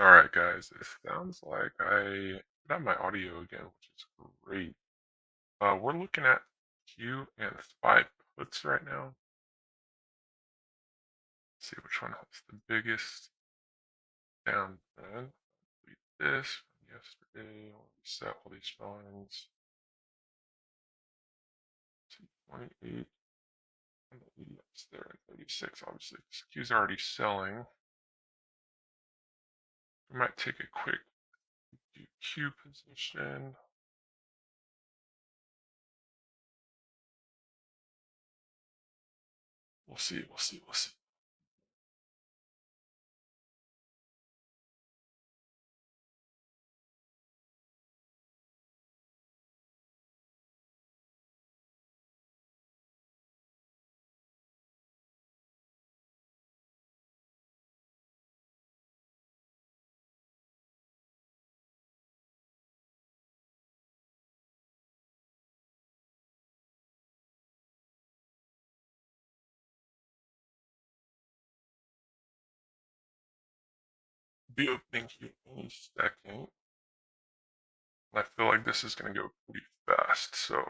Alright guys, it sounds like I got my audio again, which is great. We're looking at Q and SPY puts right now. Let's see which one has the biggest downtrend. Delete this from yesterday. I'll reset all these drawings. 28 and the EDX there at 36. Obviously, this Q's already selling. We might take a quick Q position. We'll see. Be opening here any second. I feel like this is going to go pretty fast, so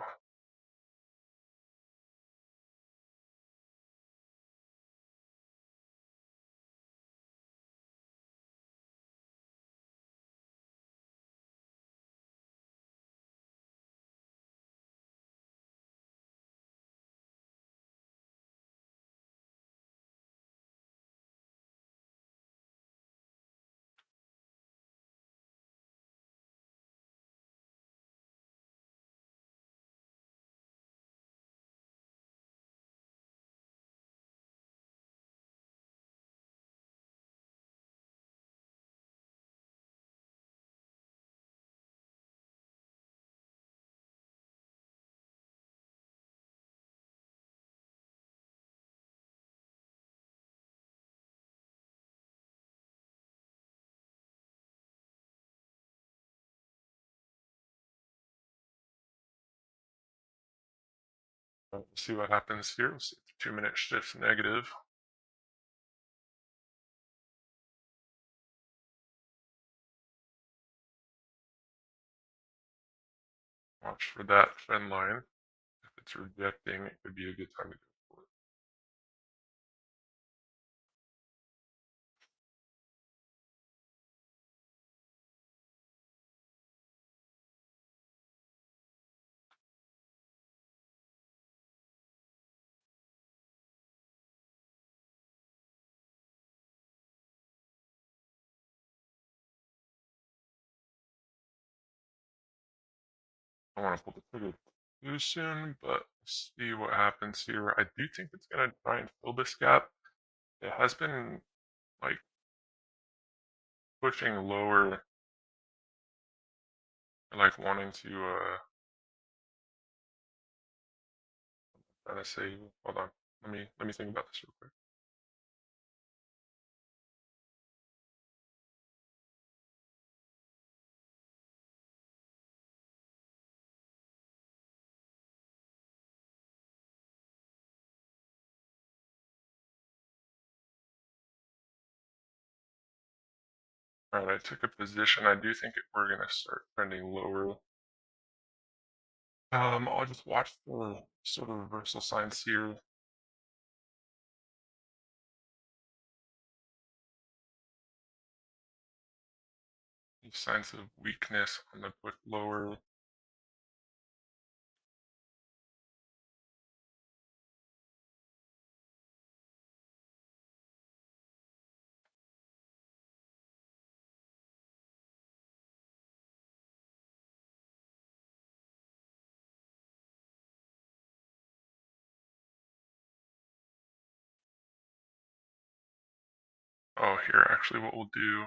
we'll see what happens here. We'll see if the 2-minute shift's negative. Watch for that trend line. If it's rejecting, it could be a good time to go for it. I don't want to pull the trigger too soon, but see what happens here. I do think it's going to try and fill this gap. It has been like pushing lower, like wanting to trying to say, hold on, let me think about this real quick. Alright, I took a position. I do think we're going to start trending lower. I'll just watch for sort of reversal signs here. Any signs of weakness on the push lower. Oh, here, actually what we'll do,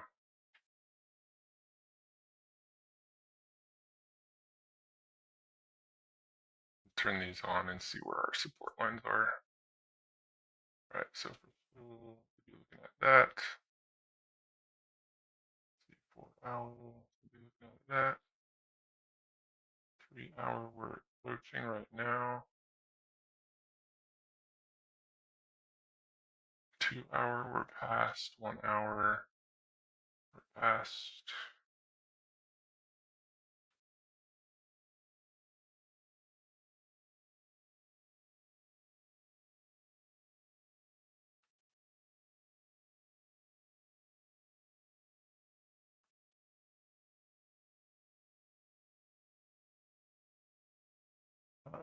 turn these on and see where our support lines are. Alright, so we'll be looking at that. 4 hour, we'll be looking at that. 3 hour, we're approaching right now. 2 hour, we're past. 1 hour, we're Past. Uh,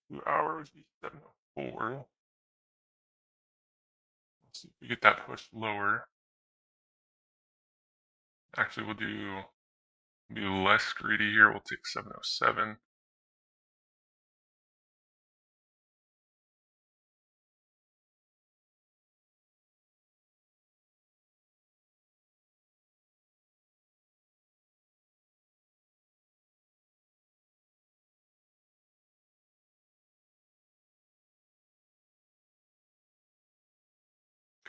2 hours, 704. Let's see if we get that pushed lower. Actually, we'll be less greedy here. We'll take 707.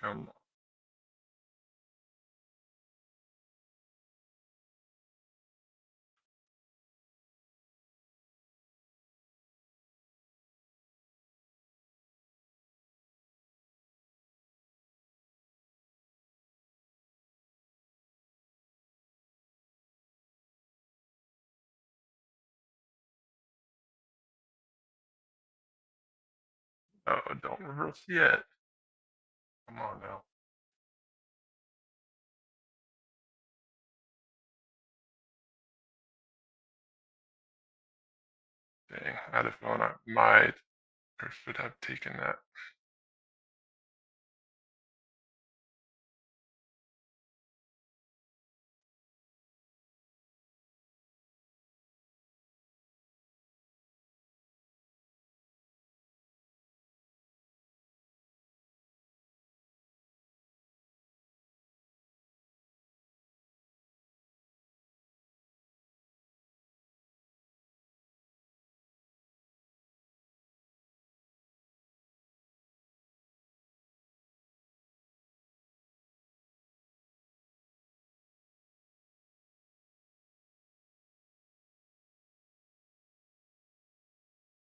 Come on. Oh, don't reverse yet. Come on now. Dang, I had a feeling I might or should have taken that.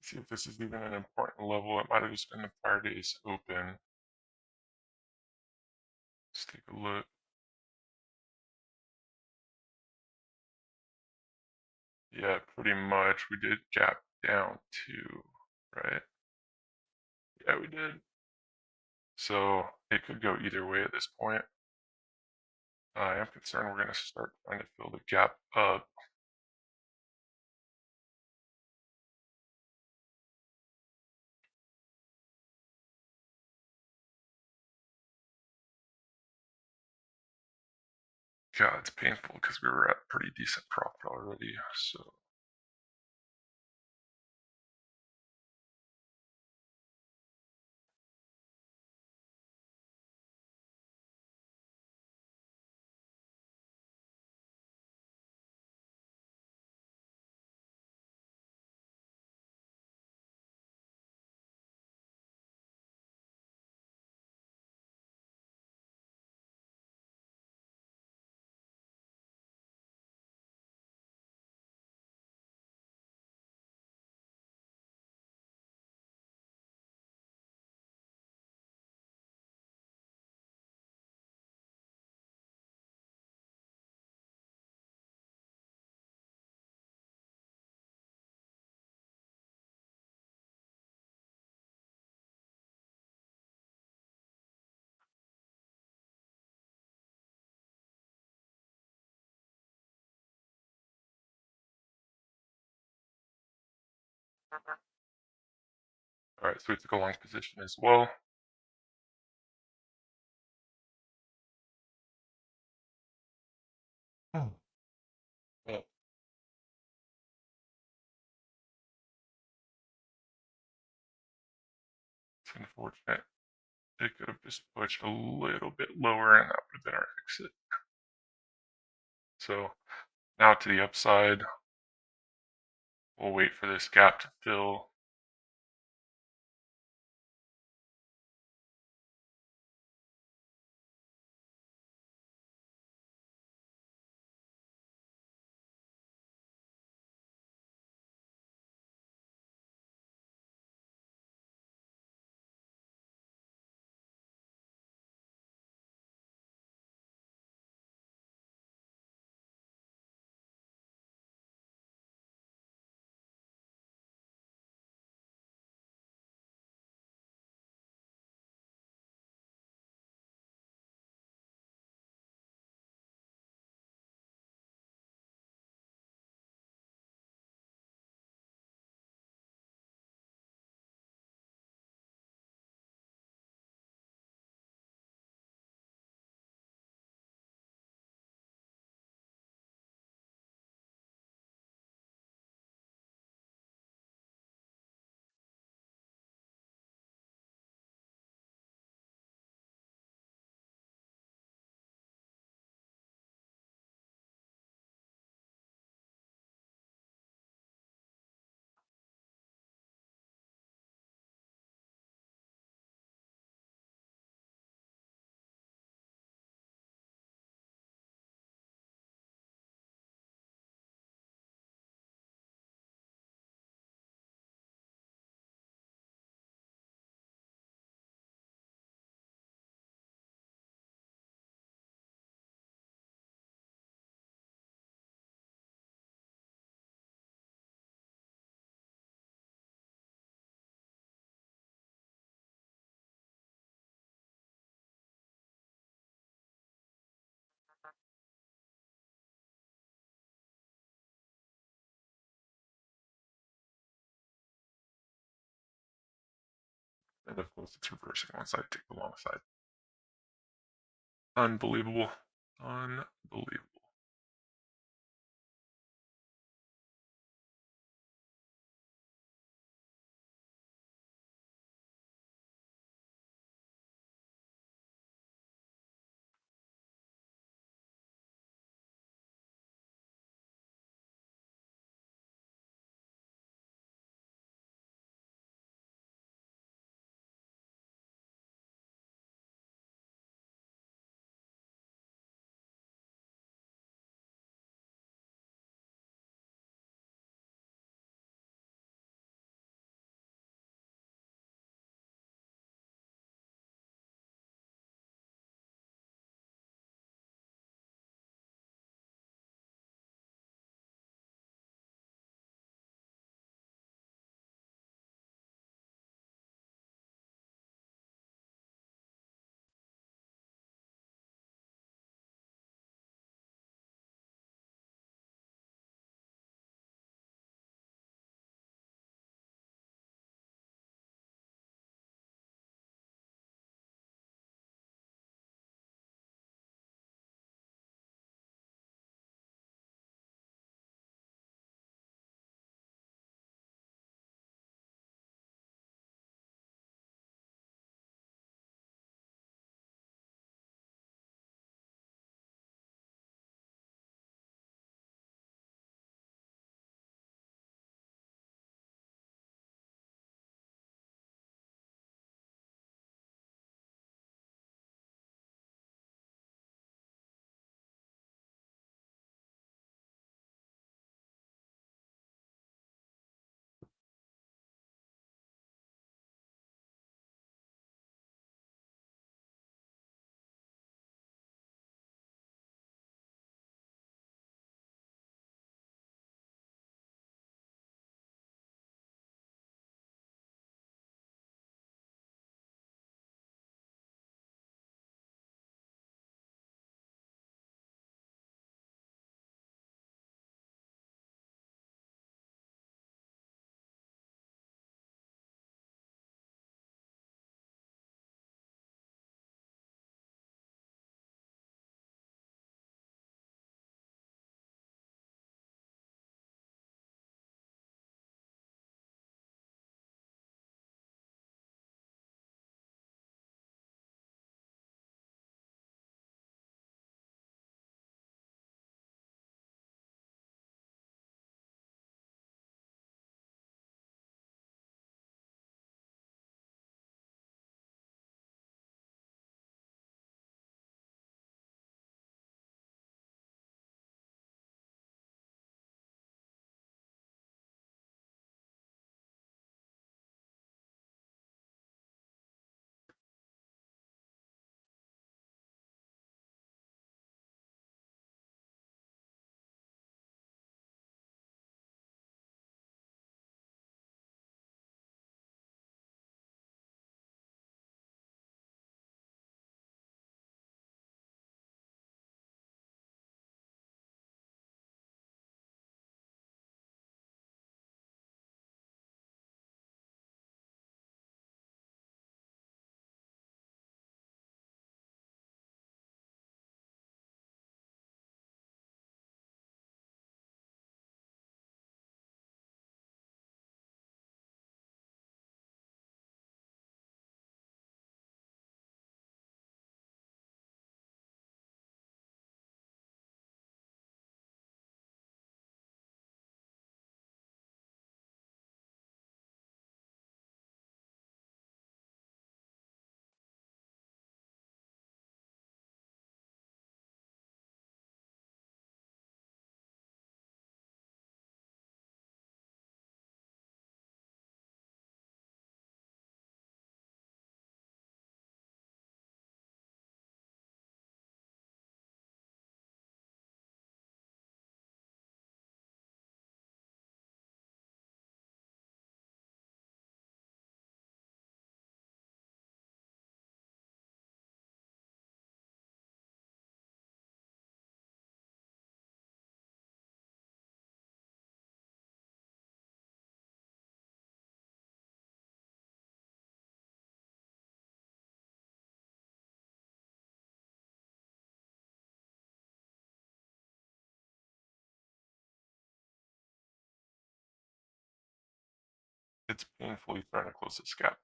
See if this is even an important level. It might have just been the prior day's open. Let's take a look. Yeah, pretty much. We did gap down too, right? Yeah, we did. So it could go either way at this point. I am concerned we're going to start trying to fill the gap up. God, it's painful because we were at pretty decent profit already. So all right, so we took a long position as well. Oh. Yeah. It's unfortunate. It could have just pushed a little bit lower and that would have been our exit. So now to the upside, we'll wait for this gap to fill. And of course it's reversing once I take the long side. Unbelievable. Unbelievable. It's painfully trying to close this gap.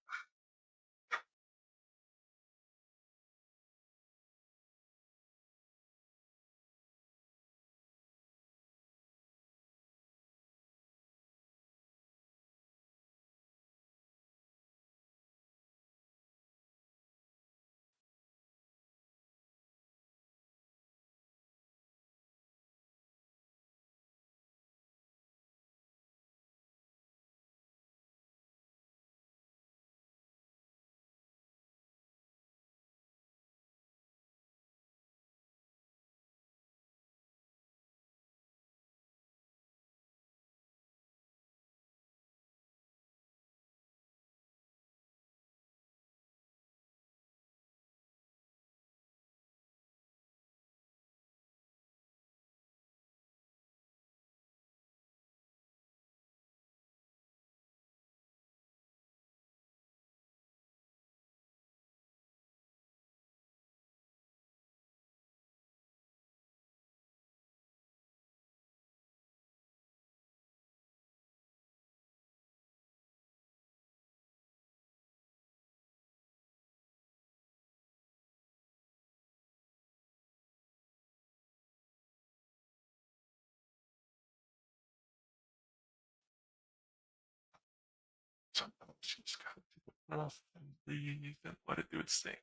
Sometimes you just gotta take a breath and breathe and let it do its thing.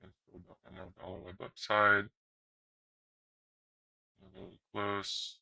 Let's go back on our dollar web upside. Really close.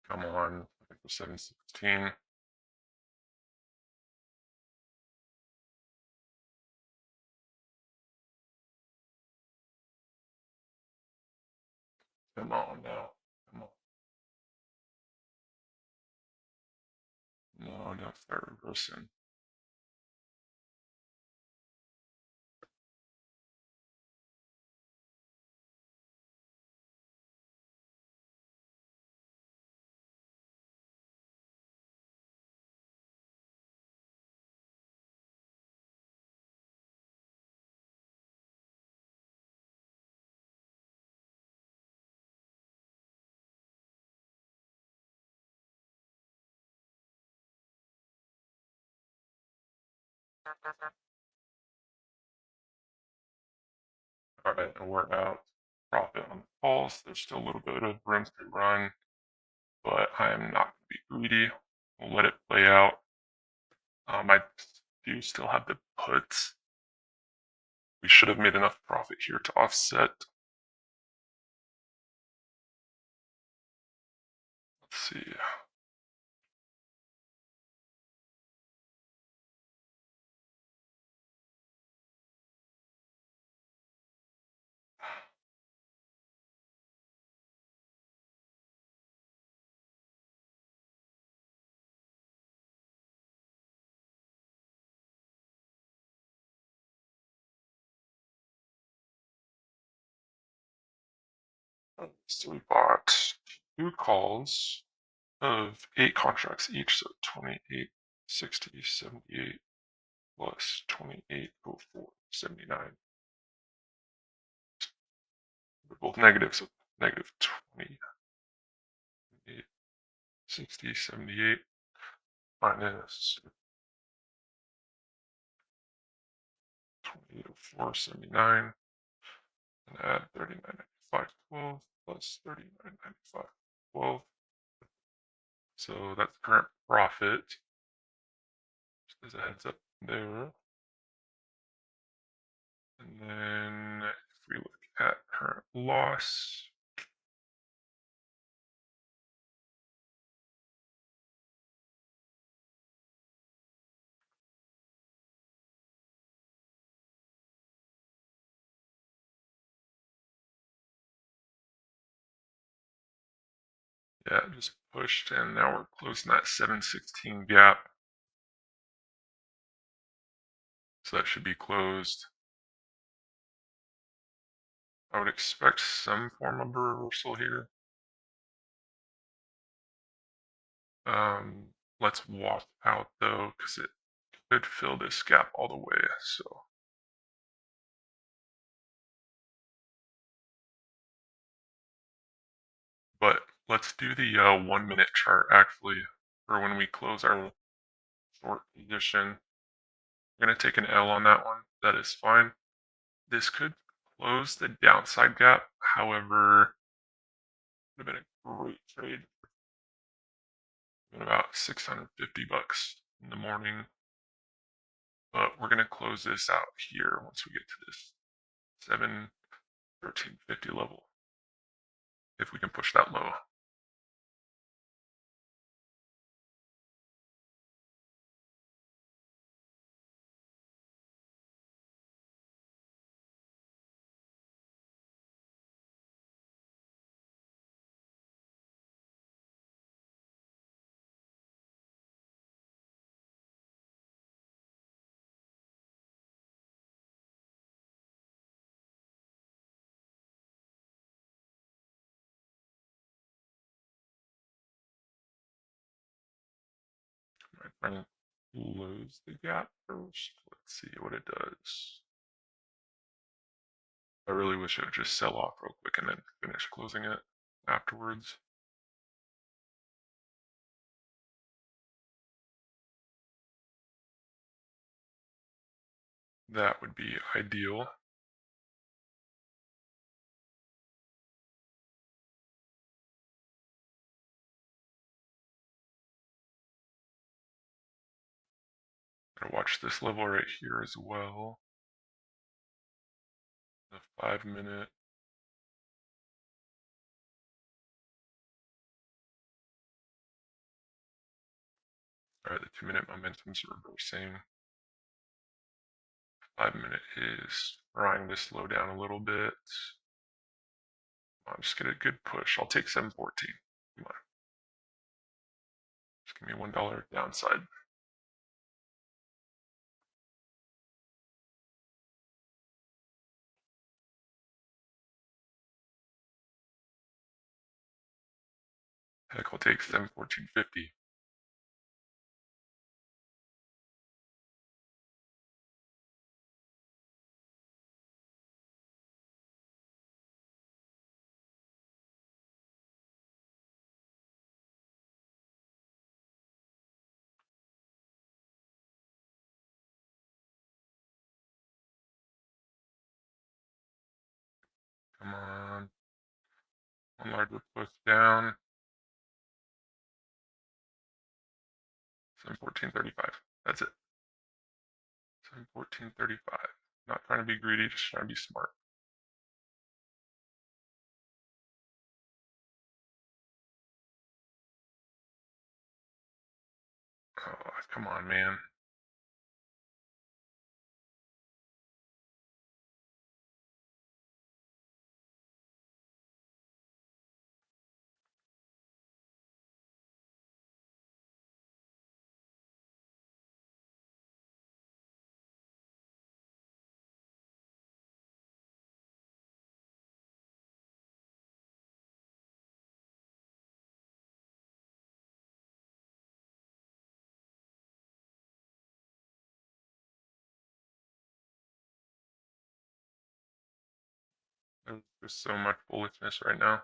Come on, looking for 716. Come on now. Come on. No, don't start reversing. All right, and we're out. Profit on the calls. There's still a little bit of room to run, but I am not going to be greedy. We'll let it play out. I do still have the puts. We should have made enough profit here to offset. Let's see. So we bought 2 calls of 8 contracts each, so 28, 60, 78 plus 28, 04, 79. They're both negative, so negative 20, 60, 78 minus 28, 04, 79, and add 39.95, 12 plus 39.95, 12. So that's current profit. Just as a heads up there. And then if we look at current loss, yeah, just pushed, and now we're closing that 716 gap. So that should be closed. I would expect some form of reversal here. Let's walk out though, because it could fill this gap all the way. So but let's do the 1 minute chart actually for when we close our short position. We're going to take an L on that one. That is fine. This could close the downside gap. However, it would have been a great trade. Been about 650 bucks in the morning. But we're going to close this out here once we get to this 1350 level. If we can push that low. I'm trying to close the gap first. Let's see what it does. I really wish it would just sell off real quick and then finish closing it afterwards. That would be ideal. Gotta watch this level right here as well. The 5 minute. Alright, the 2 minute momentum's reversing. 5 minute is trying to slow down a little bit. I'll just get a good push. I'll take 714. Come on. Just give me $1 downside. Heck, I'll take 714.50. One larger push down. 714.35. That's it. 714.35. Not trying to be greedy, just trying to be smart. Oh, come on, man. There's so much bullishness right now.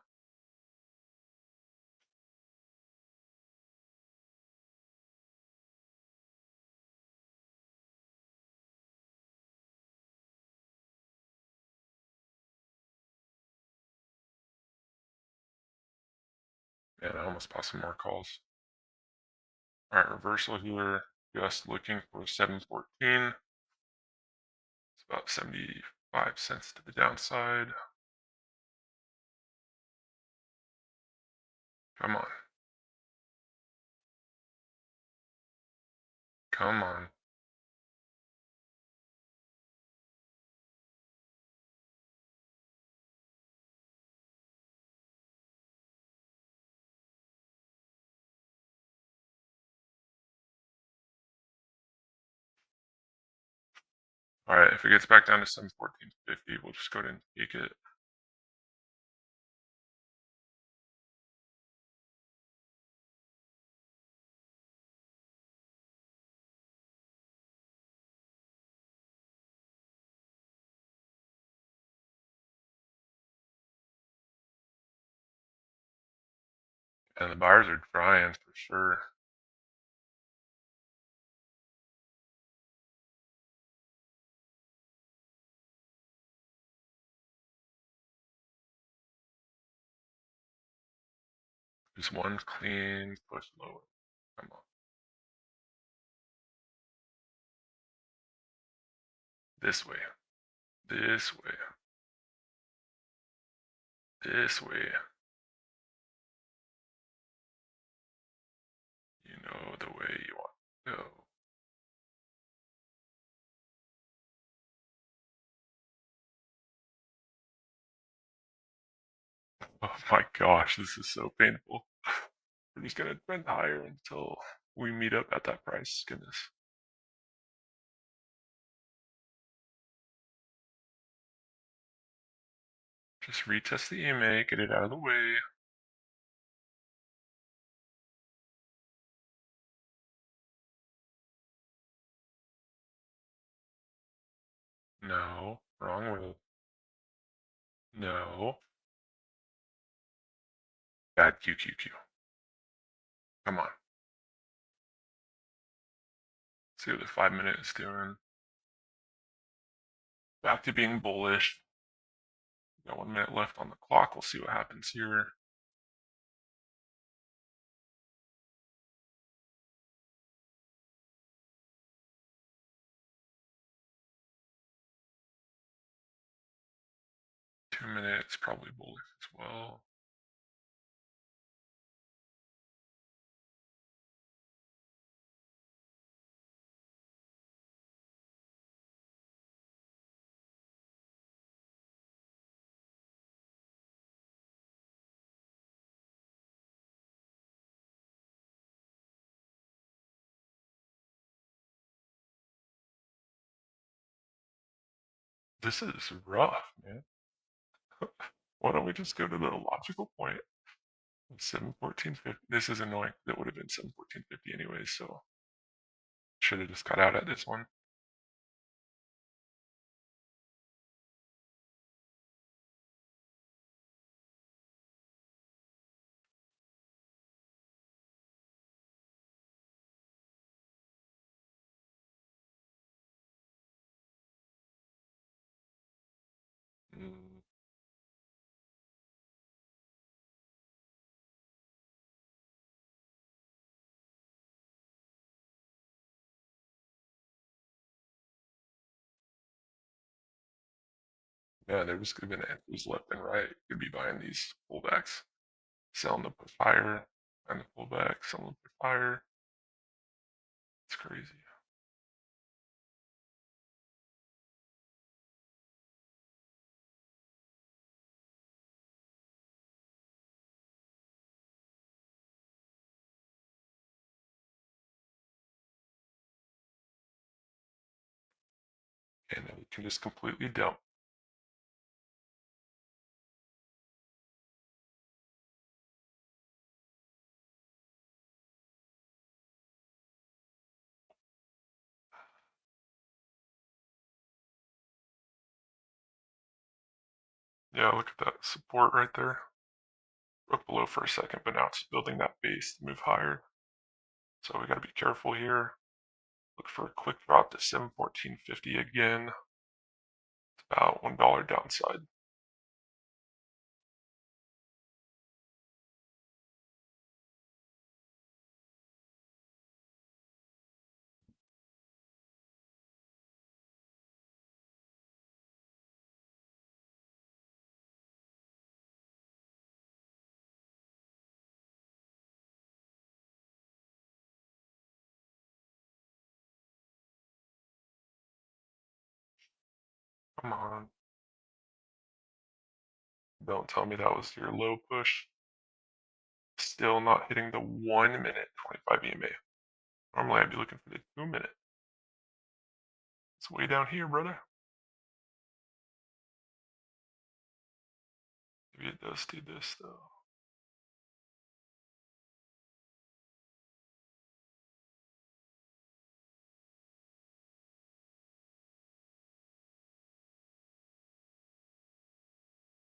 Man, I almost bought some more calls. Alright, reversal here. Just looking for 714. It's about 75 cents to the downside. Come on. Come on. Alright, if it gets back down to 714.50, we'll just go ahead and take it. And the buyers are trying for sure. Just one clean push lower. Come on. This way. This way. This way. You know the way you want to go. Oh my gosh, this is so painful. We're just gonna trend higher until we meet up at that price. Goodness. Just retest the EMA, get it out of the way. No, wrong way. No. Bad QQQ. Come on. See what the 5-minute is doing. Back to being bullish. Got 1 minute left on the clock. We'll see what happens here. Two minutes, probably bullish as well. This is rough, man. Why don't we just go to the logical point? 714.50. This is annoying. That would have been 714.50 anyways, so should have just got out at this one. Yeah, there was could have been entries left and right. Could be buying these pullbacks, selling the push higher, and the pullback, selling the push higher. It's crazy. And then you can just completely dump. Yeah, look at that support right there. Broke below for a second, but now it's building that base to move higher. So we got to be careful here. Look for a quick drop to 714.50 again. It's about $1 downside. Come on. Don't tell me that was your low push. Still not hitting the 1 minute 25 EMA. Normally I'd be looking for the 2 minute. It's way down here, brother. Maybe it does do this though.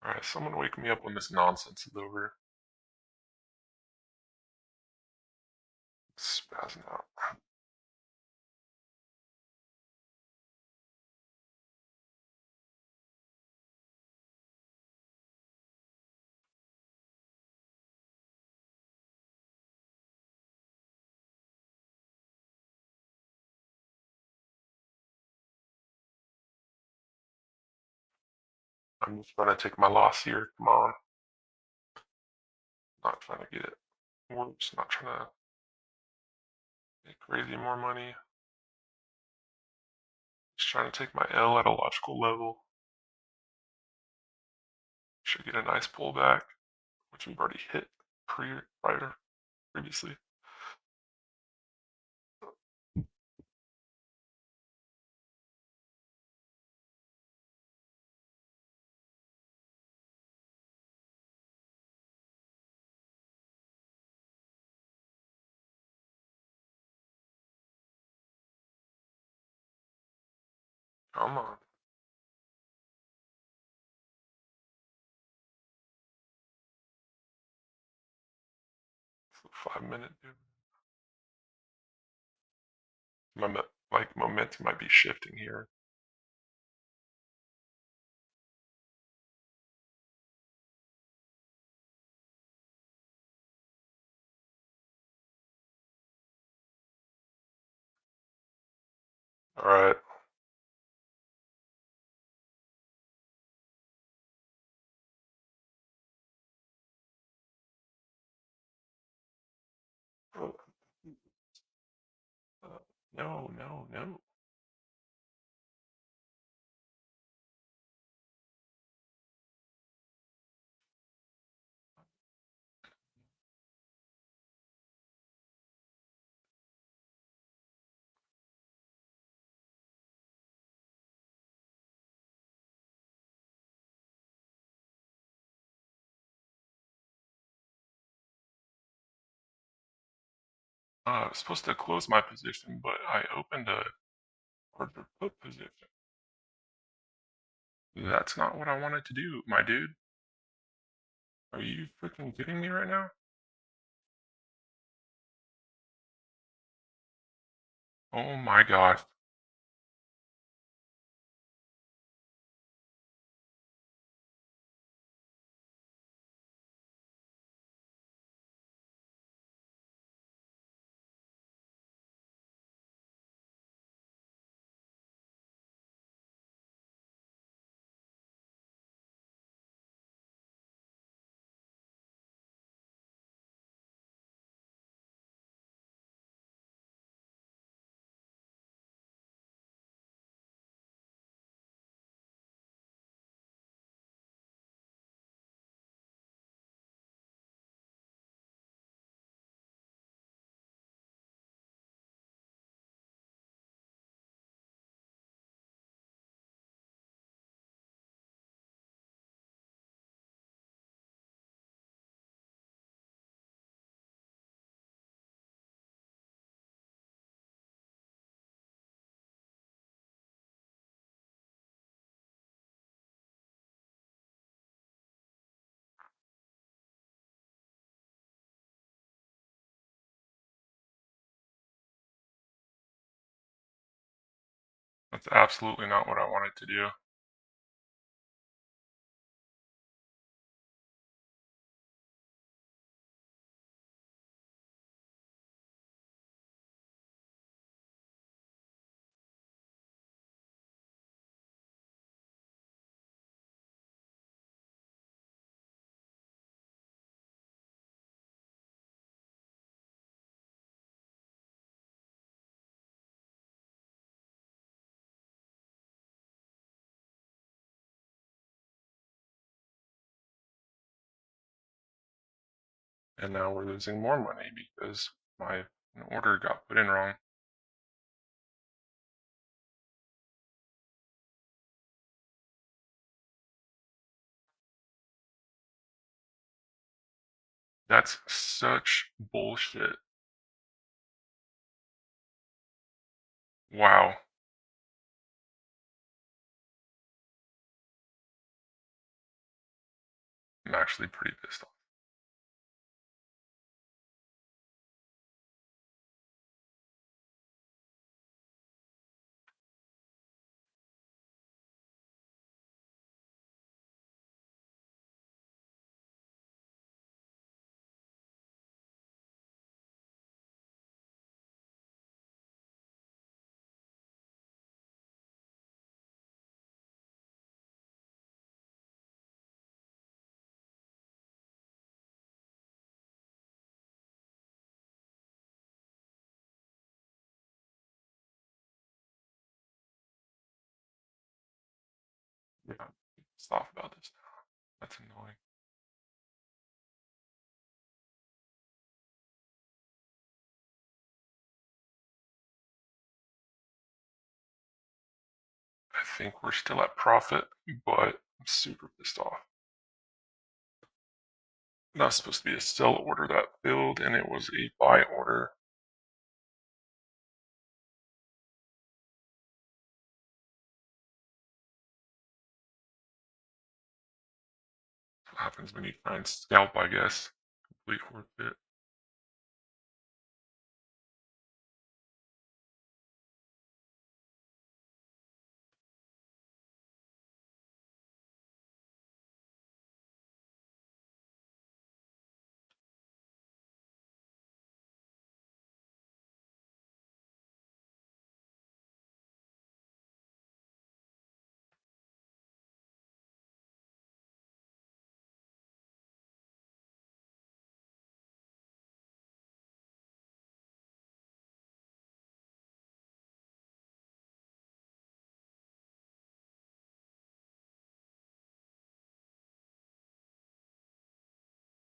Alright, someone wake me up when this nonsense is over. Spazzing out. I'm just trying to take my loss here. Come on. Not trying to get it worse. Not trying to make crazy more money. Just trying to take my L at a logical level. Should get a nice pullback, which we've already hit previously. Come on. It's a 5 minute, dude. Like momentum might be shifting here. All right. No, no, no. I was supposed to close my position, but I opened a order put position. That's not what I wanted to do, my dude. Are you freaking kidding me right now? Oh my gosh. That's absolutely not what I wanted to do. And now we're losing more money because my order got put in wrong. That's such bullshit. Wow. I'm actually pretty pissed off. Yeah, I'm pissed off about this now. That's annoying. I think we're still at profit, but I'm super pissed off. That was supposed to be a sell order that filled, and it was a buy order. What happens when you try and scalp, I guess. Complete forfeit.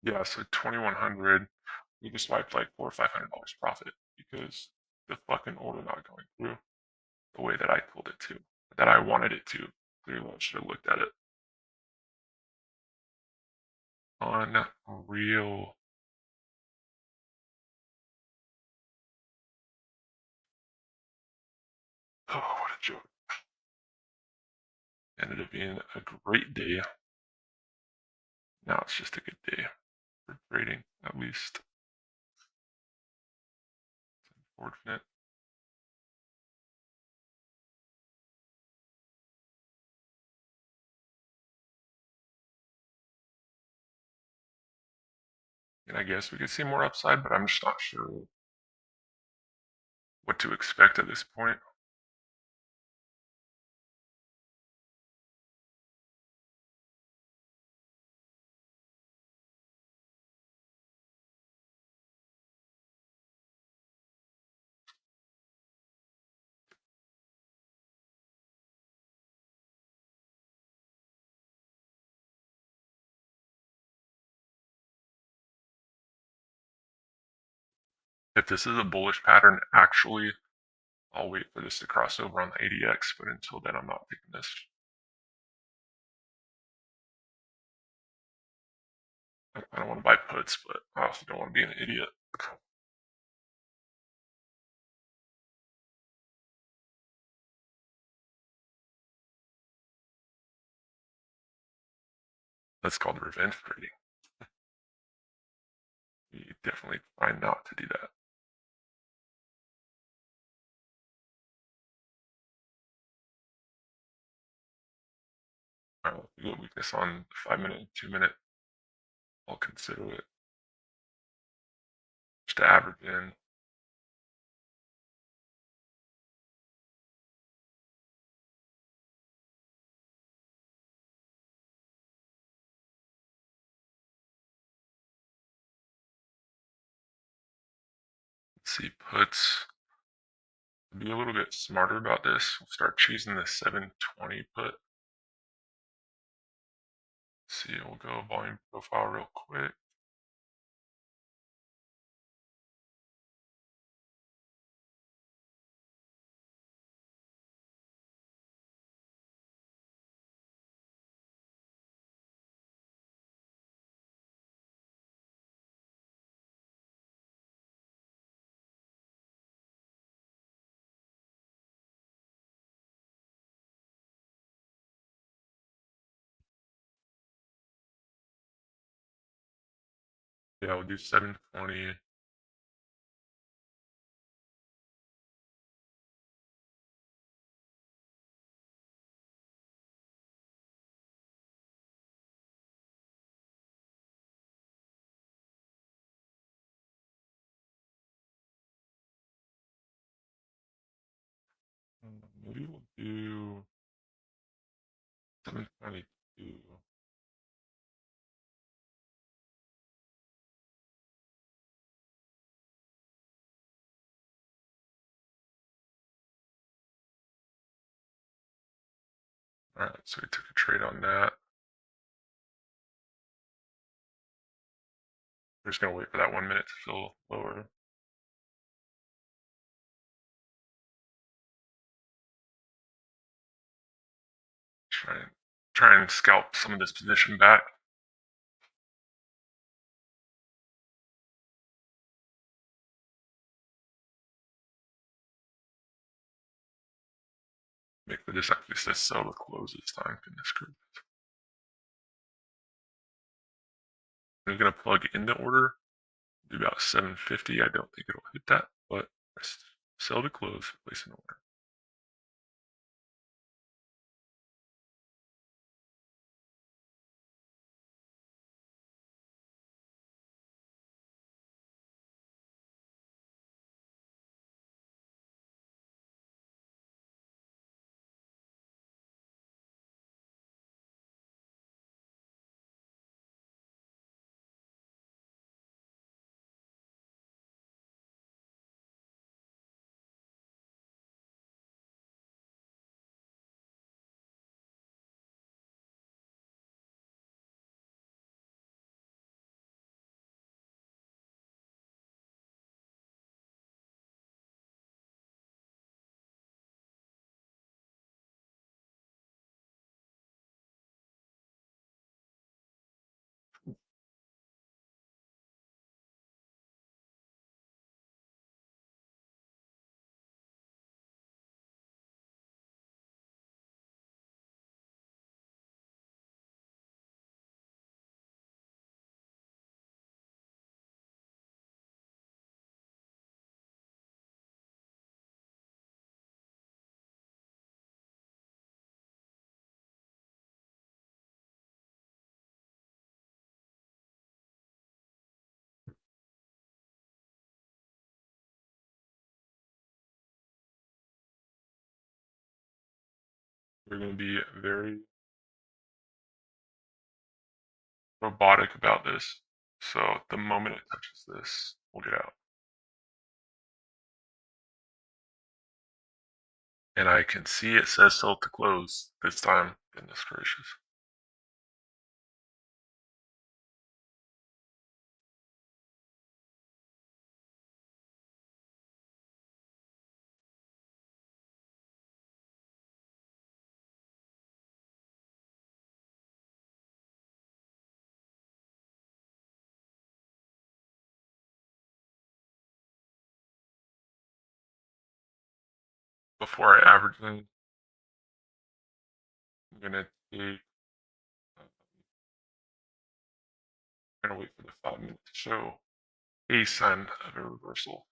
Yeah, so 2100. We just wiped like $400 or $500 profit because the fucking order not going through the way that I told it to, that I wanted it to. Clearly, I should have looked at it. Unreal. Oh, what a joke. Ended up being a great day. Now it's just a good day for trading, at least. It's unfortunate. And I guess we could see more upside, but I'm just not sure what to expect at this point. If this is a bullish pattern, actually, I'll wait for this to cross over on the ADX, but until then, I'm not taking this. I don't want to buy puts, but I also don't want to be an idiot. That's called revenge trading. You definitely try not to do that. do a weakness on the 5 minute and 2 minute, I'll consider it. Just to average in. Let's see, puts. Be a little bit smarter about this. We'll start choosing the 720 put. Let's see, we'll go volume profile real quick. Yeah, we'll do 720. Maybe we'll do 722. All right, so we took a trade on that. We're just gonna wait for that 1 minute to fill lower. Try and scalp some of this position back. Make the this actually says sell to close this time. Goodness gracious. I'm gonna plug in the order. Do about 750. I don't think it'll hit that, but sell to close, place an order. We're going to be very robotic about this. So the moment it touches this, we'll get out. And I can see it says sell to close this time. Goodness gracious. Before I average in, I'm going to take, I'm going to wait for the 5 minutes to show a sign of a reversal.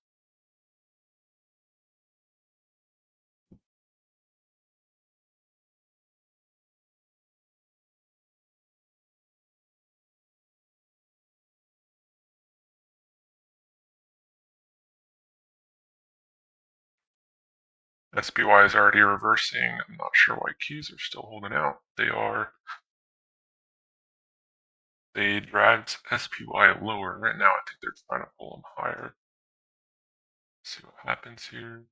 SPY is already reversing. I'm not sure why Qs are still holding out. They are. They dragged SPY lower. Right now, I think they're trying to pull them higher. See what happens here.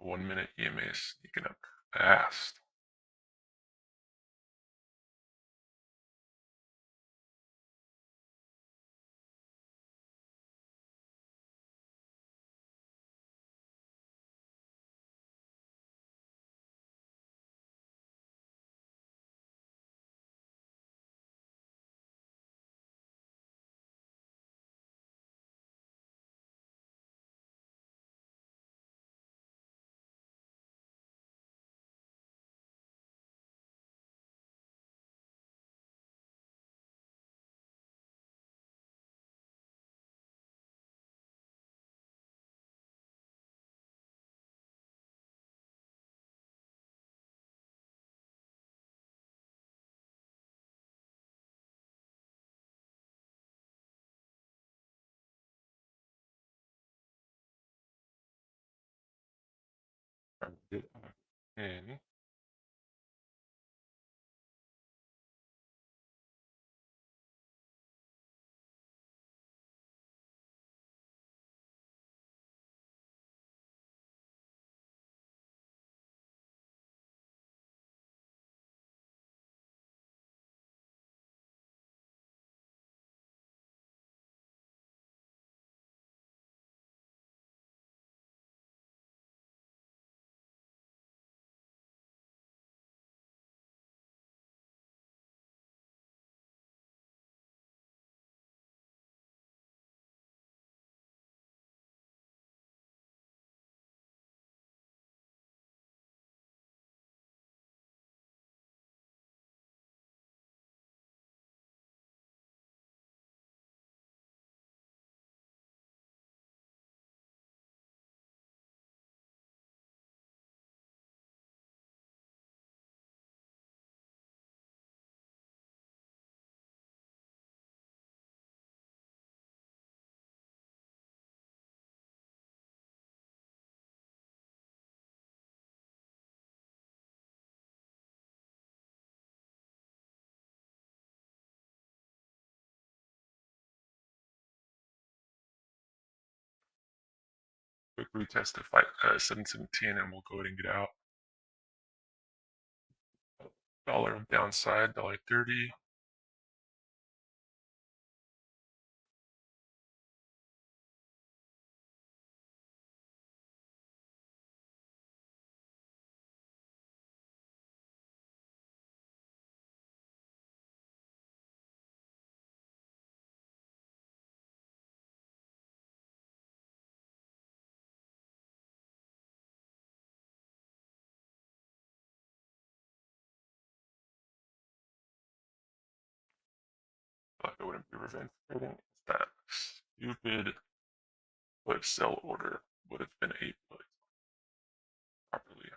The 1 minute EMA is sneaking up fast. Trying to get in. Quick retest to 717 and we'll go ahead and get out. Dollar on downside, $1.30. Like it wouldn't be revenge trading. It's that stupid put sell order would have been a put properly.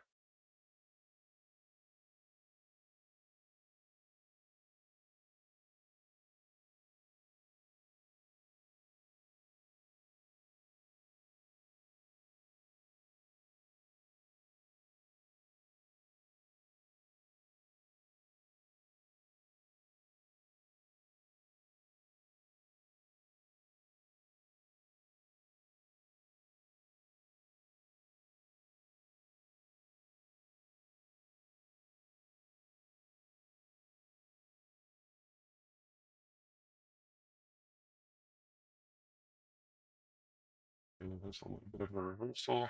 And there's a little bit of a reversal.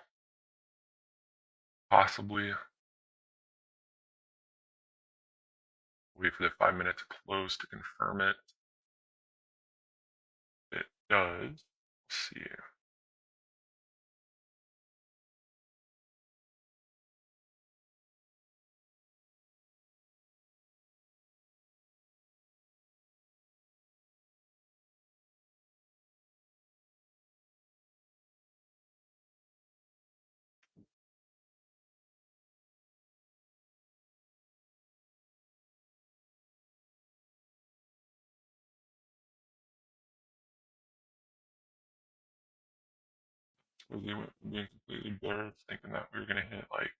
Possibly wait for the 5 minutes close to confirm it. It does. Let's see. where they went from being completely bearish, thinking that we were going to hit like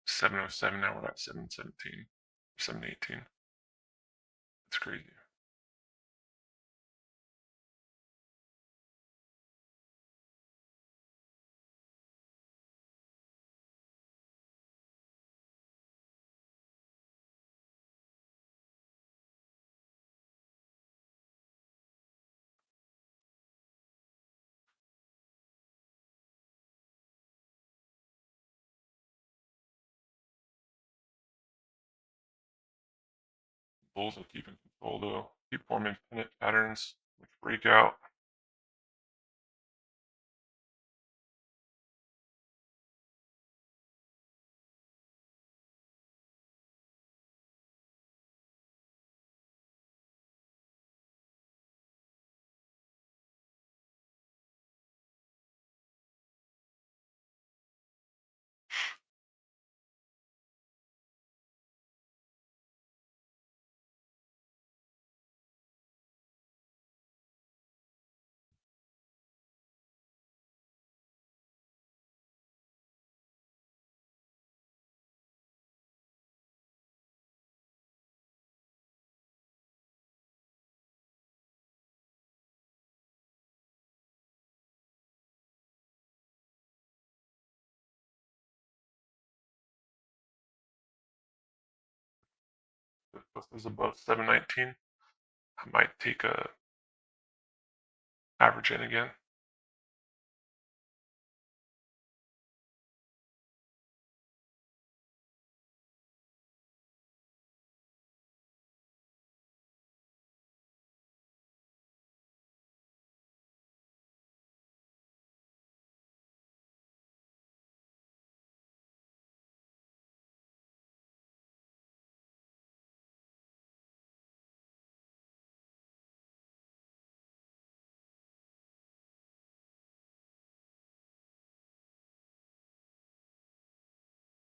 707. Now we're at 717, 718. It's crazy. Bulls will keep in control though. Keep forming pennant patterns, which break out. If this is above 719, I might take a average in again.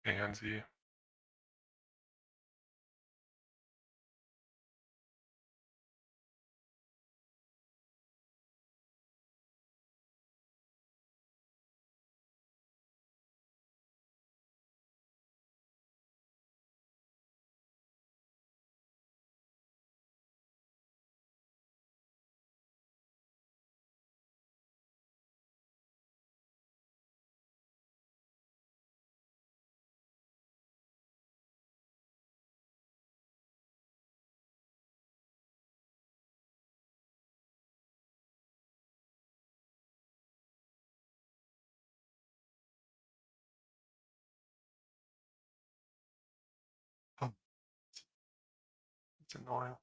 ANZ. Oh, it's annoying.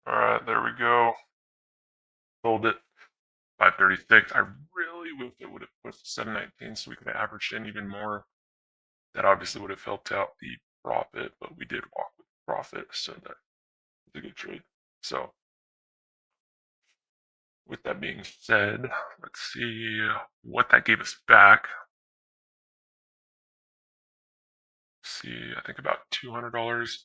Alright, there we go. Sold it. 536. I really wish it would have pushed 719 so we could have averaged in even more. That obviously would have helped out the profit, but we did walk with profit, so that was a good trade. So, with that being said, let's see what that gave us back. Let's see, I think about $200.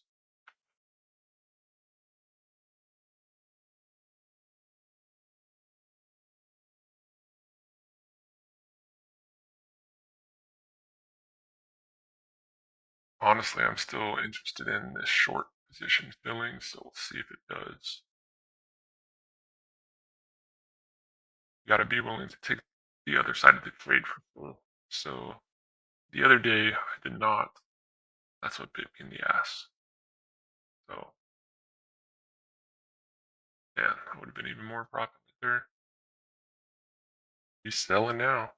Honestly, I'm still interested in this short position filling, so we'll see if it does. You gotta be willing to take the other side of the trade for sure. So the other day I did not. That's what bit me in the ass. So yeah, that would have been even more profit there. He's selling now.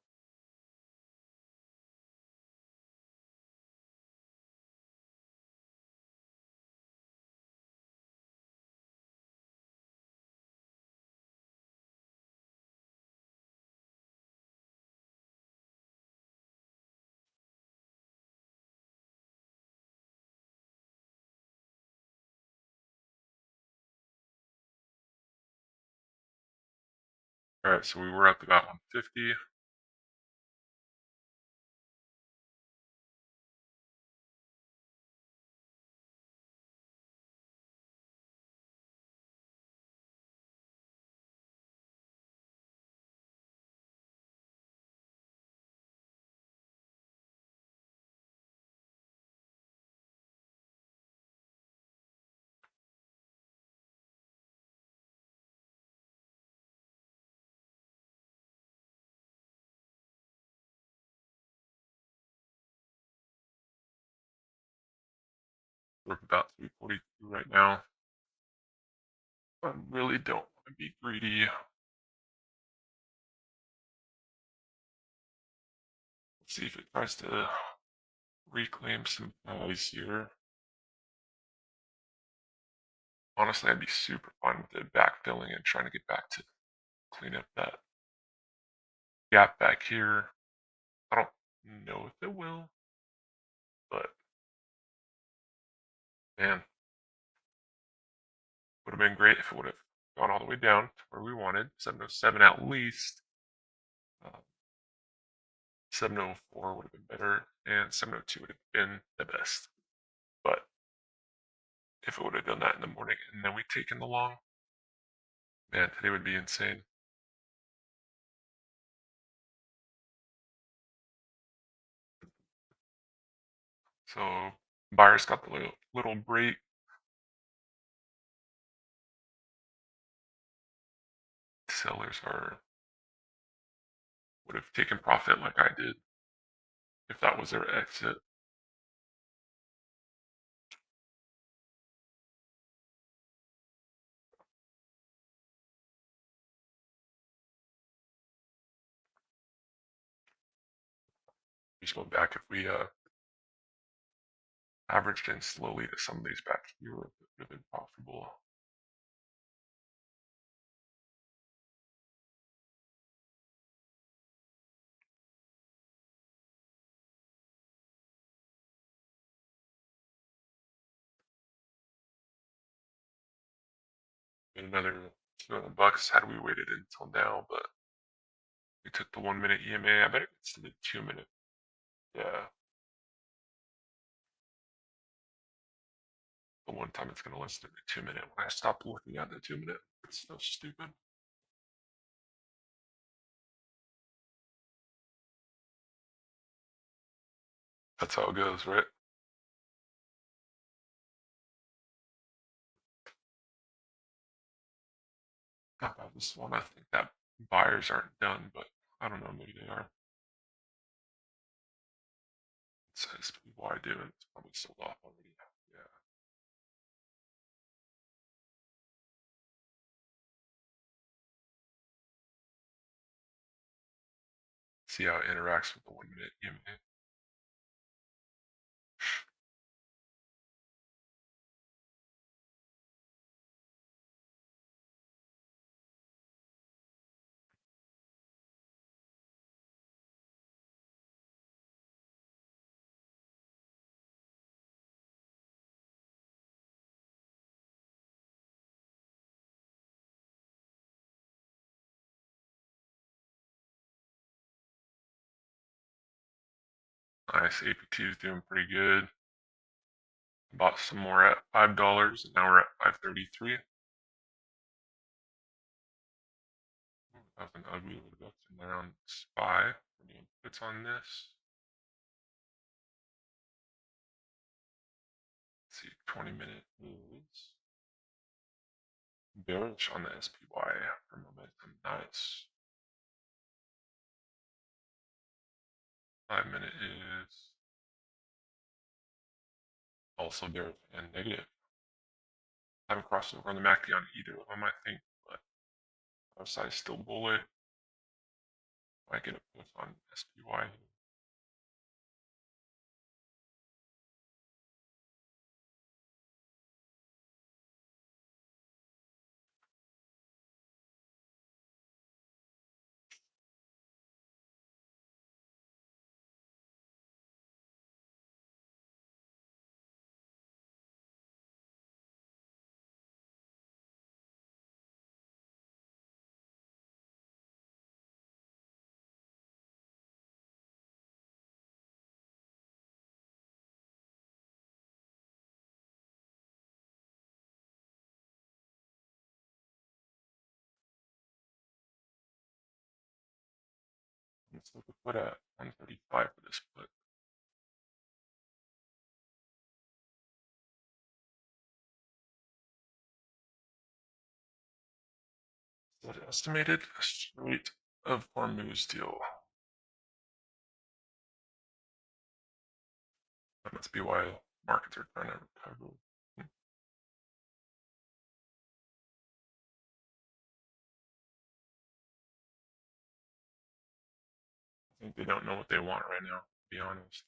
Alright, so we were up about 150. We're up about 342 right now. I really don't want to be greedy. Let's see if it tries to reclaim some highs here. Honestly, I'd be super fine with it backfilling and trying to get back to clean up that gap back here. I don't know if it will, but man, would have been great if it would have gone all the way down to where we wanted, 707 at least. 704 would have been better, and 702 would have been the best. But if it would have done that in the morning and then we'd taken the long, man, today would be insane. So buyers got the little break. Sellers would have taken profit like I did if that was their exit. Just go back if we averaged in slowly to some of these back here, it would have been profitable. And another $200 had we waited until now, but we took the 1 minute EMA. I bet it gets to the 2 minute. Yeah. The one time it's going to list in the 2 minute. When I stop looking at the 2 minute, it's so stupid. That's how it goes, right? I just want to think that buyers aren't done, but I don't know, maybe they are. It says why do it? It's probably sold off already. Yeah. See how it interacts with the 1 minute EMA. Nice, APT is doing pretty good. Bought some more at $5, and now we're at 533. That was an ugly reduction there on SPY. Any inputs on this? Let's see, 20 minute is bearish on the SPY for momentum. Nice. 5 minute is also bearish and negative. I haven't crossed over on the MACD on either of them, I think, but RSI is still bullish. Might get a push on SPY. still could put at 135 for this put. What estimated rate of Hormuz deal? That must be why markets are trying to recover. I think they don't know what they want right now, to be honest.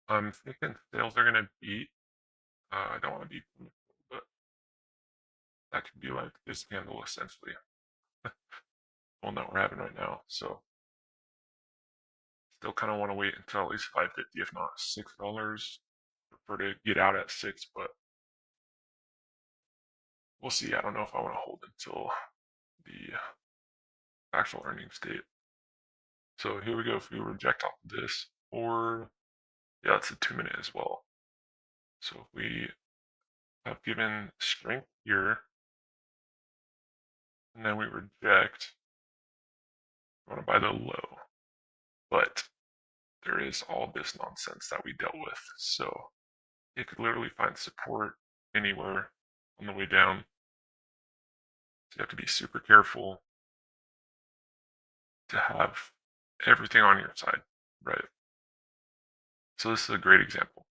I'm thinking sales are going to beat. I don't want to be, but that could be like this candle essentially. One that we're having right now. So still kind of want to wait until at least 550, if not $6. Prefer to get out at 6, but we'll see. I don't know if I want to hold until the actual earnings date. So here we go. If we reject off of this, or yeah, it's a 2-minute as well. So if we have given strength here, and then we reject, we want to buy the low. But there is all this nonsense that we dealt with. So it could literally find support anywhere on the way down. So you have to be super careful to have everything on your side, right? So this is a great example.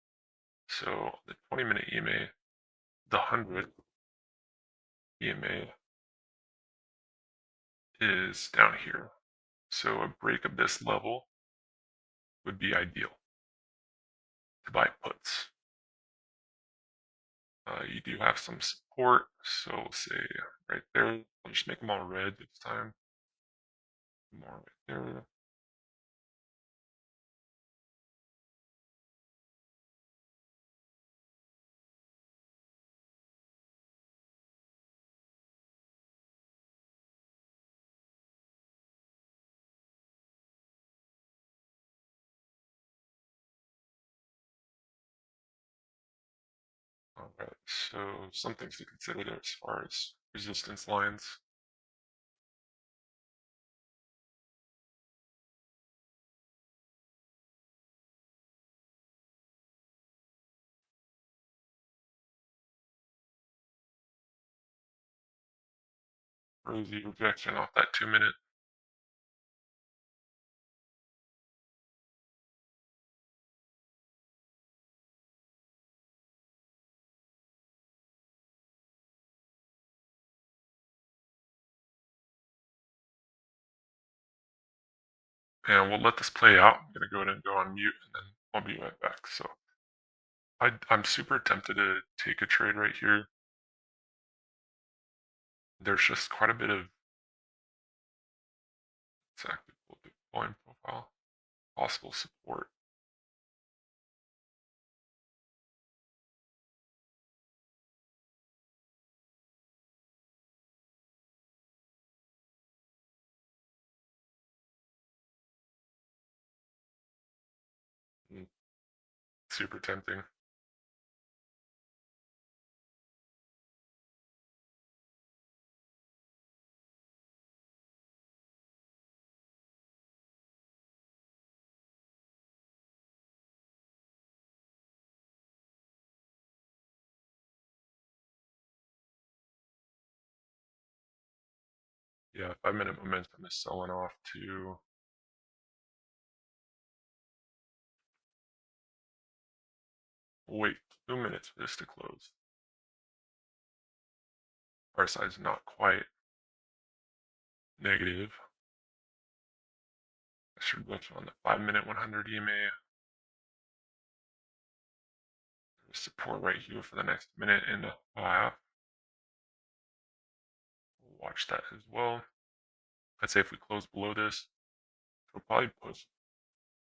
So the 20-minute EMA, the 100 EMA is down here. So a break of this level would be ideal to buy puts. You do have some support, so say right there. I'll just make them all red this time. More right there. Alright, so some things to consider there as far as resistance lines. Crazy rejection off that 2-minute. And we'll let this play out. I'm going to go ahead and go on mute, and then I'll be right back. So I'm super tempted to take a trade right here. There's just quite a bit of exactly volume profile, possible support. Super tempting. Yeah, 5-minute momentum is selling off to wait 2 minutes for this to close. RSI is not quite negative. I should look on the 5-minute 100 EMA. There's support right here for the next minute and a half. We'll watch that as well. I'd say if we close below this, we'll probably push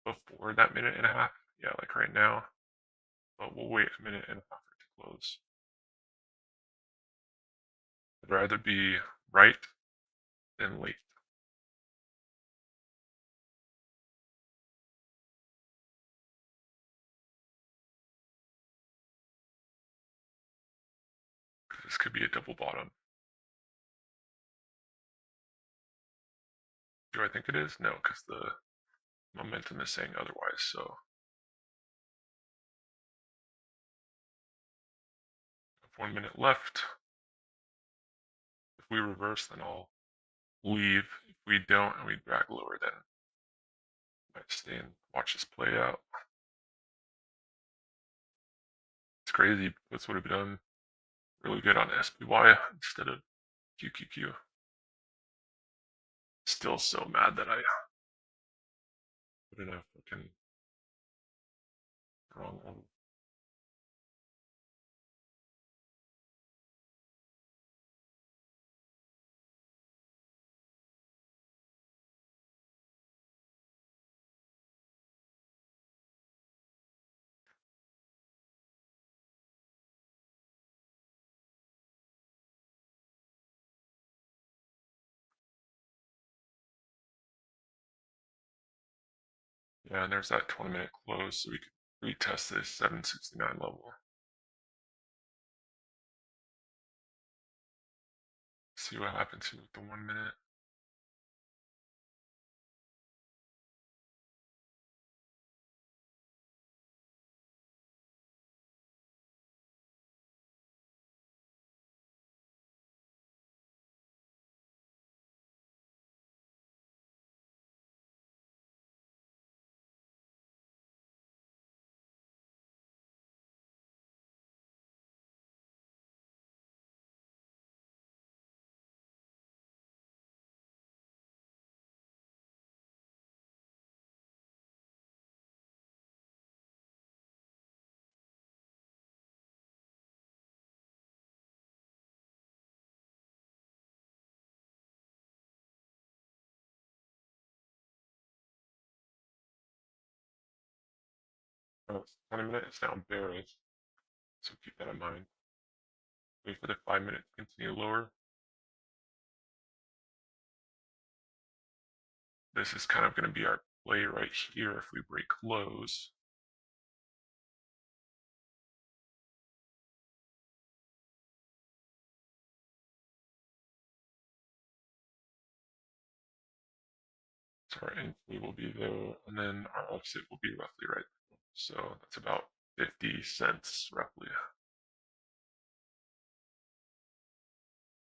before that minute and a half. Yeah, like right now. But we'll wait a minute and a half for it to close. I'd rather be right than late. This could be a double bottom. Do I think it is? No, because the momentum is saying otherwise. So 1 minute left. If we reverse, then I'll leave. If we don't and we drag lower, then I might stay and watch this play out. It's crazy. This would have done really good on SPY instead of QQQ. Still so mad that I put in a fucking wrong one. Yeah, and there's that 20-minute close, so we could retest this 769 level. See what happens here with the 1 minute. Oh, 20 minutes now bearish, so keep that in mind. Wait for the 5 minute to continue lower. This is kind of going to be our play right here if we break lows. So our entry will be there, and then our exit will be roughly right there. So that's about 50 cents roughly.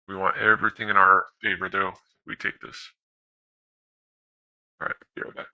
We want everything in our favor though, if we take this. All right, be right back.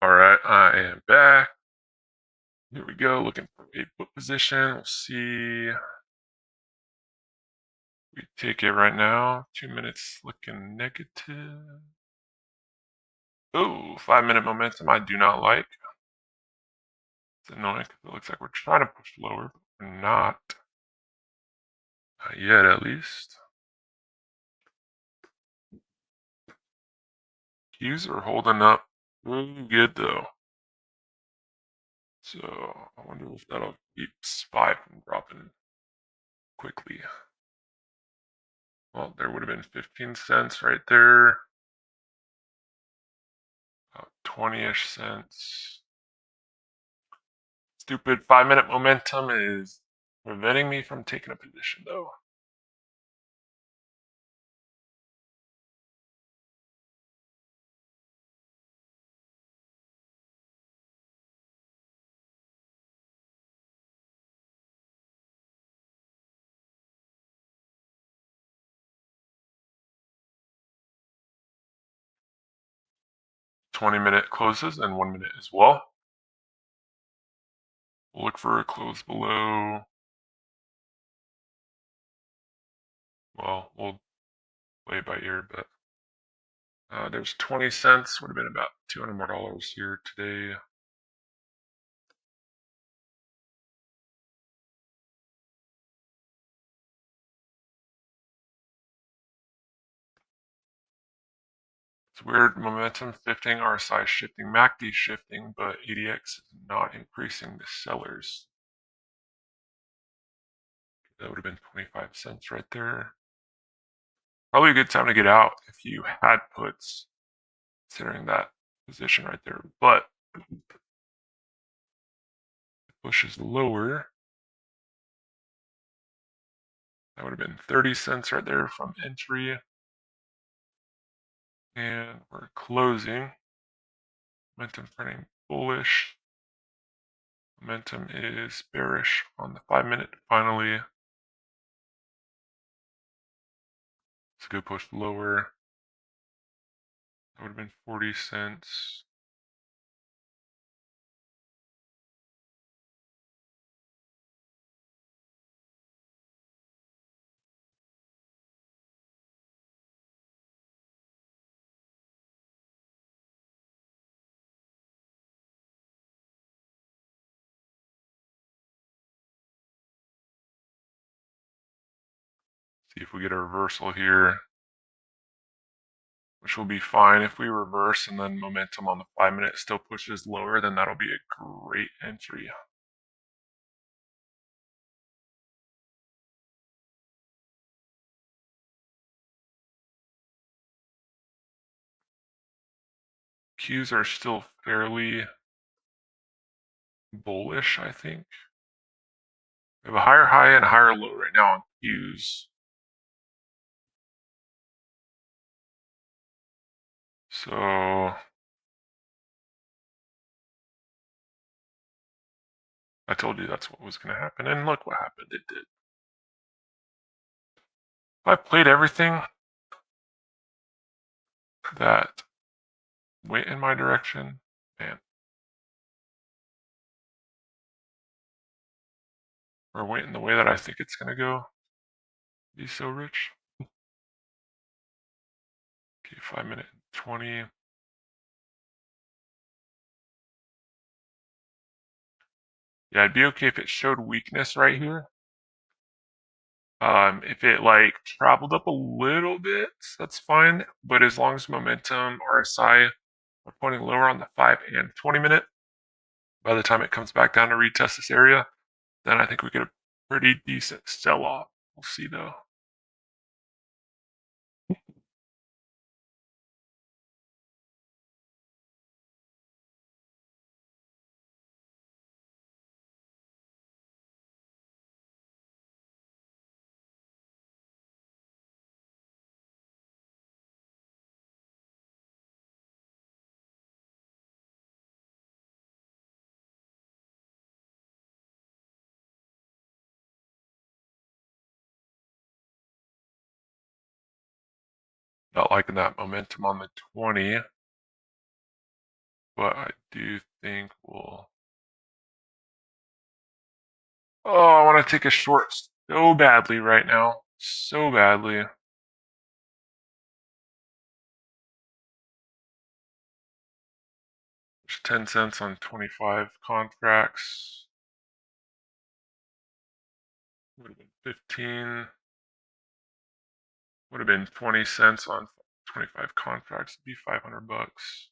All right, I am back. Here we go, looking for a put position. We'll see. We take it right now. 2 minutes looking negative. Oh, 5-minute momentum I do not like. It's annoying because it looks like we're trying to push lower, but we're not. Not yet, at least. Qs are holding up really good, though. So I wonder if that'll keep SPY from dropping quickly. Well, there would have been 15 cents right there. About 20-ish cents. Stupid 5-minute momentum is preventing me from taking a position, though. $20-minute closes and 1 minute as well. We'll look for a close below. Well, we'll play it by ear, but there's 20 cents. Would have been about $200 more here today. It's weird. Momentum shifting, RSI shifting, MACD shifting, but ADX is not increasing the sellers. That would have been 25 cents right there. Probably a good time to get out if you had puts, considering that position right there. But it pushes lower. That would have been 30 cents right there from entry. And we're closing. Momentum turning bullish. Momentum is bearish on the 5-minute finally. Let's go push lower. That would have been 40 cents. See if we get a reversal here, which will be fine. If we reverse and then momentum on the 5-minute still pushes lower, then that'll be a great entry. Qs are still fairly bullish, I think. We have a higher high and a higher low right now on Qs. So I told you that's what was going to happen, and look what happened. It did. If I played everything that went in my direction, man, or went in the way that I think it's going to go, be so rich. Okay, 5-minute 20. Yeah, I'd be okay if it showed weakness right here. If it like traveled up a little bit, that's fine. But as long as momentum, RSI are pointing lower on the 5 and 20-minute, by the time it comes back down to retest this area, then I think we get a pretty decent sell-off. We'll see though. Not liking that momentum on the 20. but I do think we'll. Oh, I want to take a short so badly right now. So badly. There's 10 cents on 25 contracts. Would have been 15. Would have been 20 cents on 25 contracts. It'd be 500 bucks.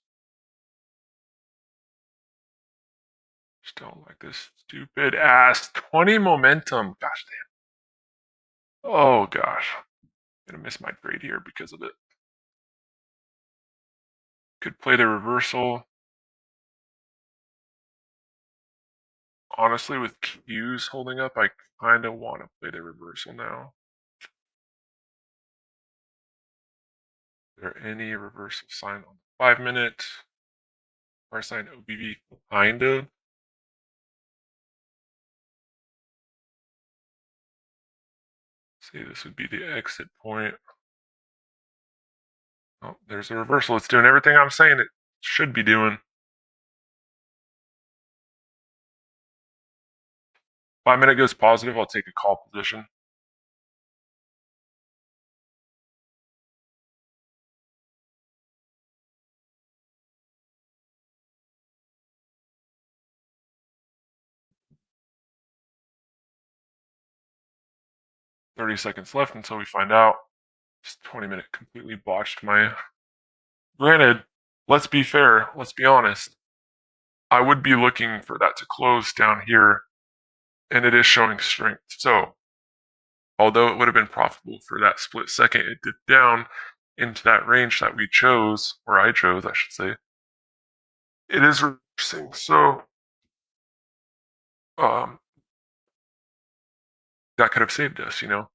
Just don't like this stupid ass 20 momentum. Gosh damn. Oh gosh. I'm gonna miss my trade here because of it. Could play the reversal. Honestly, with Q's holding up, I kind of want to play the reversal now. Is there any reversal sign on the 5 minute? RSI OBV, kind of. See, this would be the exit point. Oh, there's a reversal. It's doing everything I'm saying it should be doing. 5 minute goes positive, I'll take a call position. .30 seconds left until we find out. This 20 minute completely botched my. Granted, let's be fair, let's be honest. I would be looking for that to close down here, and it is showing strength. So, although it would have been profitable for that split second, it dipped down into that range that we chose, or I chose, I should say. It is reversing. So, that could have saved us, you know?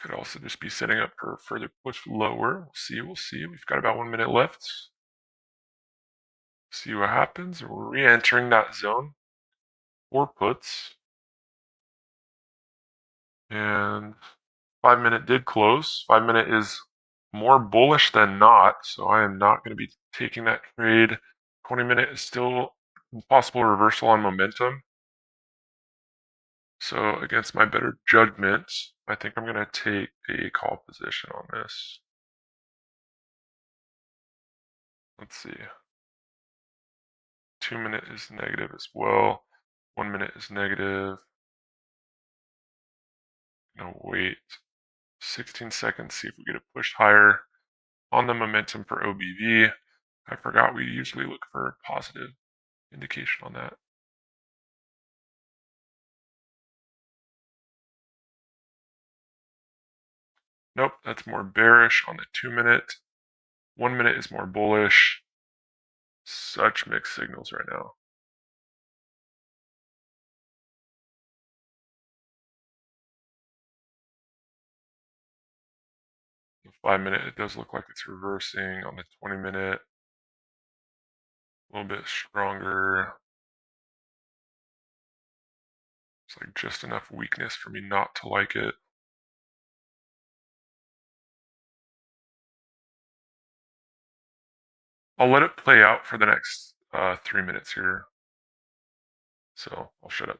Could also just be setting up for further push lower. We'll see, we'll see. We've got about 1 minute left. See what happens. We're re-entering that zone. 4 puts. And 5 minute did close. 5 minute is more bullish than not, so I am not going to be taking that trade. 20 minute is still possible reversal on momentum. So against my better judgment, I think I'm going to take a call position on this. Let's see. 2 minute is negative as well. 1 minute is negative. No, wait. 16 seconds, see if we get a push higher on the momentum for OBV. I forgot we usually look for a positive indication on that. Nope, that's more bearish on the 2 minute. 1 minute is more bullish. Such mixed signals right now. The 5 minute, it does look like it's reversing. On the 20 minute, a little bit stronger. It's like just enough weakness for me not to like it. I'll let it play out for the next 3 minutes here. So I'll shut up.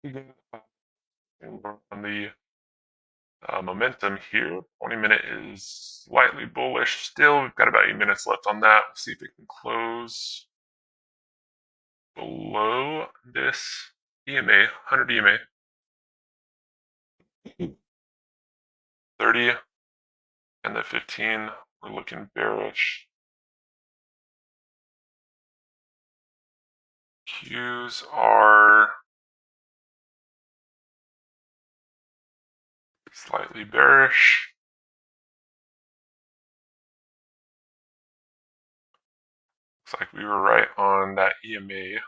On the momentum here, 20-minute is slightly bullish still. We've got about 8 minutes left on that. We'll see if it can close below this EMA, 100 EMA. 30 and the 15, we're looking bearish. Qs are slightly bearish. Looks like we were right on that EMA.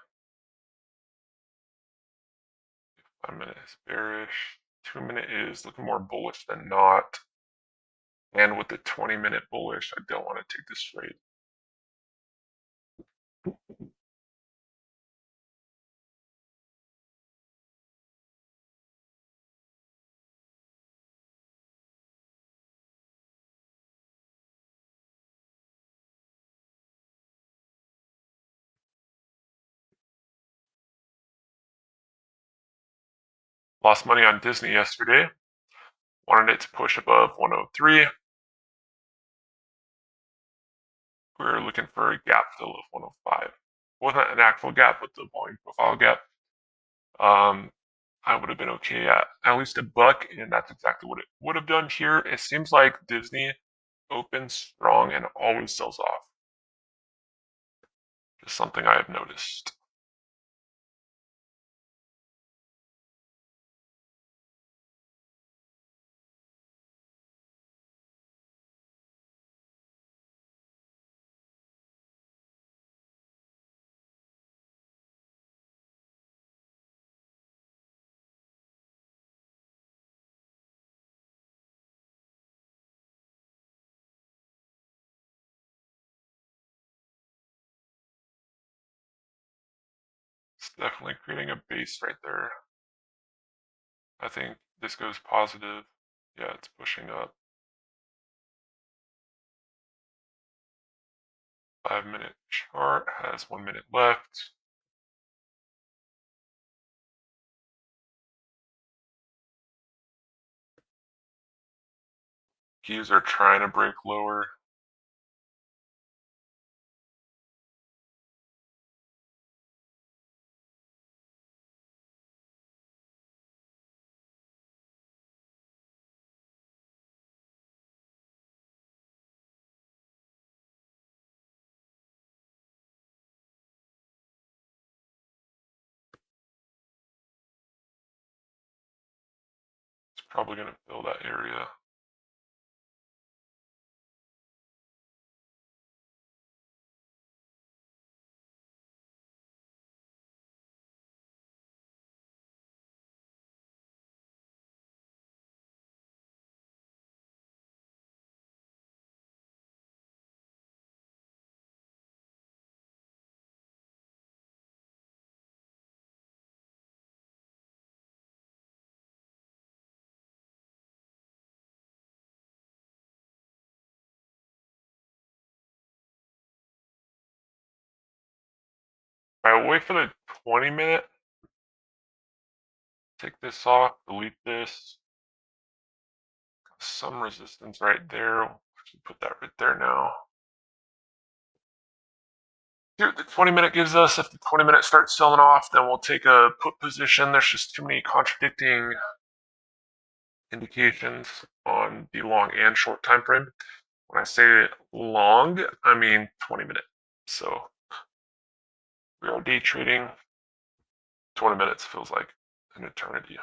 5-minute is bearish. 2-minute is looking more bullish than not. And with the 20-minute bullish, I don't want to take this trade. Lost money on Disney yesterday. Wanted it to push above 103. We were looking for a gap fill of 105. Wasn't an actual gap, but the volume profile gap. I would have been okay at least a buck, and that's exactly what it would have done here. It seems like Disney opens strong and always sells off. Just something I have noticed. It's definitely creating a base right there. I think this goes positive. Yeah, it's pushing up. 5-minute chart has 1 minute left. Keys are trying to break lower. It's probably going to fill that area. Alright, wait for the 20-minute. Take this off, delete this. Some resistance right there. We'll put that right there now. See what the 20-minute gives us. If the 20-minute starts selling off, then we'll take a put position. There's just too many contradicting indications on the long and short time frame. When I say long, I mean 20-minute. So we are day trading. 20 minutes feels like an eternity.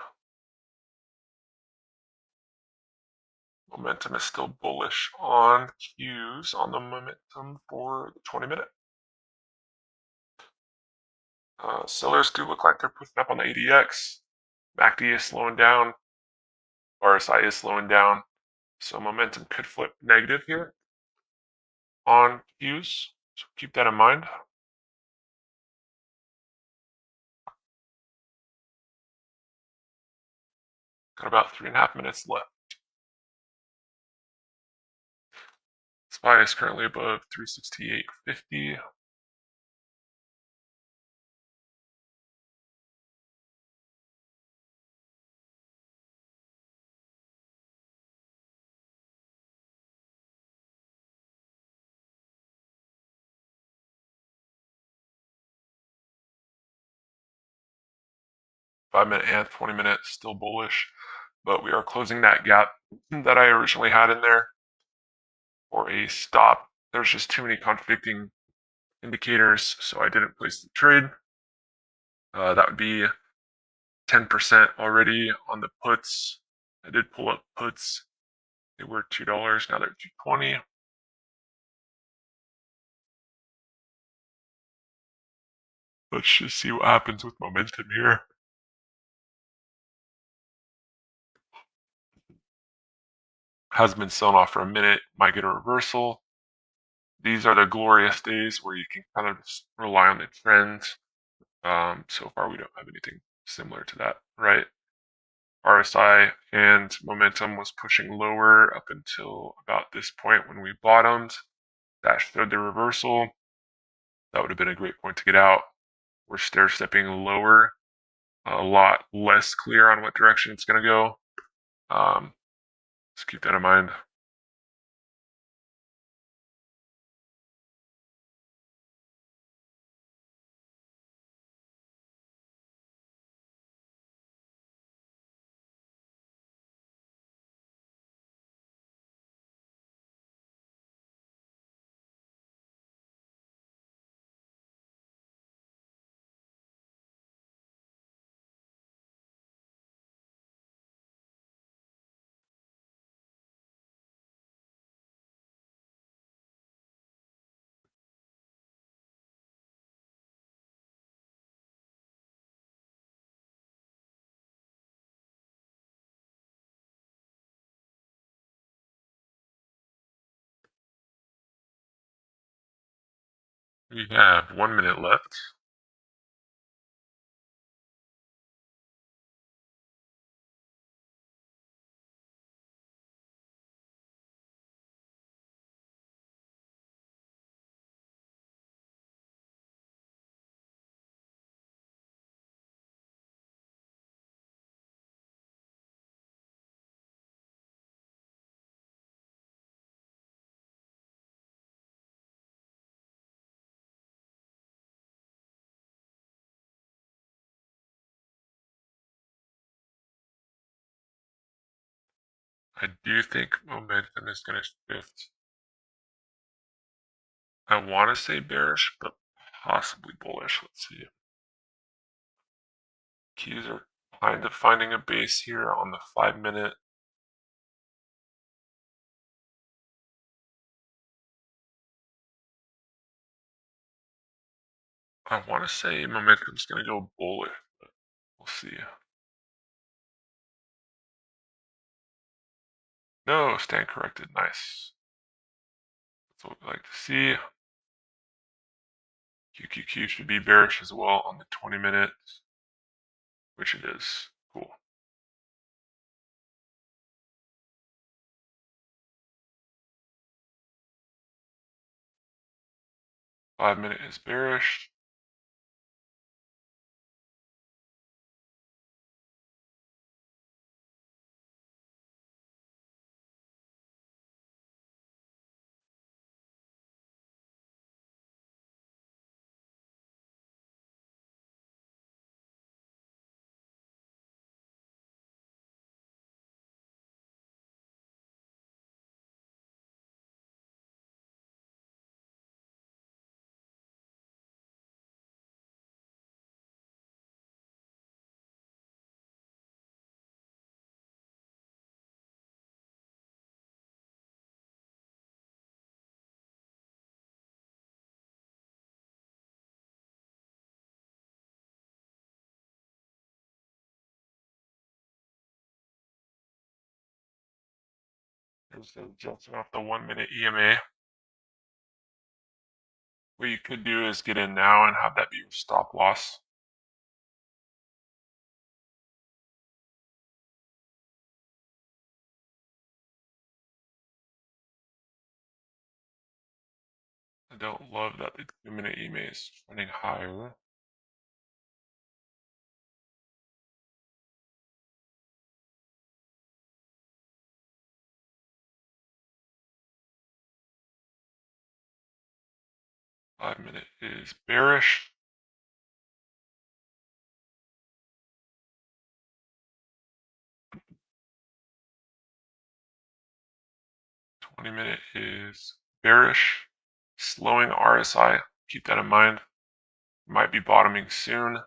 Momentum is still bullish on Qs on the momentum for the 20-minute. Sellers do look like they're pushing up on the ADX. MACD is slowing down. RSI is slowing down. So momentum could flip negative here on Qs. So keep that in mind. Got about 3.5 minutes left. SPY is currently above 368.50. 5 minute and 20 minutes still bullish, but we are closing that gap that I originally had in there for a stop. There's just too many contradicting indicators, so I didn't place the trade. That would be 10% already on the puts. I did pull up puts. They were $2, now they're $2.20. Let's just see what happens with momentum here. Has been selling off for a minute, might get a reversal. These are the glorious days where you can kind of just rely on the trends. So far, we don't have anything similar to that, right? RSI and momentum was pushing lower up until about this point when we bottomed. That showed the reversal. That would have been a great point to get out. We're stair stepping lower, a lot less clear on what direction it's going to go. Just keep that in mind. We have 1 minute left. I do think momentum is going to shift. I want to say bearish, but possibly bullish. Let's see. Keys are kind of finding a base here on the 5 minute. I want to say momentum's going to go bullish, but we'll see. No, stand corrected. Nice. That's what we like to see. QQQ should be bearish as well on the 20 minutes, which it is. Cool. Five minute is bearish. There's jumping off the 1 minute EMA. What you could do is get in now and have that be your stop loss. I don't love that the 2 minute EMA is trending higher. Five minute is bearish. 20-minute is bearish, slowing RSI. Keep that in mind. Might be bottoming soon.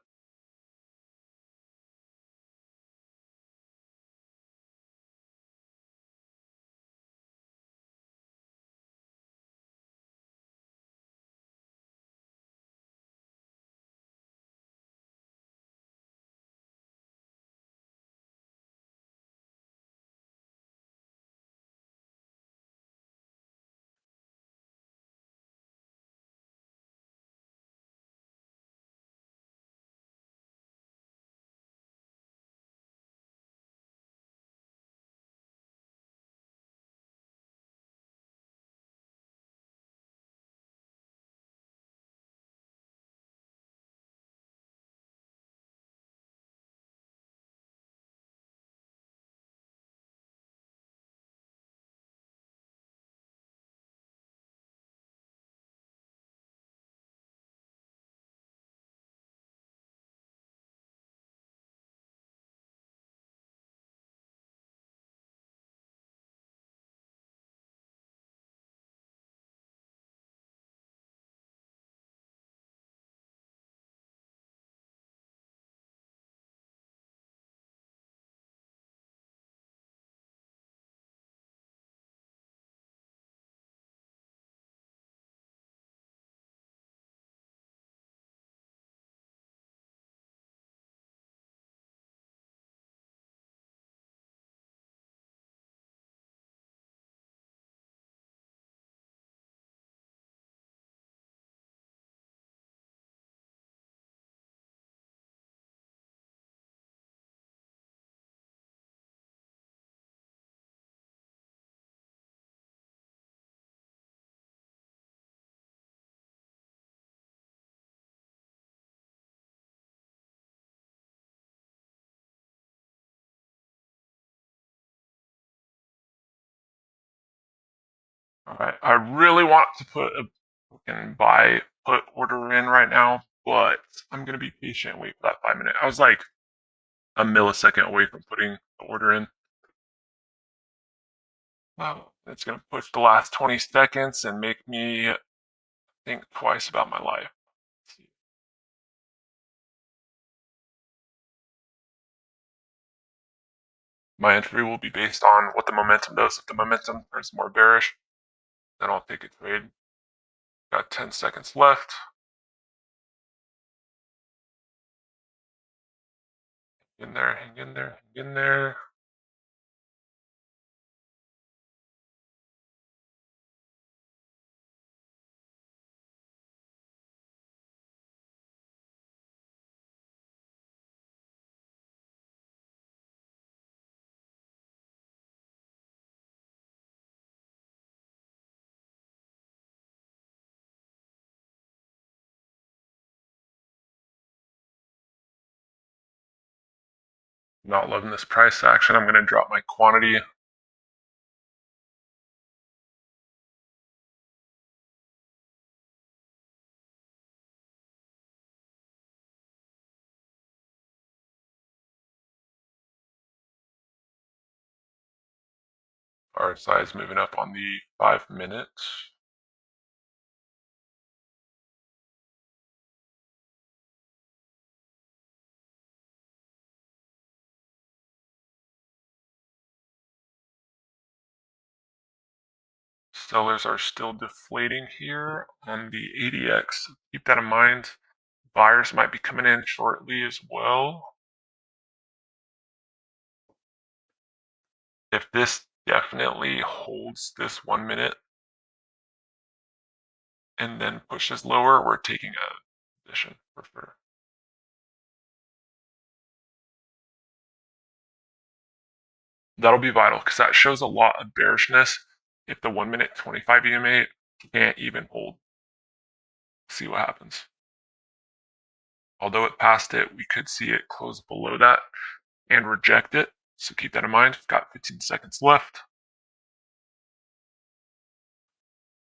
All right, I really want to put a fucking buy put order in right now, but I'm gonna be patient and wait for that 5-minute. I was like a millisecond away from putting the order in. Wow, it's gonna push the last 20 seconds and make me think twice about my life. My entry will be based on what the momentum does. If the momentum turns more bearish, then I'll take a trade. Got 10 seconds left. Hang in there, hang in there, hang in there. Not loving this price action. I'm going to drop my quantity. RSI is moving up on the 5-minute. Sellers are still deflating here on the ADX. Keep that in mind. Buyers might be coming in shortly as well. If this definitely holds this 1-minute and then pushes lower, we're taking a position for sure. That'll be vital because that shows a lot of bearishness. If the 1-minute 25 EMA can't even hold, see what happens. Although it passed it, we could see it close below that and reject it. So keep that in mind. We've got 15 seconds left.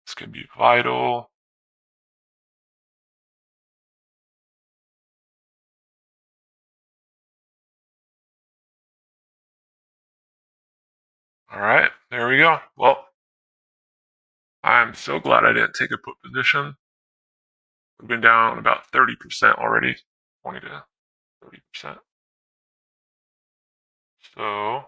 This could be vital. All right, there we go. Well, I'm so glad I didn't take a put position. We've been down about 30% already, 20 to 30%. So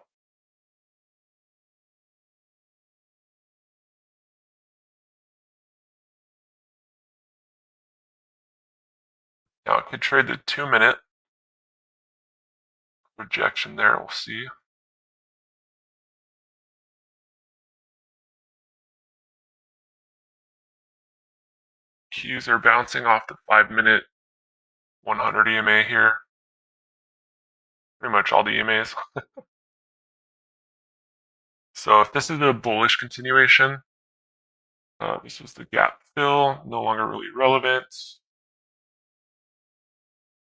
now I could trade the 2-minute rejection there. We'll see. Qs are bouncing off the 5-minute 100 EMA here. Pretty much all the EMAs. So if this is a bullish continuation, this was the gap fill, no longer really relevant.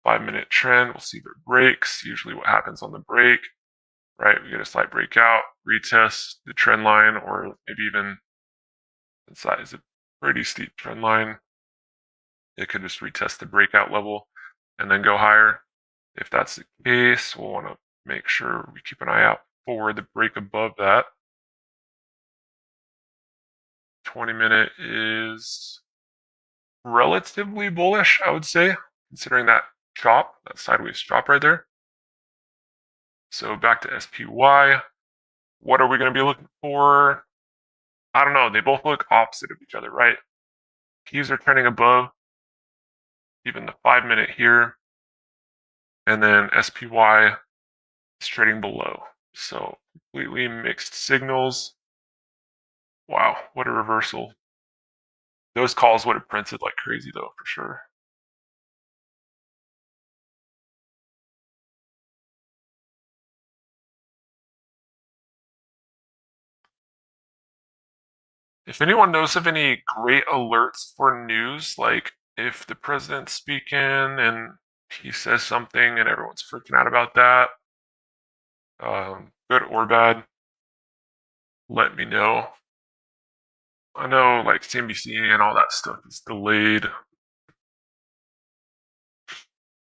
5-minute trend, we'll see if it breaks. Usually what happens on the break, right? We get a slight breakout, retest the trend line, or maybe even inside is a pretty steep trend line. It could just retest the breakout level and then go higher. If that's the case, we'll want to make sure we keep an eye out for the break above that. 20-minute is relatively bullish, I would say, considering that chop, that sideways chop right there. So back to SPY. What are we going to be looking for? I don't know. They both look opposite of each other, right? Qs are trending above, even the 5-minute here. And then SPY is trading below. So completely mixed signals. Wow, what a reversal. Those calls would have printed like crazy though, for sure. If anyone knows of any great alerts for news, like if the president's speaking and he says something and everyone's freaking out about that, good or bad, let me know. I know like CNBC and all that stuff is delayed. If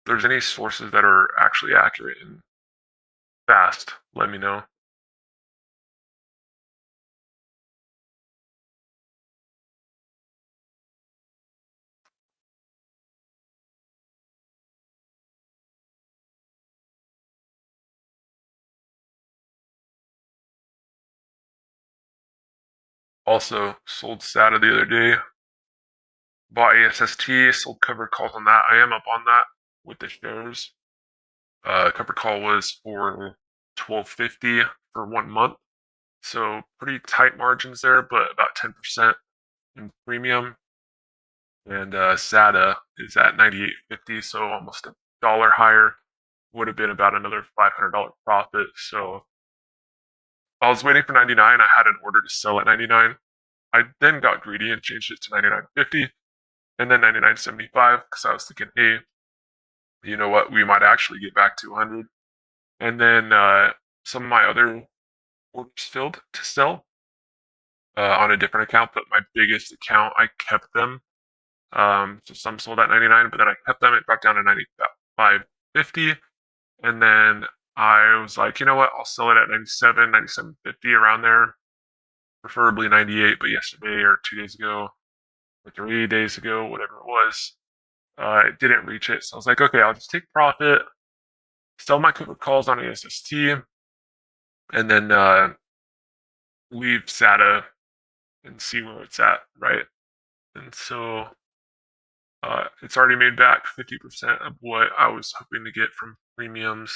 there's any sources that are actually accurate and fast, let me know. Also, sold SATA the other day. Bought ASST, sold covered calls on that. I am up on that with the shares. Covered call was for 1250 for 1 month. So pretty tight margins there, but about 10% in premium. And SATA is at 98.50, so almost $1 higher. Would have been about another $500 profit. So I was waiting for 99. I had an order to sell at 99. I then got greedy and changed it to 99.50 and then 99.75 because I was thinking, hey, you know what? We might actually get back to 100. And then some of my other orders filled to sell on a different account, but my biggest account, I kept them. So some sold at 99, but then I kept them. It back down to 95.50. And then I was like, you know what? I'll sell it at 97, 97.50 around there, preferably 98. But yesterday or 2 days ago or 3 days ago, whatever it was, it didn't reach it. So I was like, okay, I'll just take profit, sell my covered calls on ASST, and then leave SATA and see where it's at, right? And so it's already made back 50% of what I was hoping to get from premiums.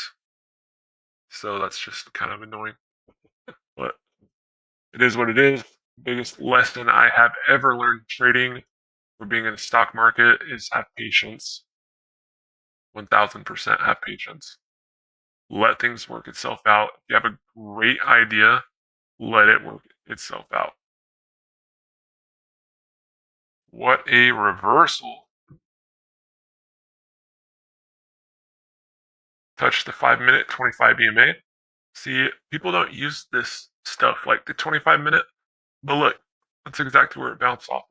So that's just kind of annoying. But it is what it is. Biggest lesson I have ever learned trading for being in the stock market is have patience. 1000% have patience. Let things work itself out. If you have a great idea, let it work itself out. What a reversal. Touch the 5-minute 25 EMA. See, people don't use this stuff like the 25-minute, but look, that's exactly where it bounced off.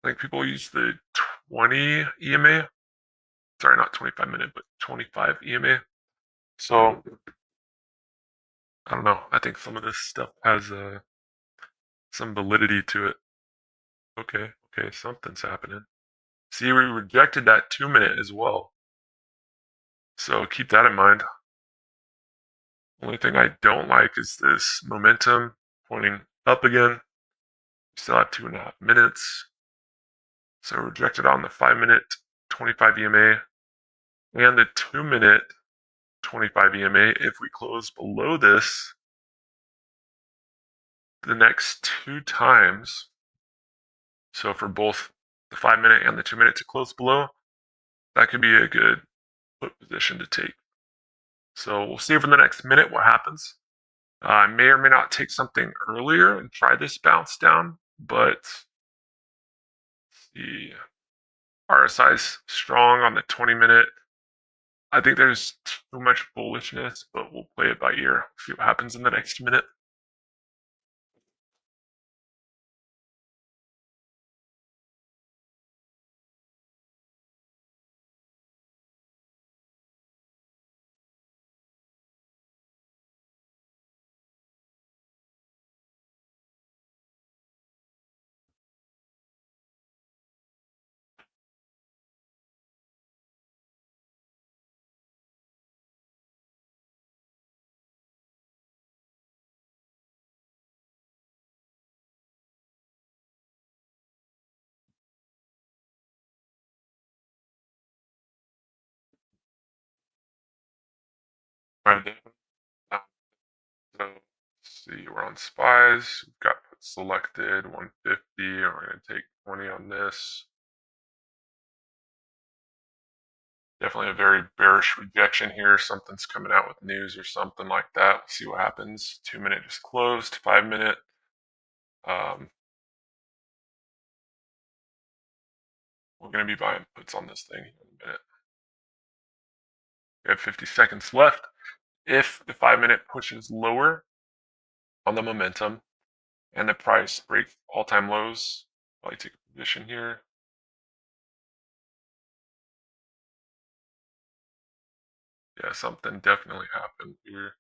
I think people use the 20 EMA. Sorry, not 25-minute, but 25 EMA. So, I don't know. I think some of this stuff has some validity to it. Okay, something's happening. See, we rejected that 2-minute as well. So keep that in mind. Only thing I don't like is this momentum pointing up again. We still have 2.5 minutes. So rejected on the 5-minute 25 EMA and the 2-minute 25 EMA. If we close below this the next 2 times, so for both the 5-minute and the 2-minute to close below, that could be a good put position to take. So we'll see over the next minute what happens. I may or may not take something earlier and try this bounce down, but the RSI is strong on the 20-minute. I think there's too much bullishness, but we'll play it by ear. See what happens in the next minute. Right. So let's see, we're on spies. We've got selected 150. We're going to take 20 on this. Definitely a very bearish rejection here. Something's coming out with news or something like that. We'll see what happens. 2-minute just closed. 5-minute. We're going to be buying puts on this thing in a minute. We have 50 seconds left. If the 5-minute pushes lower on the momentum and the price breaks all-time lows, probably take a position here. Yeah, something definitely happened here.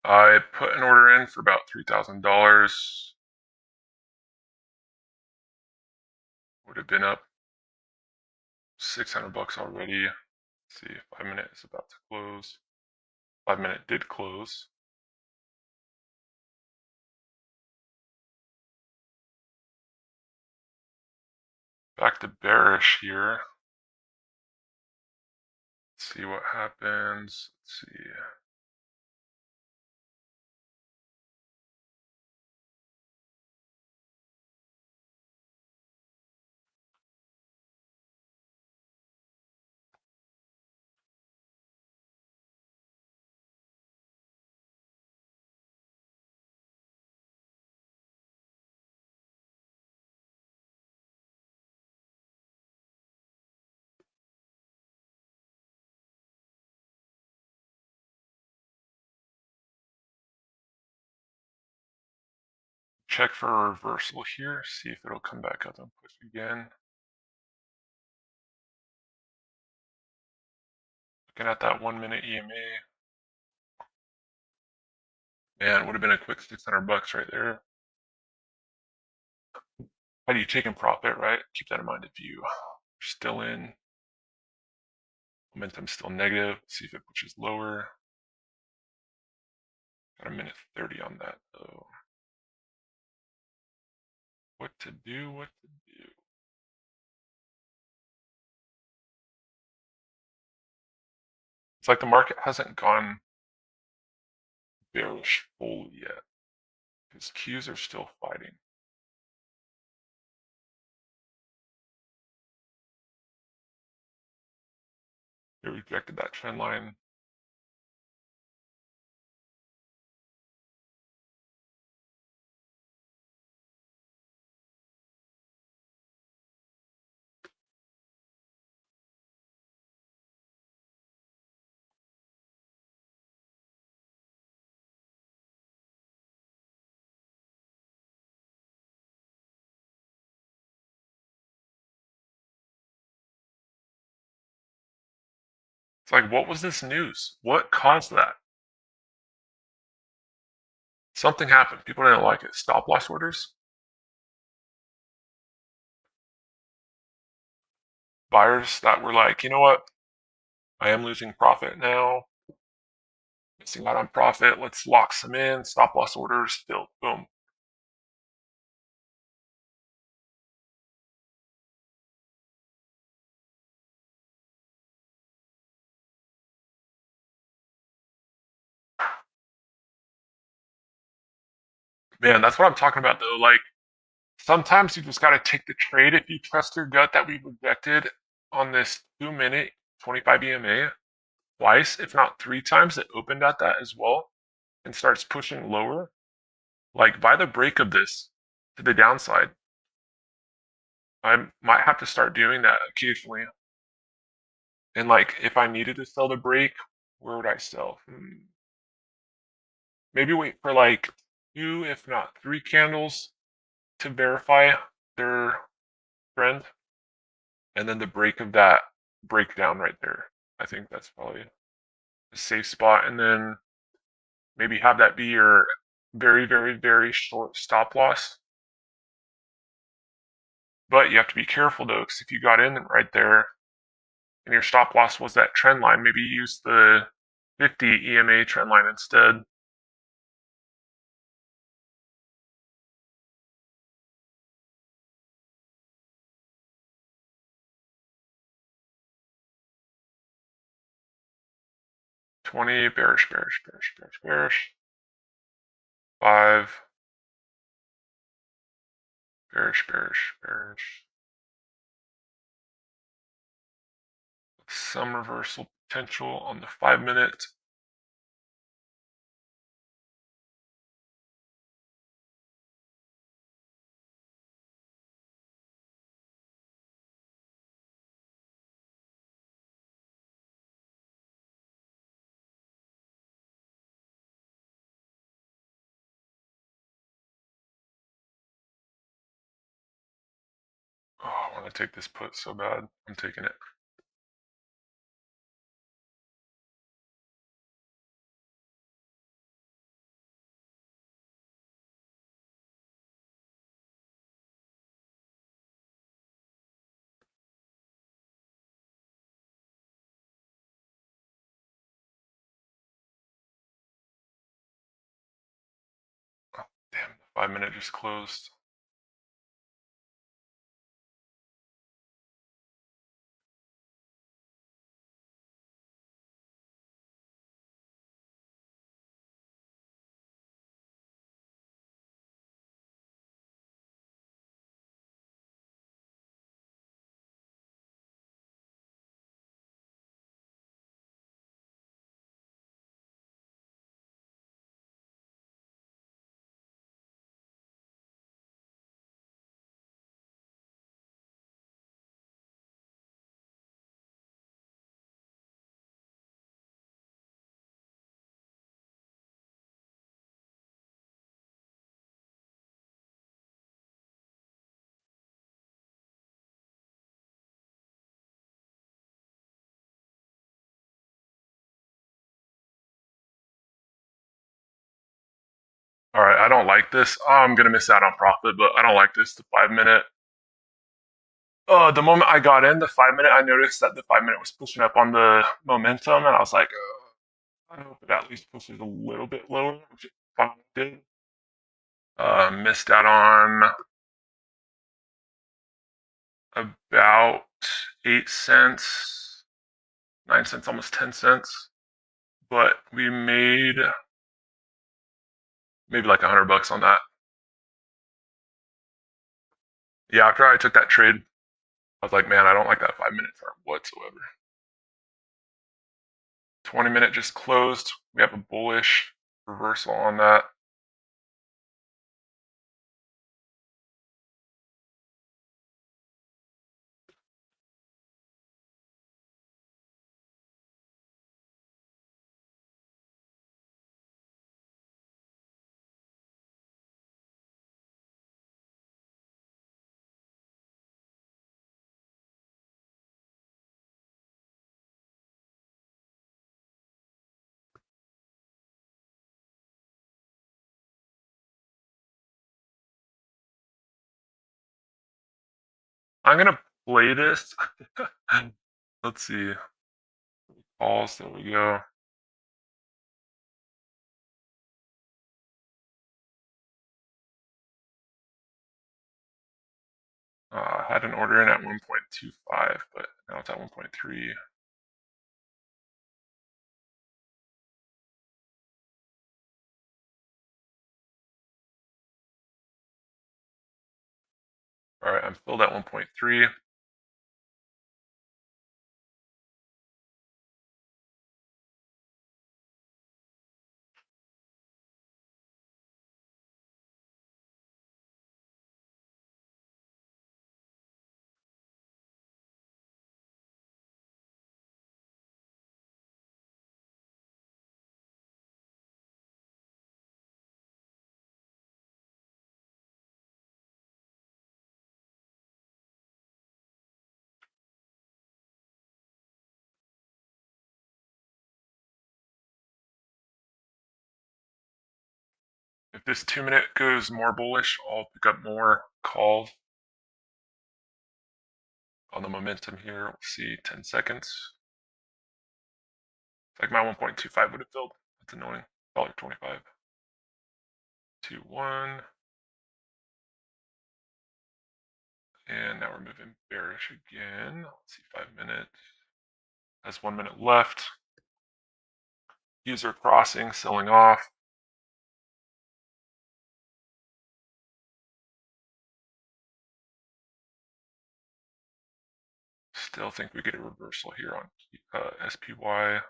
I put an order in for about $3,000. Would have been up 600 bucks already. Let's see, 5-minute is about to close. 5-minute did close. Back to bearish here. Let's see what happens. Let's see. Check for a reversal here. See if it'll come back up and push again. Looking at that 1-minute EMA. Man, would have been a quick 600 bucks right there. How do you take in profit, right? Keep that in mind if you're still in. Momentum still negative. Let's see if it pushes lower. Got 1:30 on that though. What to do, what to do. It's like the market hasn't gone bearish fully yet because Qs are still fighting. They rejected that trend line. It's like, what was this news? What caused that? Something happened. People didn't like it. Stop loss orders. Buyers that were like, you know what? I am losing profit now. Missing out on profit. Let's lock some in. Stop loss orders. Filled. Boom. Man, that's what I'm talking about though. Like, sometimes you just got to take the trade if you trust your gut that we rejected on this 2-minute 25 EMA twice, if not 3 times. It opened at that as well and starts pushing lower. Like, by the break of this to the downside, I might have to start doing that occasionally. And like, if I needed to sell the break, where would I sell? Maybe wait for like 2, if not 3 candles to verify their trend, and then the break of that breakdown right there. I think that's probably a safe spot. And then maybe have that be your very, very, very short stop loss. But you have to be careful though, because if you got in right there and your stop loss was that trend line, maybe use the 50 EMA trend line instead. $20, bearish, bearish, bearish, bearish, bearish. $5, bearish, bearish, bearish. Some reversal potential on the 5-minute. Oh, I want to take this put so bad. I'm taking it. Oh, damn, the 5-minute just closed. All right, I don't like this. Oh, I'm gonna miss out on profit, but I don't like this. The 5-minute. The moment I got in, the 5-minute, I noticed that the 5-minute was pushing up on the momentum, and I was like, I hope it at least pushes a little bit lower, which it finally did. Missed out on about 8 cents, 9 cents, almost 10 cents. But we made maybe like $100 on that. Yeah, after I took that trade, I was like, man, I don't like that 5-minute chart whatsoever. 20-minute just closed. We have a bullish reversal on that. I'm gonna play this. Let's see. Calls, there we go. Had an order in at 1.25, but now it's at 1.3. All right, I'm filled at 1.3. If this 2-minute goes more bullish, I'll pick up more calls on the momentum here. We'll see 10 seconds. It's like my 1.25 would have filled. That's annoying. $1.25. 2, 1. And now we're moving bearish again. Let's see, 5 minutes. Has 1 minute left. User crossing, selling off. Still think we get a reversal here on SPY.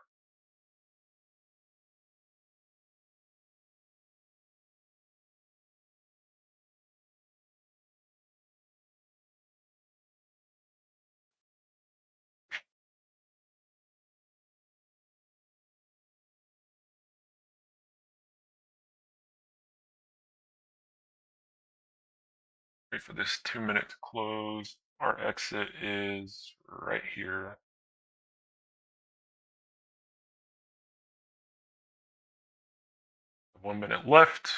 Wait for this 2-minute to close. Our exit is right here. 1 minute left.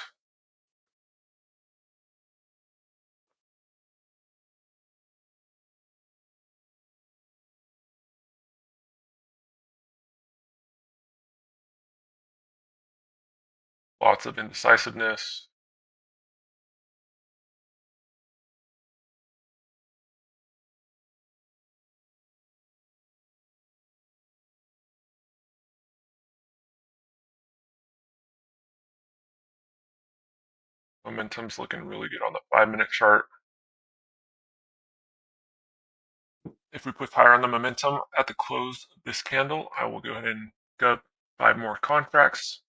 Lots of indecisiveness. Momentum's looking really good on the 5-minute chart. If we push higher on the momentum at the close of this candle, I will go ahead and go 5 more contracts.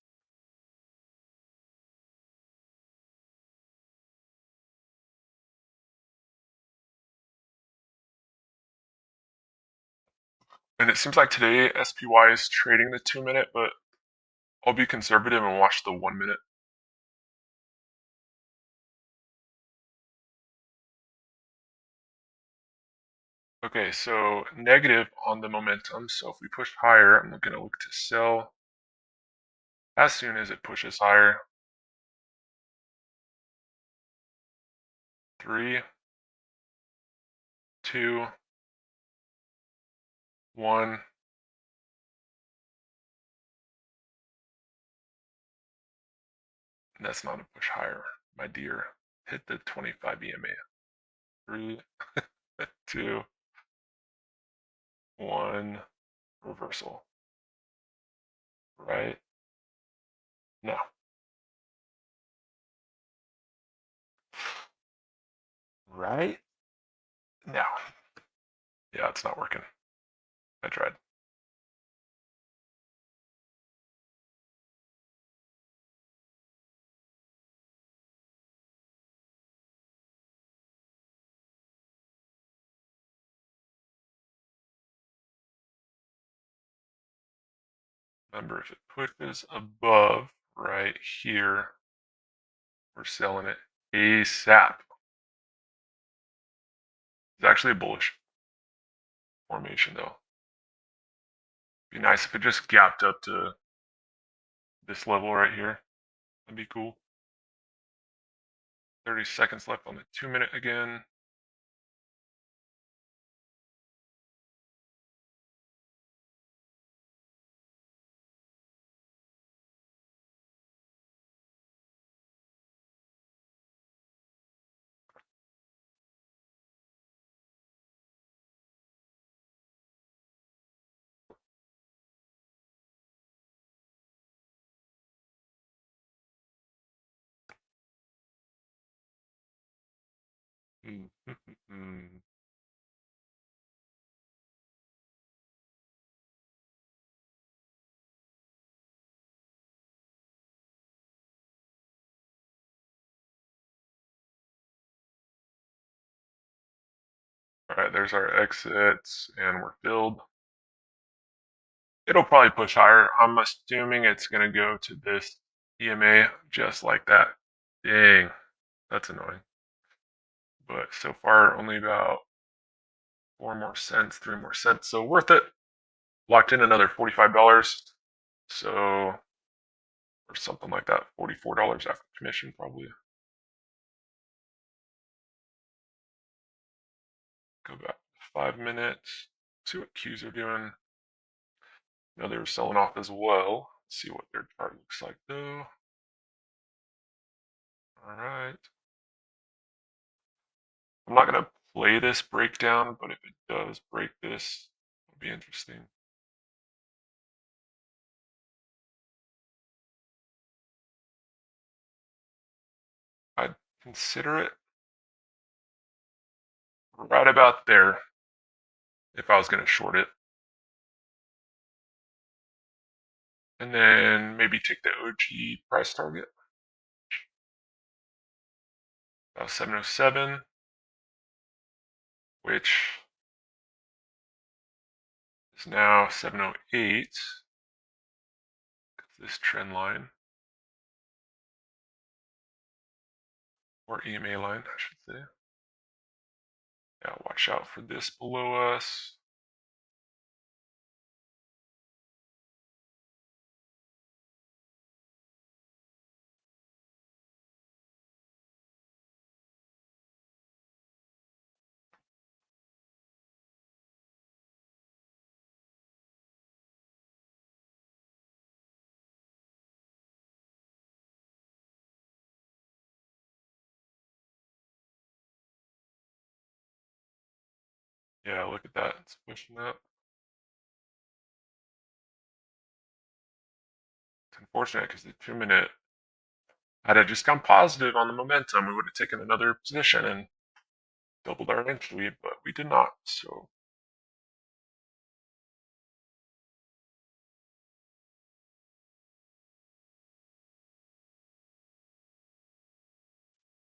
And it seems like today SPY is trading the 2-minute, but I'll be conservative and watch the 1-minute. Okay, so negative on the momentum. So if we push higher, I'm going to look to sell as soon as it pushes higher. 3, 2, 1. That's not a push higher, my dear. Hit the 25 EMA. 3, 2, 1. Reversal. Right now. Right now. Yeah, it's not working. I tried. Remember, if it pushes above right here, we're selling it ASAP. It's actually a bullish formation, though. Be nice if it just gapped up to this level right here. That'd be cool. 30 seconds left on the 2-minute again. All right, there's our exits, and we're filled. It'll probably push higher. I'm assuming it's going to go to this EMA just like that. Dang, that's annoying. But so far, only about 4 more cents, 3 more cents. So worth it. Locked in another $45. So, or something like that. $44 after commission, probably. Go back 5 minutes. See what Qs are doing. No, they were selling off as well. Let's see what their chart looks like though. All right. I'm not gonna play this breakdown, but if it does break this, it'll be interesting. I'd consider it right about there if I was gonna short it. And then maybe take the OG price target. About 707, which is now 708. This trend line, or EMA line, I should say. Yeah, watch out for this below us. Yeah, look at that. It's pushing up. It's unfortunate because the 2 minute, had it just gone positive on the momentum, we would have taken another position and doubled our entry, but we did not. So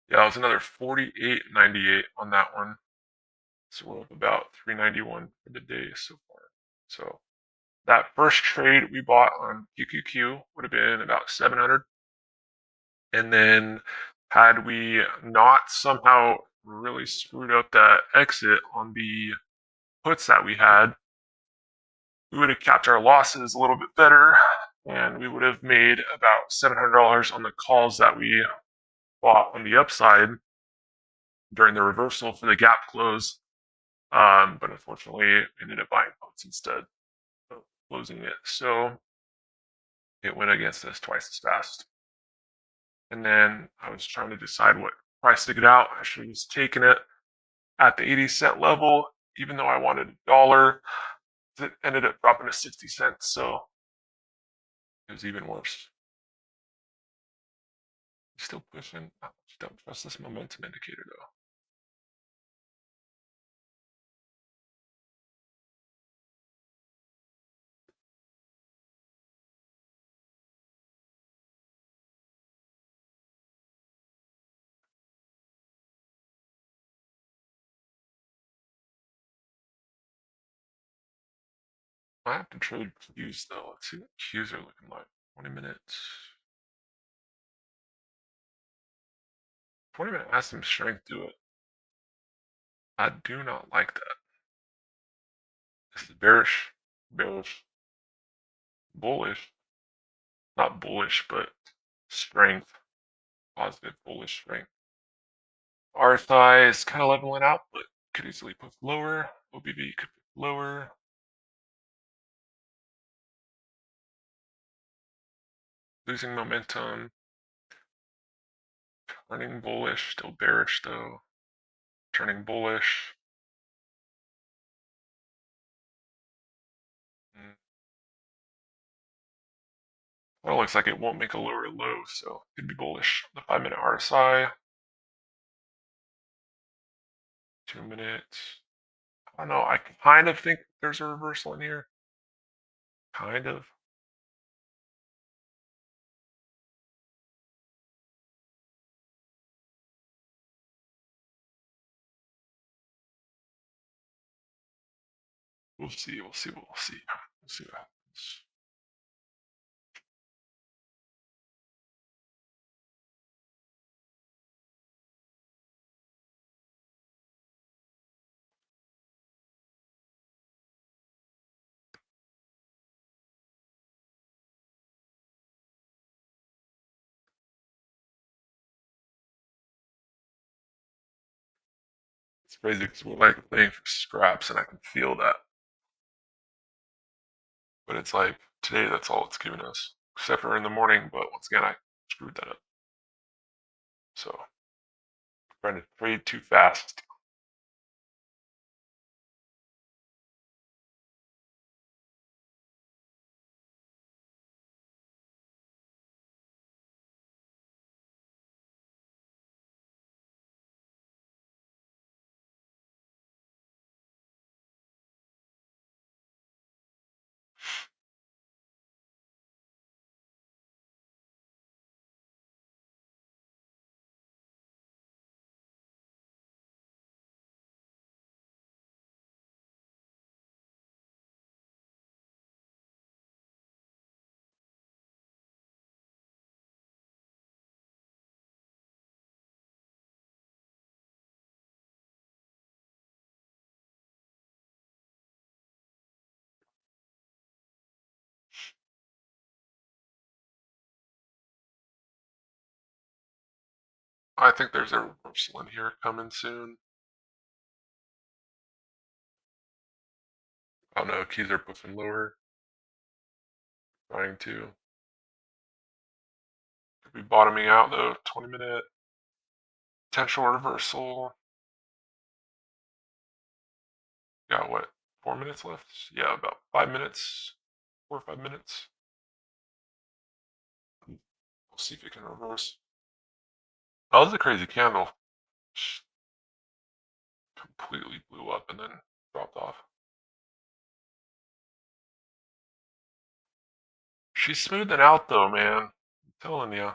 yeah, it was another 48.98 on that one. So we're up about 391 for the day so far. So that first trade we bought on QQQ would have been about 700. And then had we not somehow really screwed up that exit on the puts that we had, we would have capped our losses a little bit better, and we would have made about $700 on the calls that we bought on the upside during the reversal for the gap close. But unfortunately, we ended up buying puts instead of closing it. So it went against us twice as fast. And then I was trying to decide what price to get out. I should have just taken it at the 80 cent level, even though I wanted $1. It ended up dropping to 60 cents. So it was even worse. Still pushing. I don't trust this momentum indicator though. I have to trade Qs though. Let's see what Qs are looking like. 20 minutes. 20 minutes has some strength to it. I do not like that. This is bearish. Bearish. Bullish. Not bullish, but strength. Positive bullish strength. RSI is kind of leveling out, but could easily push lower. OBV could push lower. Losing momentum. Turning bullish, still bearish though. Turning bullish. Well, it looks like it won't make a lower low, so it could be bullish. The 5 minute RSI. 2 minutes. I don't know. I kind of think there's a reversal in here. Kind of. We'll see. We'll see. We'll see. We'll see what happens. It's crazy because we're like playing for scraps and I can feel that. But it's like today that's all it's giving us. Except for in the morning, but once again I screwed that up. So trying to trade too fast. I think there's a reversal in here coming soon. I don't know, keys are pushing lower. Trying to. Could be bottoming out though, 20-minute. Potential reversal. Got what, 4 minutes left? Yeah, about 5 minutes. 4 or 5 minutes. We'll see if it can reverse. Oh, this is a crazy candle. Completely blew up and then dropped off. She's smoothing out though, man. I'm telling you.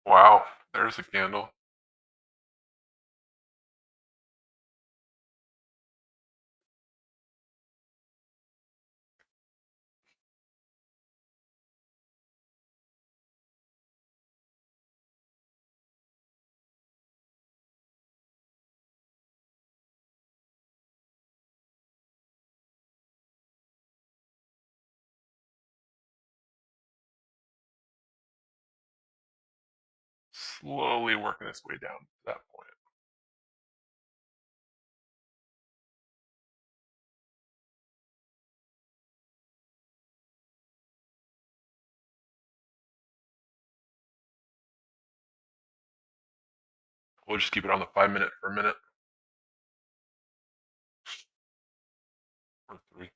Wow, there's a candle. Slowly working its way down to that point. We'll just keep it on the 5 minute for a minute. Or 3.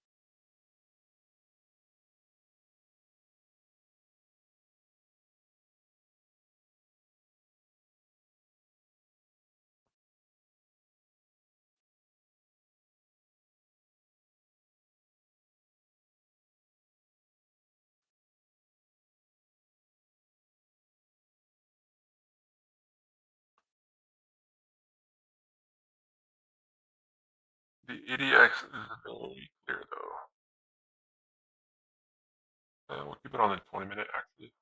The ADX is very clear though. We'll keep it on the 20-minute actually.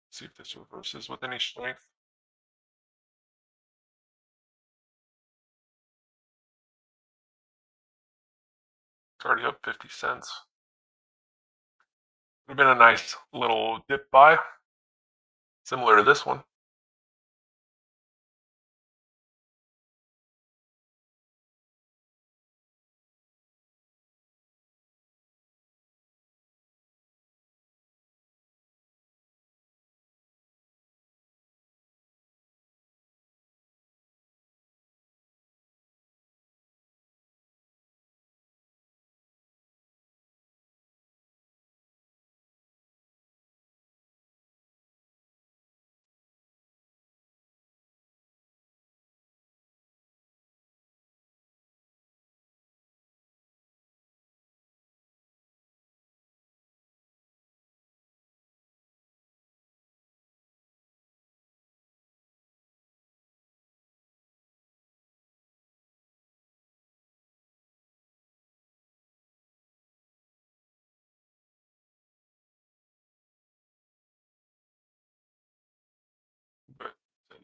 See if this reverses with any strength. It's already up 50 cents. Would have been a nice little dip buy, similar to this one.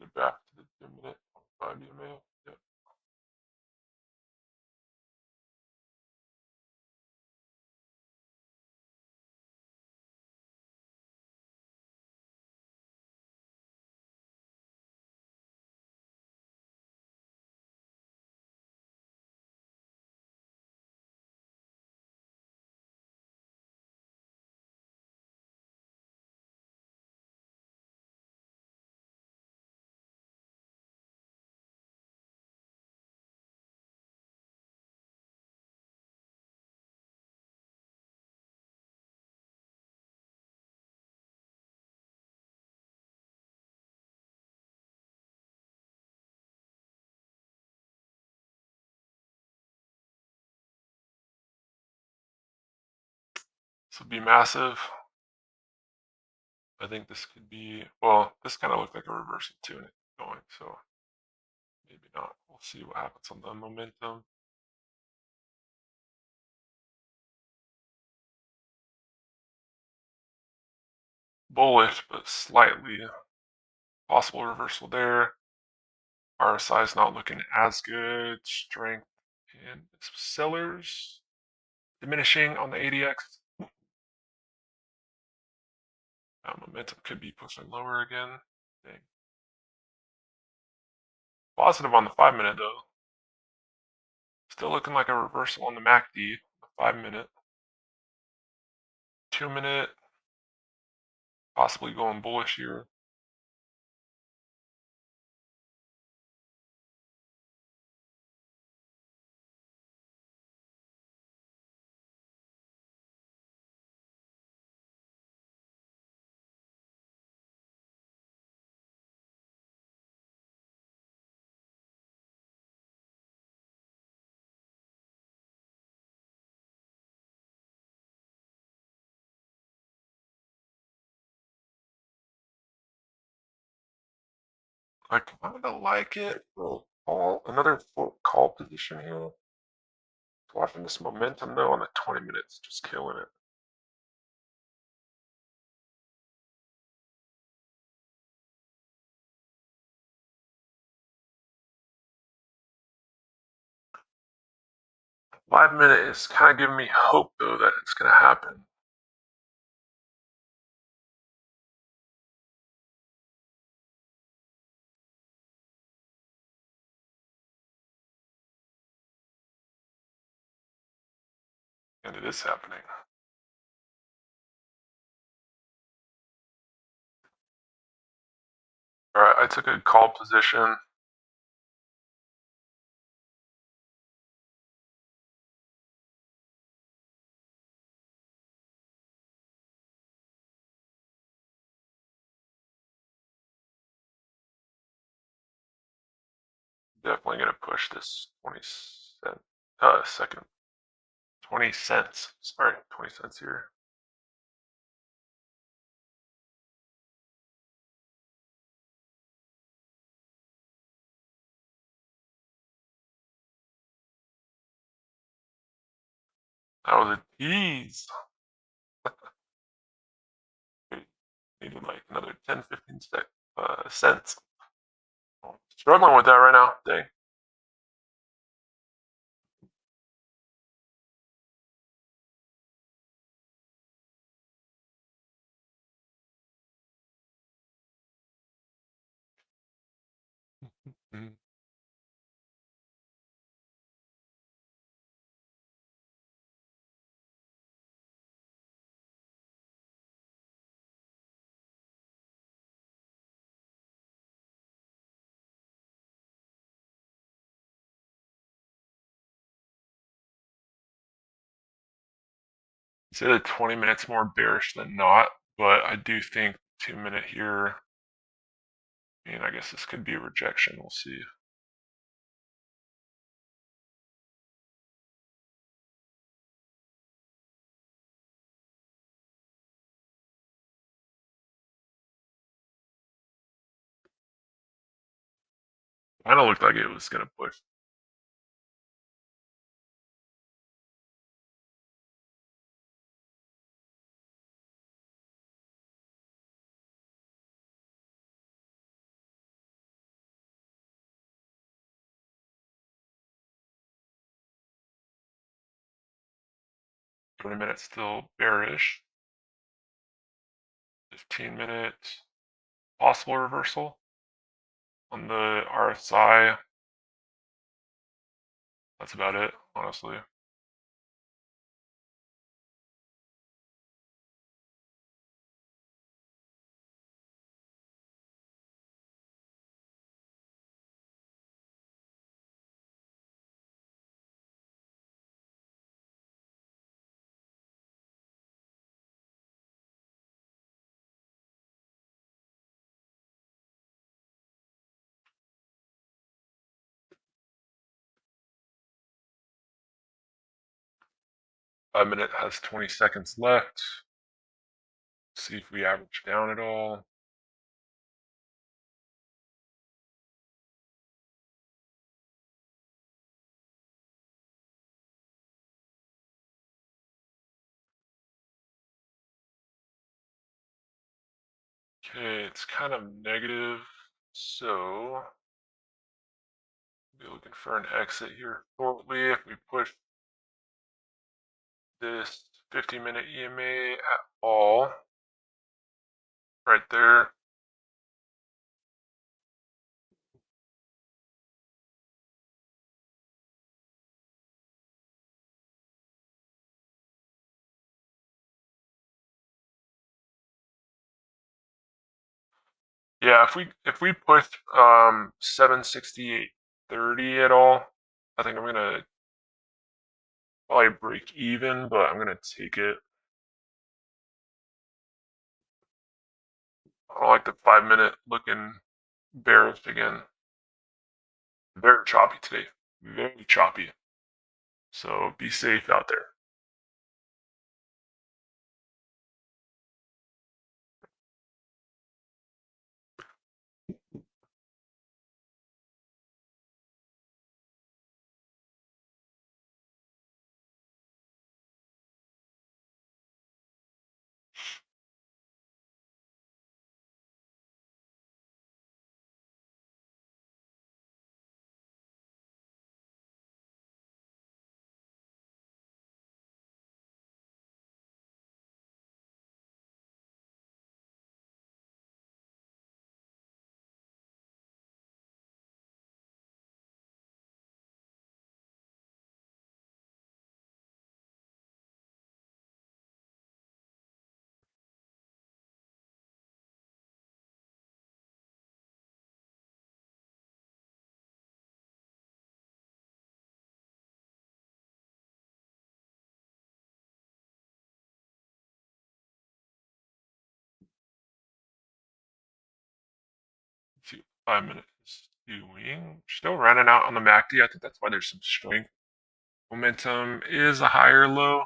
Headed back to the 2-minute 5 EMA. Yep. This would be massive. I think this could be, well, this kind of looked like a reversal too, and it's going, so maybe not. We'll see what happens on the momentum. Bullish, but slightly possible reversal there. RSI is not looking as good. Strength and sellers diminishing on the ADX. Momentum could be pushing lower again. Dang. Positive on the 5-minute though. Still looking like a reversal on the MACD, the 5-minute. 2-minute, possibly going bullish here. I kind of like it. Another full call position here. Watching this momentum though on the 20 minutes, just killing it. The 5-minute is kind of giving me hope though that it's going to happen. And it is happening. Alright, I took a call position. Definitely going to push this 20 cents. Sorry, 20 cents here. That was a tease. Needed like another 10, 15 cents. Struggling with that right now. Dang. Mm-hmm. Say the 20 minutes more bearish than not, but I do think 2-minute here. And I guess this could be a rejection. We'll see. Kind of looked like it was going to push. 30-minute still bearish. 15-minute possible reversal on the RSI. That's about it, honestly. Five-minute has 20 seconds left. See if we average down at all. Okay, it's kind of negative, so be looking for an exit here shortly. If we push this 50-minute EMA at all, right there. Yeah, if we push 768.30 at all, I think I'm gonna probably break even, but I'm gonna take it. I don't like the 5-minute looking bearish again. Very choppy today. Very choppy. So be safe out there. See what 5-minute is doing. Still running out on the MACD. I think that's why there's some strength. Momentum is a higher low.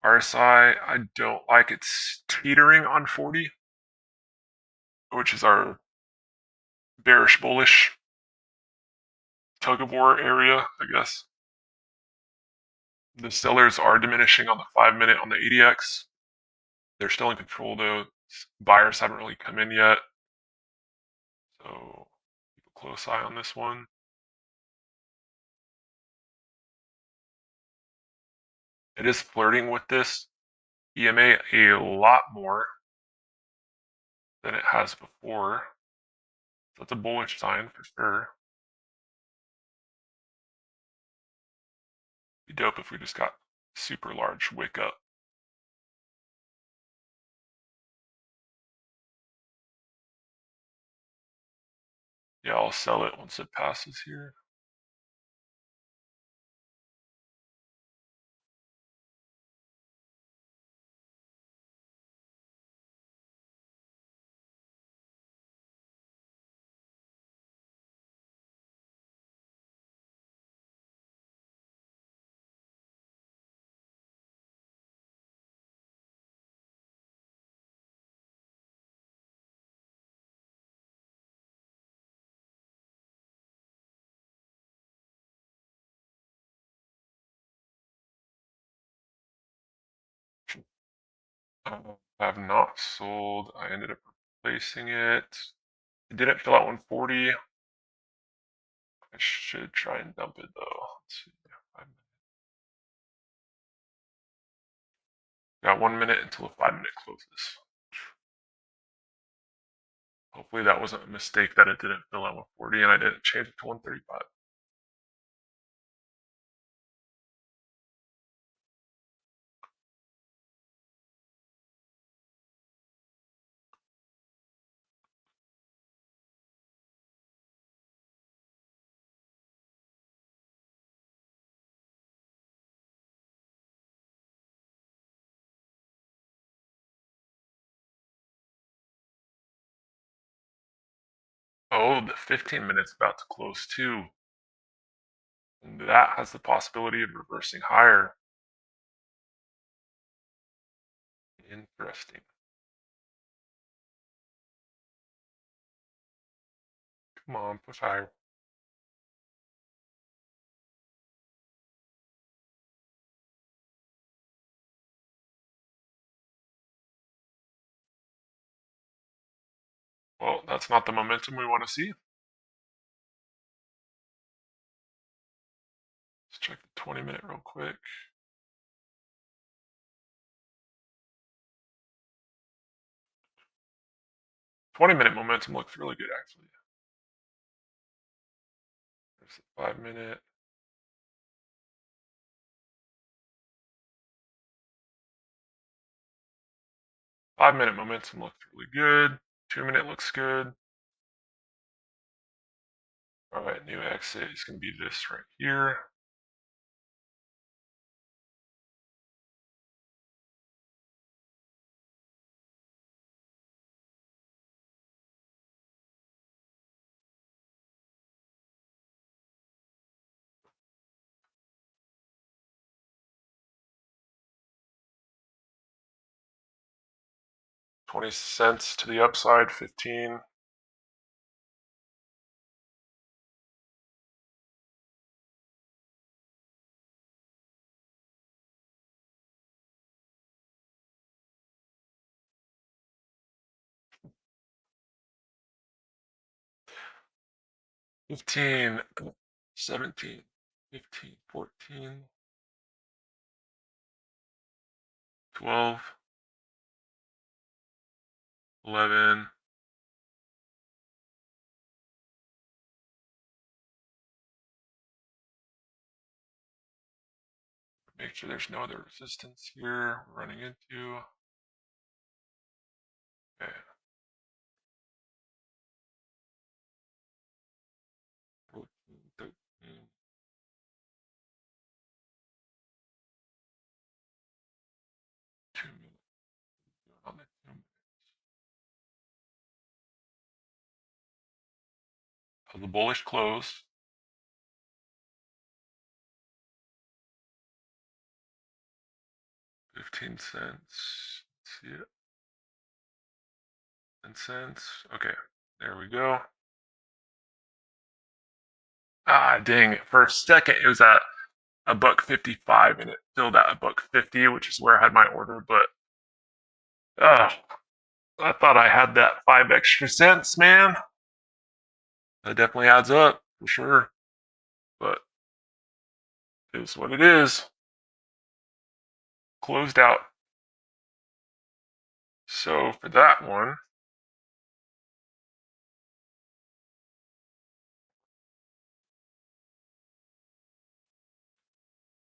RSI, I don't like it's teetering on 40, which is our bearish bullish tug of war area, I guess. The sellers are diminishing on the 5-minute on the ADX. They're still in control though. Buyers haven't really come in yet. So keep a close eye on this one. It is flirting with this EMA a lot more than it has before. So that's a bullish sign for sure. Be dope if we just got super large wick up. Yeah, I'll sell it once it passes here. I have not sold. I ended up replacing it. It didn't fill out 140. I should try and dump it though. Let's see. Got 1 minute until the 5 minute closes. Hopefully that wasn't a mistake that it didn't fill at 140 and I didn't change it to 135. Oh, the 15 minutes about to close too. And that has the possibility of reversing higher. Interesting. Come on, push higher. Well, that's not the momentum we want to see. Let's check the 20-minute real quick. 20-minute momentum looks really good, actually. There's the 5-minute. Five-minute momentum looks really good. 2-minute looks good. All right, new exit is going to be this right here. $0.20 to the upside, 15. $15, 17, 15, 14, 12, 11, make sure there's no other resistance here we're running into. Okay. 14, 13, 2 minutes. On the 2 minutes. So the bullish close. $0.15. Let's see it. 10 cents. Okay, there we go. Ah, dang it. For a second, it was at $1.55 and it filled at $1.50, which is where I had my order, but I thought I had that 5 extra cents, man. That definitely adds up for sure. But it is what it is. Closed out. So for that one,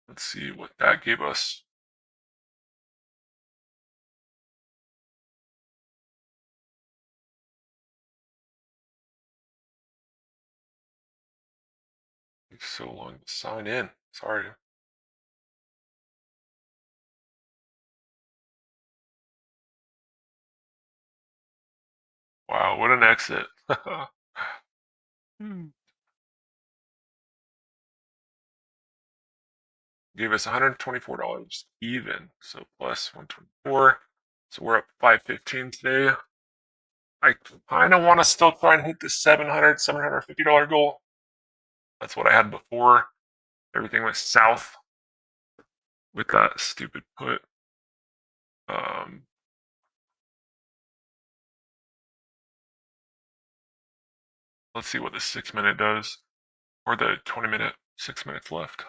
let's see what that gave us. Takes so long to sign in. Sorry. Wow, what an exit. Gave us $124 even, so plus 124. So we're up 515 today. I kind of want to still try and hit the $750 goal. That's what I had before. Everything went south with that stupid put. Let's see what the 6-minute does, or the 20-minute. 6 minutes left.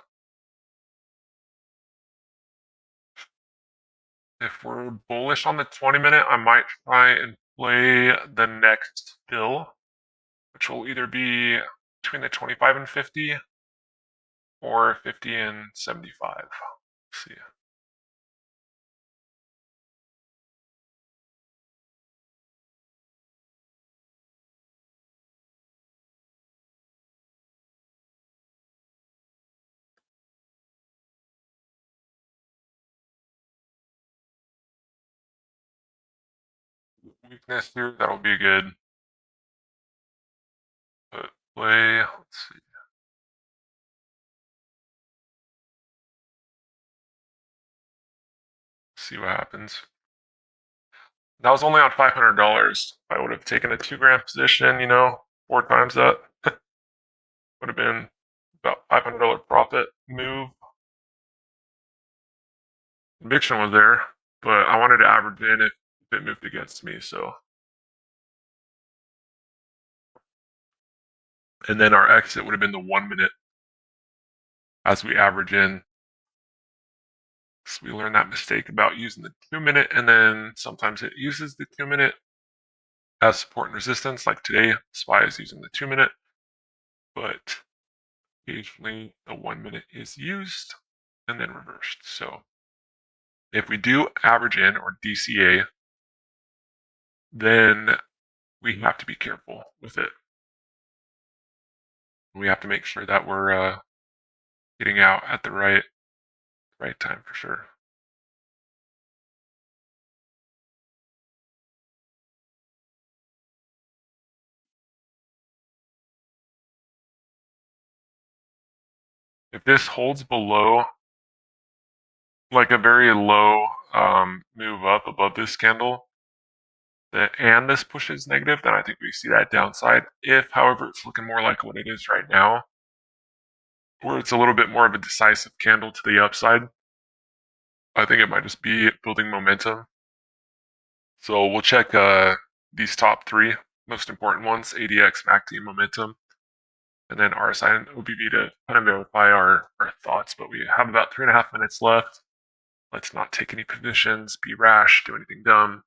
If we're bullish on the 20-minute, I might try and play the next fill, which will either be between the 25 and 50 or 50 and 75. Let's see. Weakness here, that'll be good. But play, let's see what happens. That was only on $500. If I would have taken a 2 grand position, 4 times that, would have been about $500 profit move. Conviction was there, but I wanted to average in if it moved against me, so. And then our exit would have been the 1 minute as we average in. So we learned that mistake about using the 2 minute, and then sometimes it uses the 2 minute as support and resistance. Like today, SPY is using the 2 minute, but occasionally the 1 minute is used and then reversed. So if we do average in or DCA, then we have to be careful with it. We have to make sure that we're getting out at the right time for sure. If this holds below, like a very low move up above this candle, and this pushes negative, then I think we see that downside. If, however, it's looking more like what it is right now, where it's a little bit more of a decisive candle to the upside, I think it might just be building momentum. So we'll check these top three most important ones: ADX, MACD, momentum, and then RSI and OBV to kind of verify our thoughts. But we have about 3.5 minutes left. Let's not take any positions, be rash, do anything dumb.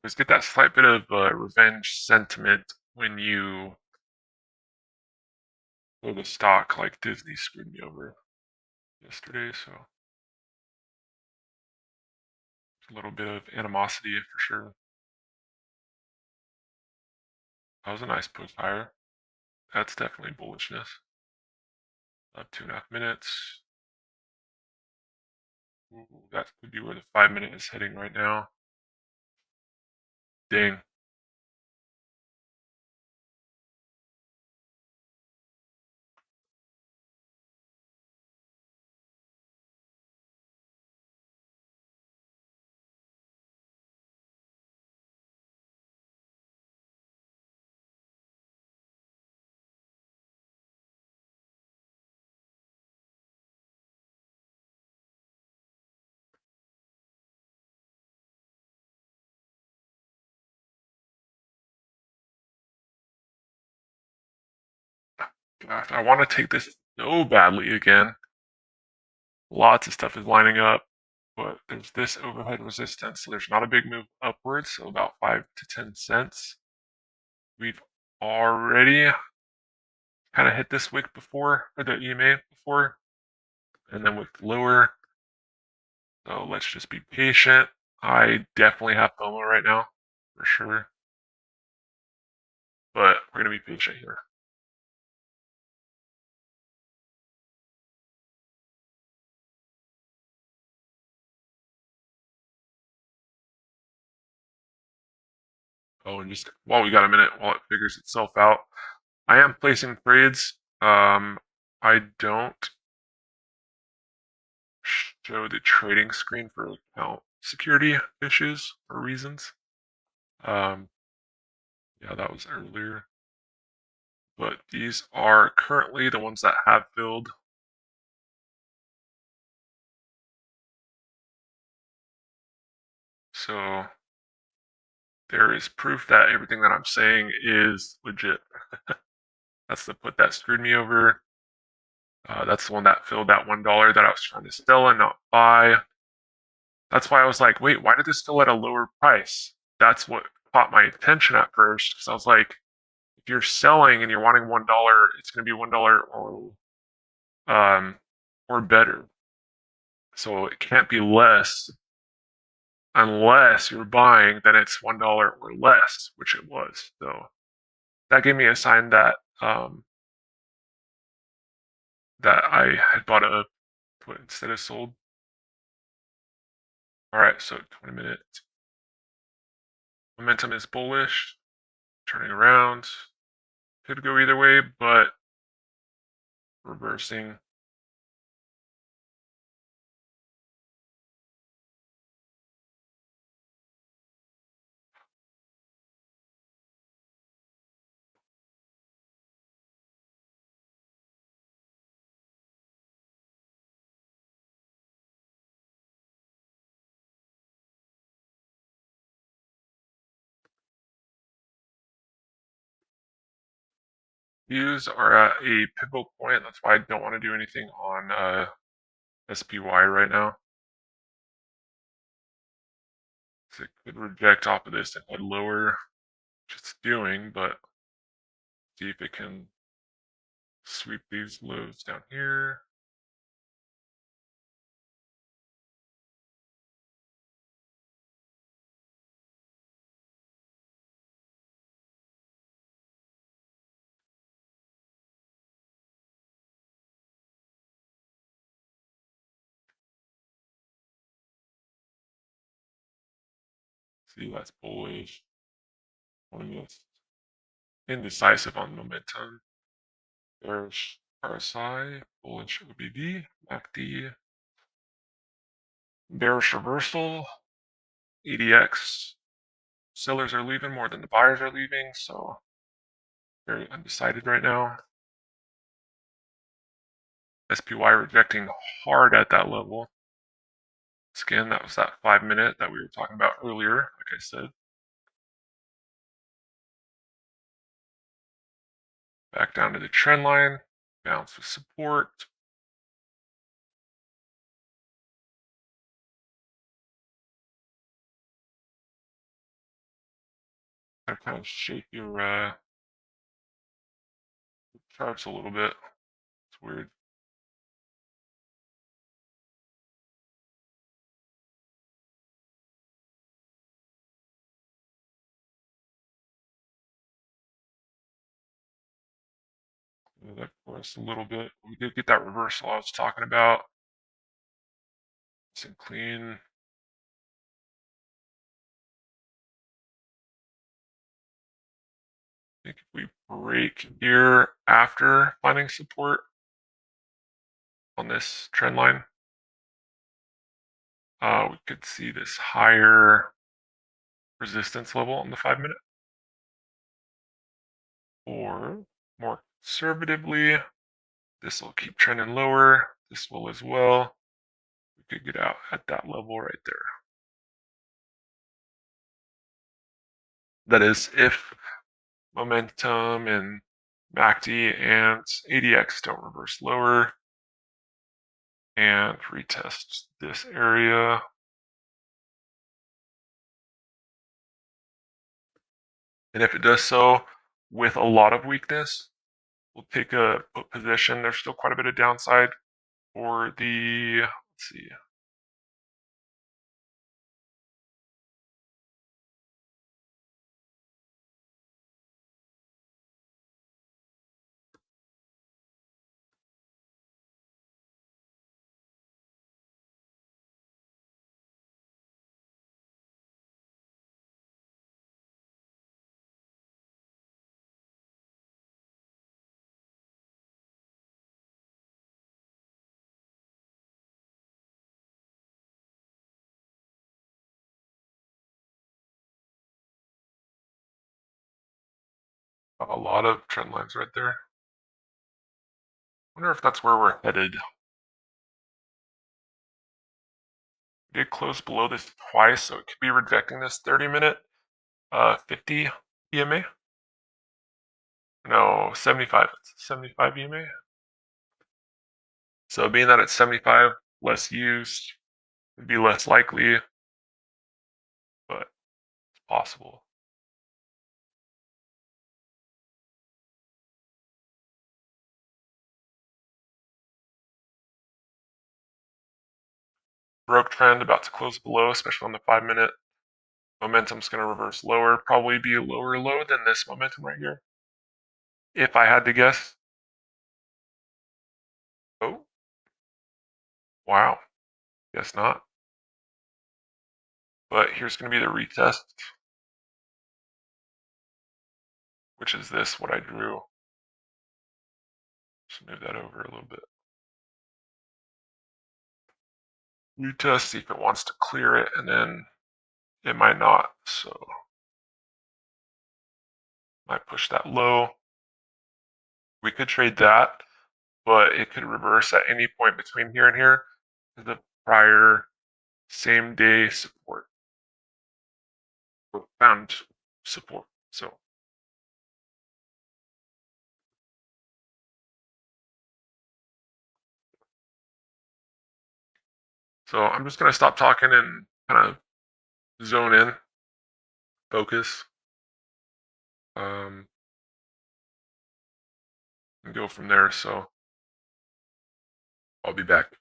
Just get that slight bit of revenge sentiment when you go to stock like Disney screwed me over yesterday, so a little bit of animosity for sure. That was a nice push higher. That's definitely bullishness. Up 2.5 minutes. Ooh, that could be where the 5 minute is heading right now. Dang. Gosh, I want to take this so badly again. Lots of stuff is lining up, but there's this overhead resistance, so there's not a big move upwards, so about 5 to 10 cents. We've already kind of hit this wick before, or the EMA before, and then with lower. So let's just be patient. I definitely have FOMO right now, for sure. But we're going to be patient here. Oh, and just while we got a minute, while it figures itself out, I am placing trades. I don't show the trading screen for account security issues or reasons. Yeah, that was earlier. But these are currently the ones that have filled. So there is proof that everything that I'm saying is legit. That's the put that screwed me over. That's the one that filled that $1 that I was trying to sell and not buy. That's why I was like, wait, why did this fill at a lower price? That's what caught my attention at first. Because I was like, if you're selling and you're wanting $1, it's going to be $1 or better. So it can't be less unless you're buying, then it's $1 or less, which it was. So that gave me a sign that that I had bought a put instead of sold. All right, so 20-minute momentum is bullish, turning around. Could go either way, but reversing. Views are at a pivotal point. That's why I don't want to do anything on SPY right now. So it could reject off of this and head lower, which it's doing, but see if it can sweep these lows down here. See, that's bullish. Indecisive on momentum. There's RSI, bullish OBV, MACD, bearish reversal, EDX. Sellers are leaving more than the buyers are leaving, so very undecided right now. SPY rejecting hard at that level. Again, that was that 5-minute that we were talking about earlier, like I said. Back down to the trend line, bounce with support. Kind of shake your charts a little bit. It's weird. That for us a little bit. We did get that reversal I was talking about. Nice and clean. I think if we break here after finding support on this trend line, we could see this higher resistance level on the 5-minute. Or more conservatively, this will keep trending lower. This will as well. We could get out at that level right there. That is if momentum and MACD and ADX don't reverse lower and retest this area. And if it does so with a lot of weakness, we'll take a put position. There's still quite a bit of downside for the, let's see, A lot of trend lines right there. Wonder if that's where we're headed. We did close below this twice, so it could be rejecting this 30-minute 50 EMA. No, 75. It's 75 EMA. So being that it's 75, less used, would be less likely, but it's possible. Broke trend, about to close below, especially on the 5-minute. Momentum's going to reverse lower, probably be a lower low than this momentum right here. If I had to guess. Oh. Wow. Guess not. But here's going to be the retest, which is this, what I drew. Just move that over a little bit. Retest, see if it wants to clear it, and then it might not. So might push that low. We could trade that, but it could reverse at any point between here and here to the prior same day support. Found support. So I'm just gonna stop talking and kind of zone in, focus, and go from there. So I'll be back.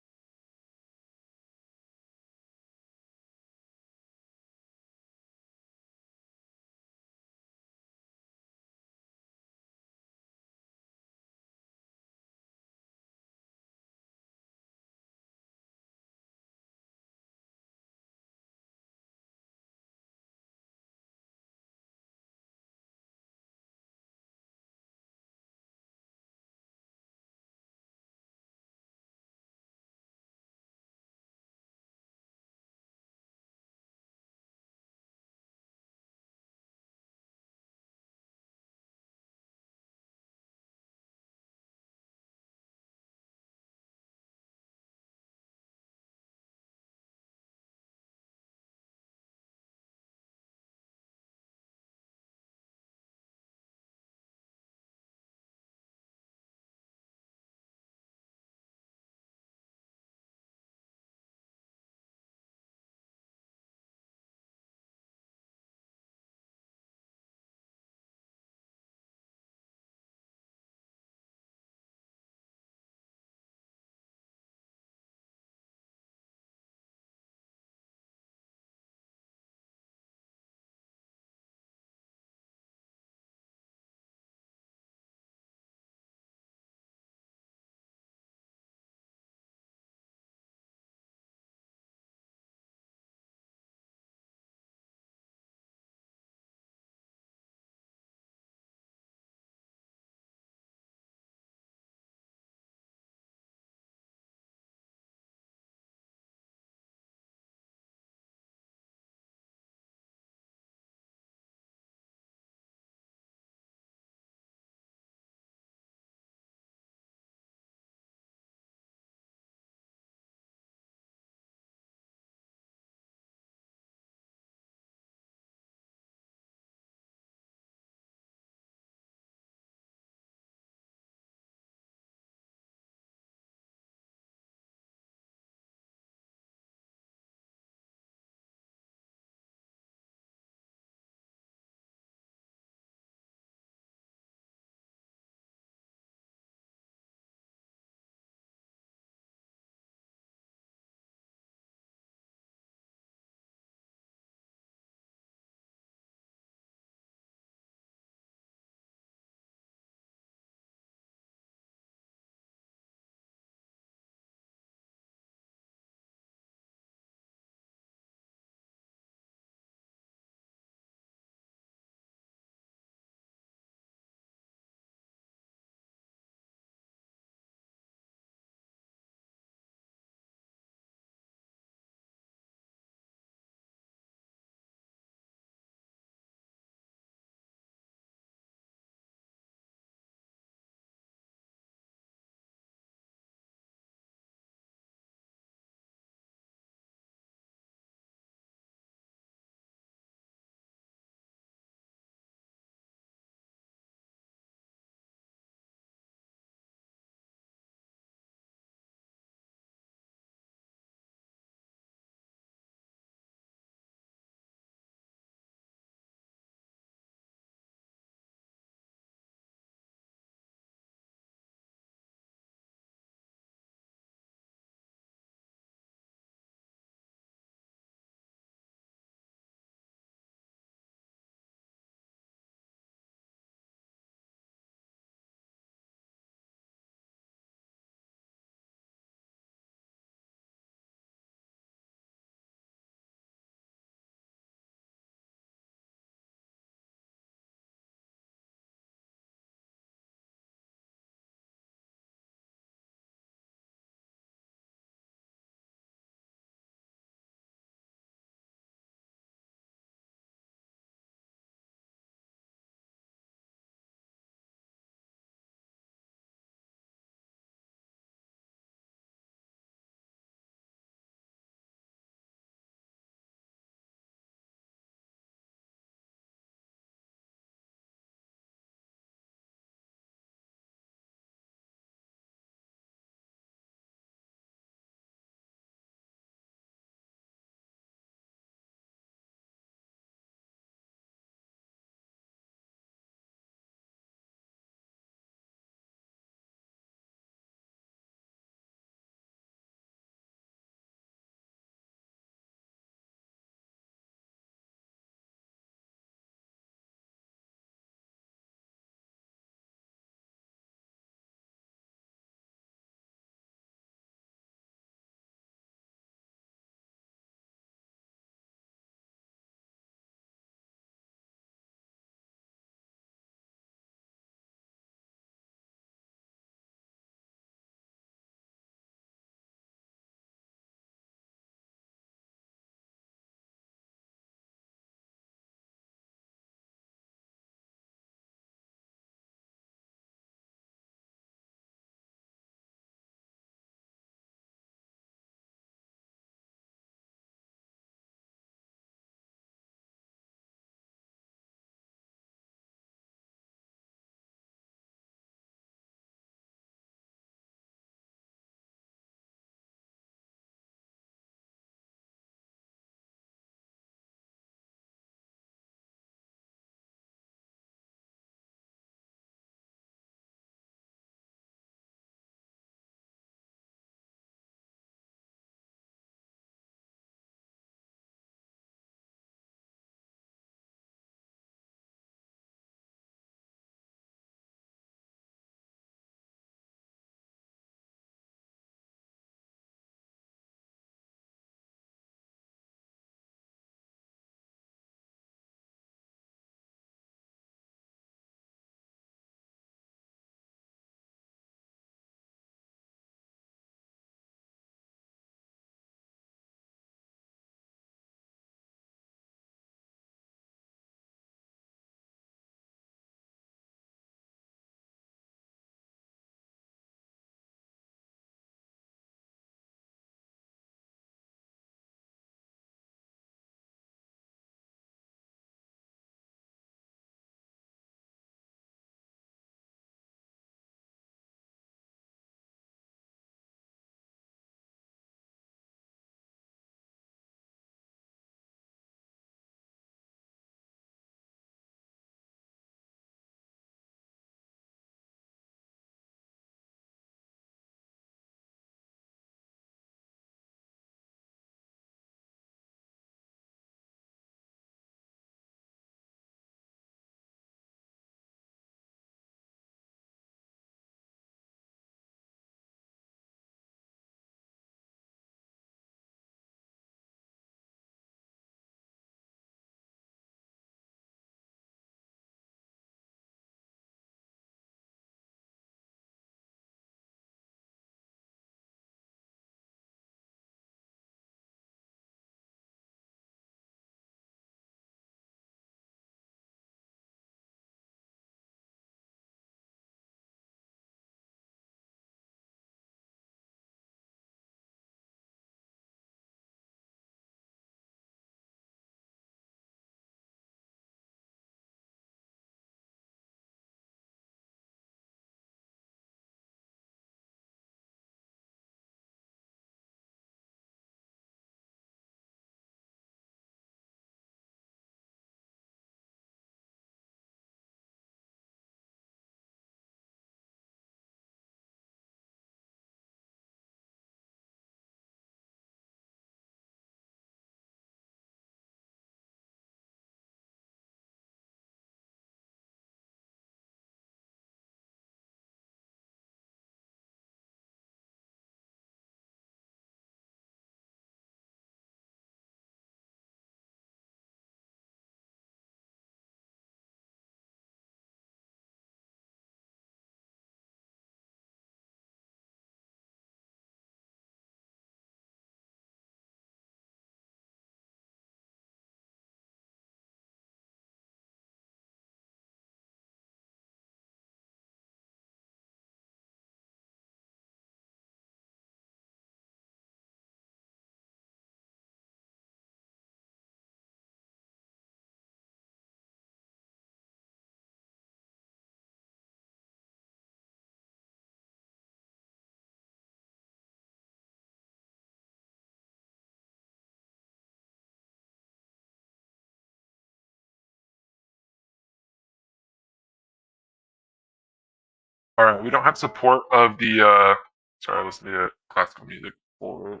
All right, we don't have support of the. Sorry, I listen to classical music for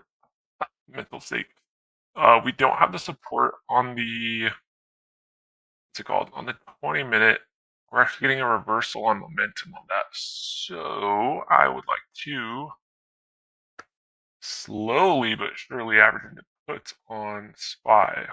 mental sake. We don't have the support on the. What's it called? On the 20-minute. We're actually getting a reversal on momentum on that. So I would like to slowly but surely average into puts on SPY.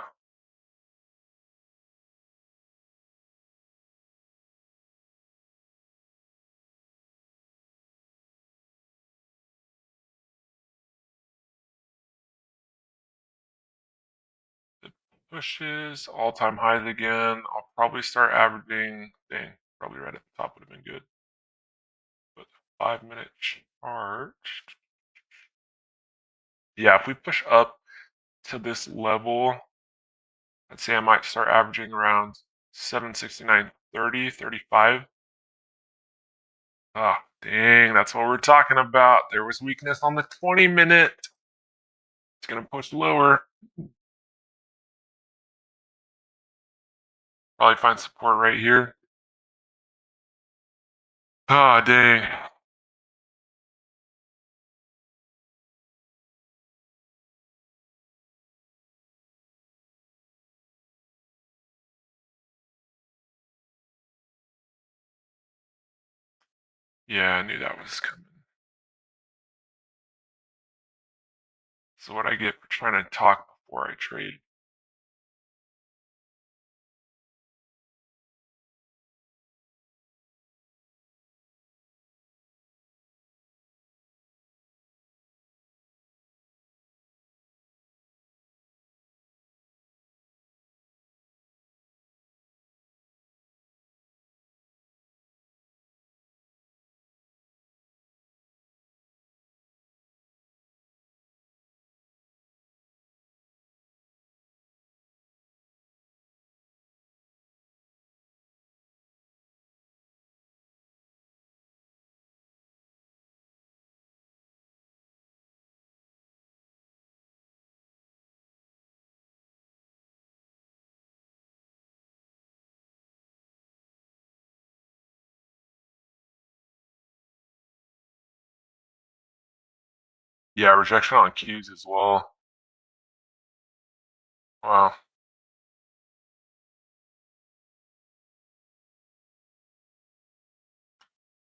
Pushes, all-time highs again. I'll probably start averaging, dang, probably right at the top would have been good. But 5-minute chart. Yeah, if we push up to this level, I'd say I might start averaging around 769.30, 35. Ah, dang, that's what we're talking about. There was weakness on the 20-minute. It's going to push lower. Probably find support right here. Ah, dang. Yeah, I knew that was coming. So what I get for trying to talk before I trade. Yeah, rejection on Qs as well. Wow.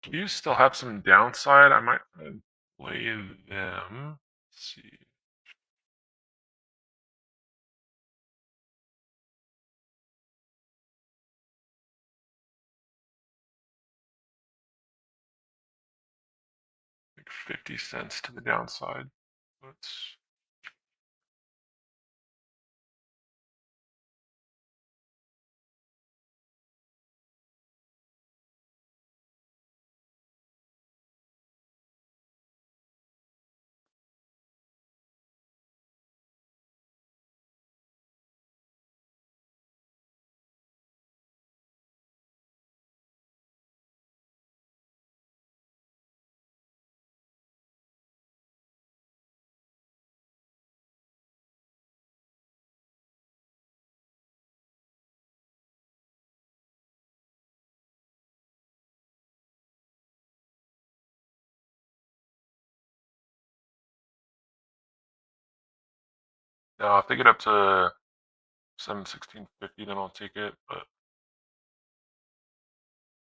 Qs still have some downside. I might play them. Let's see. Like 50 cents to the downside. Let's. Now, if they get up to 716.50, then I'll take it. But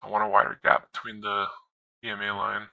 I want a wider gap between the EMA line.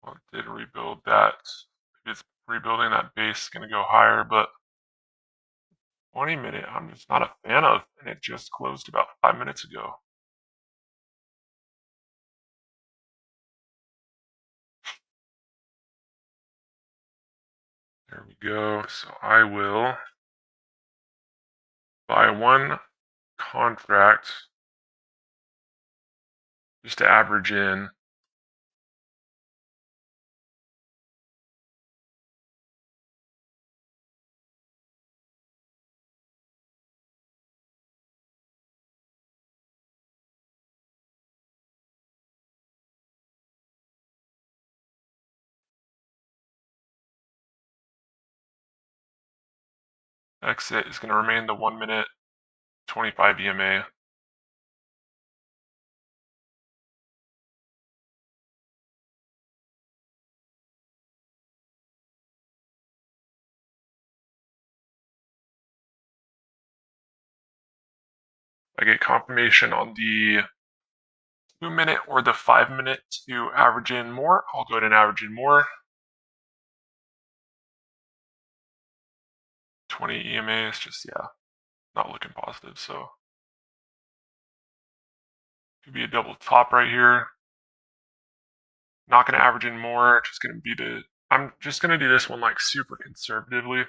Well, it did rebuild that. It's rebuilding that base, going to go higher, but 20-minute, I'm just not a fan of, and it just closed about 5 minutes ago. There we go. So I will buy one contract just to average in. Exit is going to remain the 1 minute 25 EMA. I get confirmation on the 2 minute or the 5 minute to average in more. I'll go ahead and average in more. 20 EMA is just, yeah, not looking positive. So could be a double top right here. Not going to average in more. Just going to be I'm just going to do this one like super conservatively.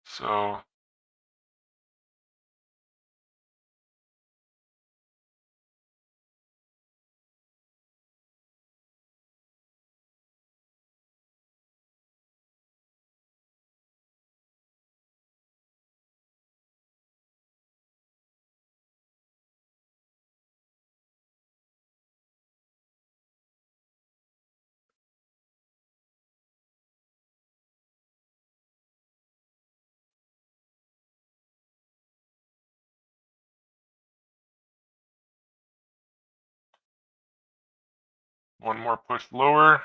So one more push lower.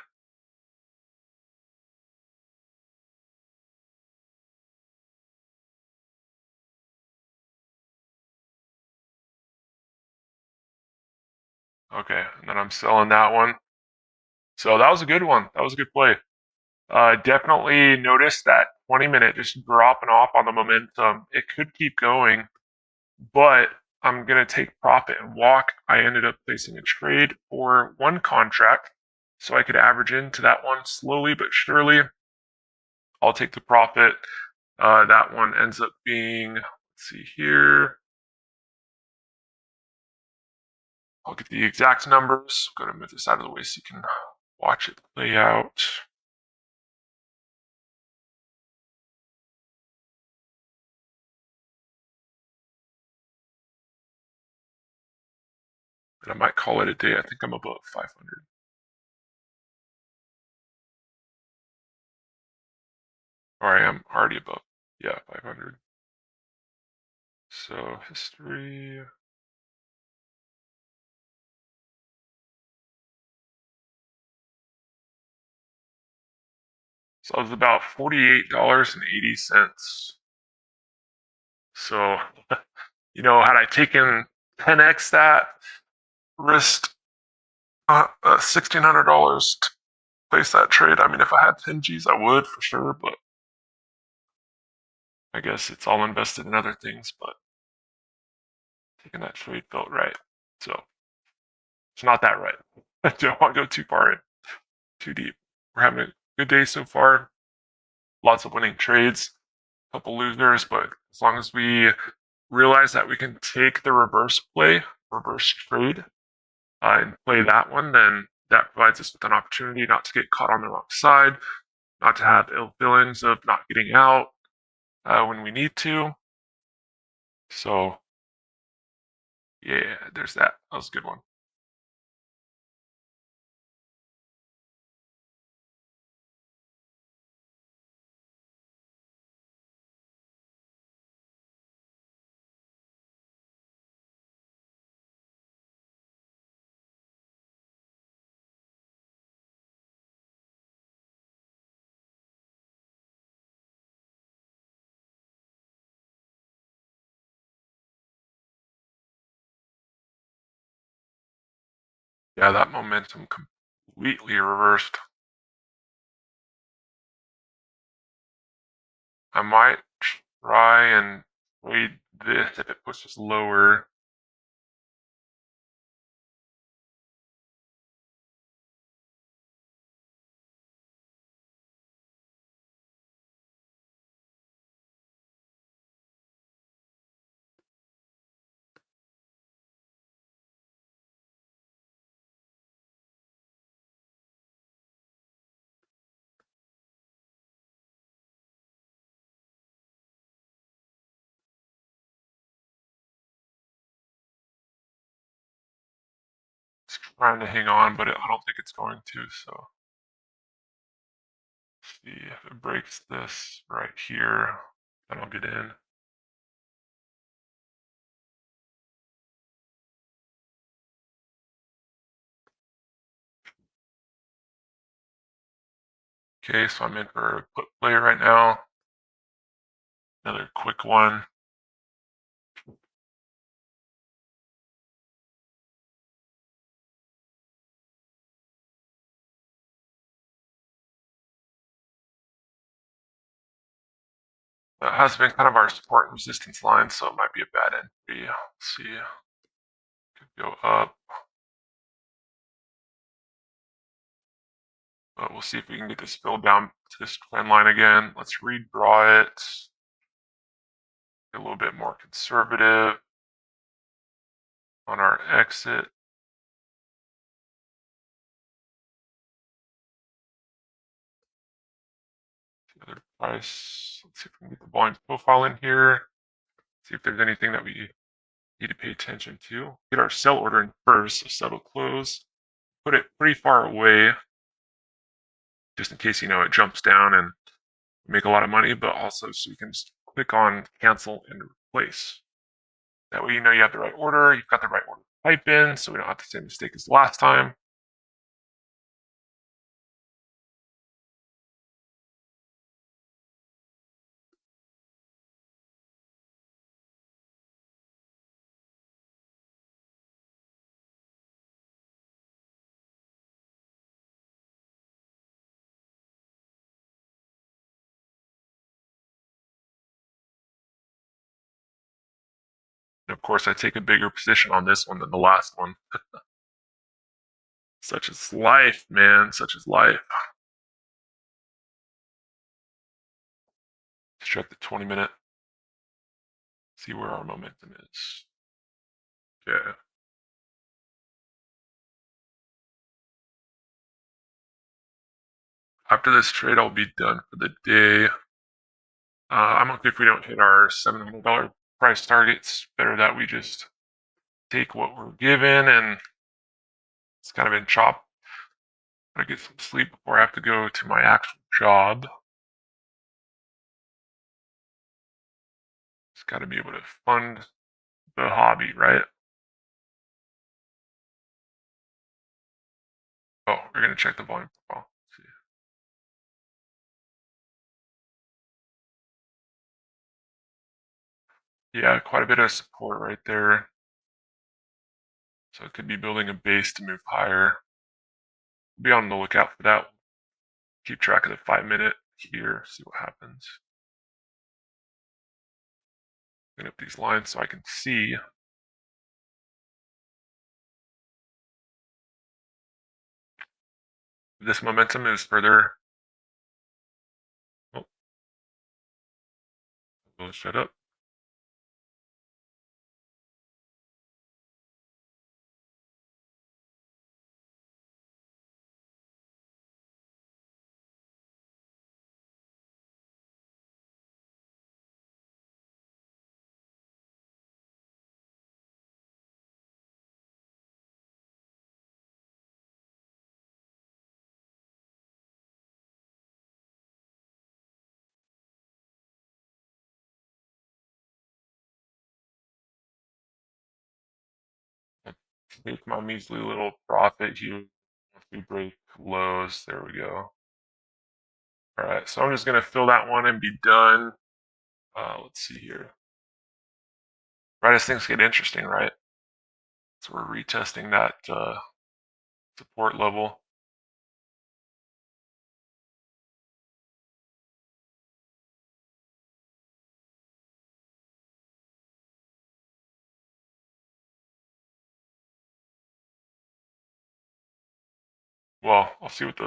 Okay, and then I'm selling that one. So that was a good one. That was a good play. Definitely noticed that 20 minute just dropping off on the momentum. It could keep going, but I'm going to take profit and walk. I ended up placing a trade for one contract so I could average into that one slowly but surely. I'll take the profit. That one ends up being, let's see here. I'll get the exact numbers. I'm going to move this out of the way so you can watch it play out. And I might call it a day. I think I'm above 500. Or I am already above. Yeah, 500. So history. So it was about $48.80. So, had I taken 10x that, risked $1,600 to place that trade. I mean, if I had 10 G's, I would for sure, but I guess it's all invested in other things. But taking that trade felt right. So it's not that right. I don't want to go too far in, too deep. We're having a good day so far. Lots of winning trades, a couple losers, but as long as we realize that we can take the reverse trade, and play that one, then that provides us with an opportunity not to get caught on the wrong side, not to have ill feelings of not getting out when we need to. So, yeah, there's that. That was a good one. Yeah, that momentum completely reversed. I might try and trade this if it pushes lower. It's trying to hang on, but I don't think it's going to, so let's see if it breaks this right here, then I'll get in. Okay, so I'm in for a put play right now. Another quick one. That has been kind of our support and resistance line, so it might be a bad entry. Let's see. Could go up. But we'll see if we can get this filled down to this trend line again. Let's redraw it. Get a little bit more conservative on our exit. The other price. Let's see if we can get the volume profile in here. See if there's anything that we need to pay attention to. Get our sell order in first, so settle close. Put it pretty far away, just in case, it jumps down and make a lot of money, but also so you can just click on cancel and replace. That way you know you have the right order, you've got the right order type in, so we don't have the same mistake as last time. And of course, I take a bigger position on this one than the last one. Such is life, man. Such is life. Let's check the 20-minute. See where our momentum is. Okay. After this trade, I'll be done for the day. I'm okay if we don't hit our $700 price targets. Better that we just take what we're given, and it's kind of in chop. I get some sleep before I have to go to my actual job. Just got to be able to fund the hobby, right? Oh, we're going to check the volume profile. Yeah, quite a bit of support right there. So it could be building a base to move higher. Be on the lookout for that. Keep track of the 5-minute here, see what happens. Clean up these lines so I can see. This momentum is further. Oh, we'll shut up. Take my measly little profit here. If we break lows, there we go. All right, so I'm just going to fill that one and be done. Let's see here. Right as things get interesting, right? So we're retesting that support level. Well, I'll see what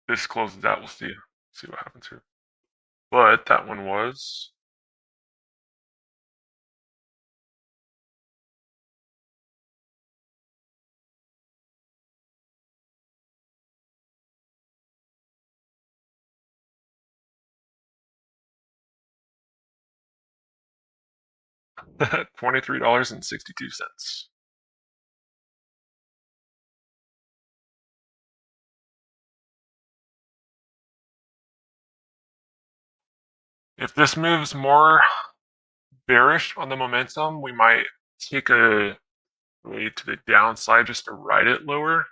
this closes out. We'll see what happens here. But that one was $23.62. If this moves more bearish on the momentum, we might take a way to the downside just to ride it lower.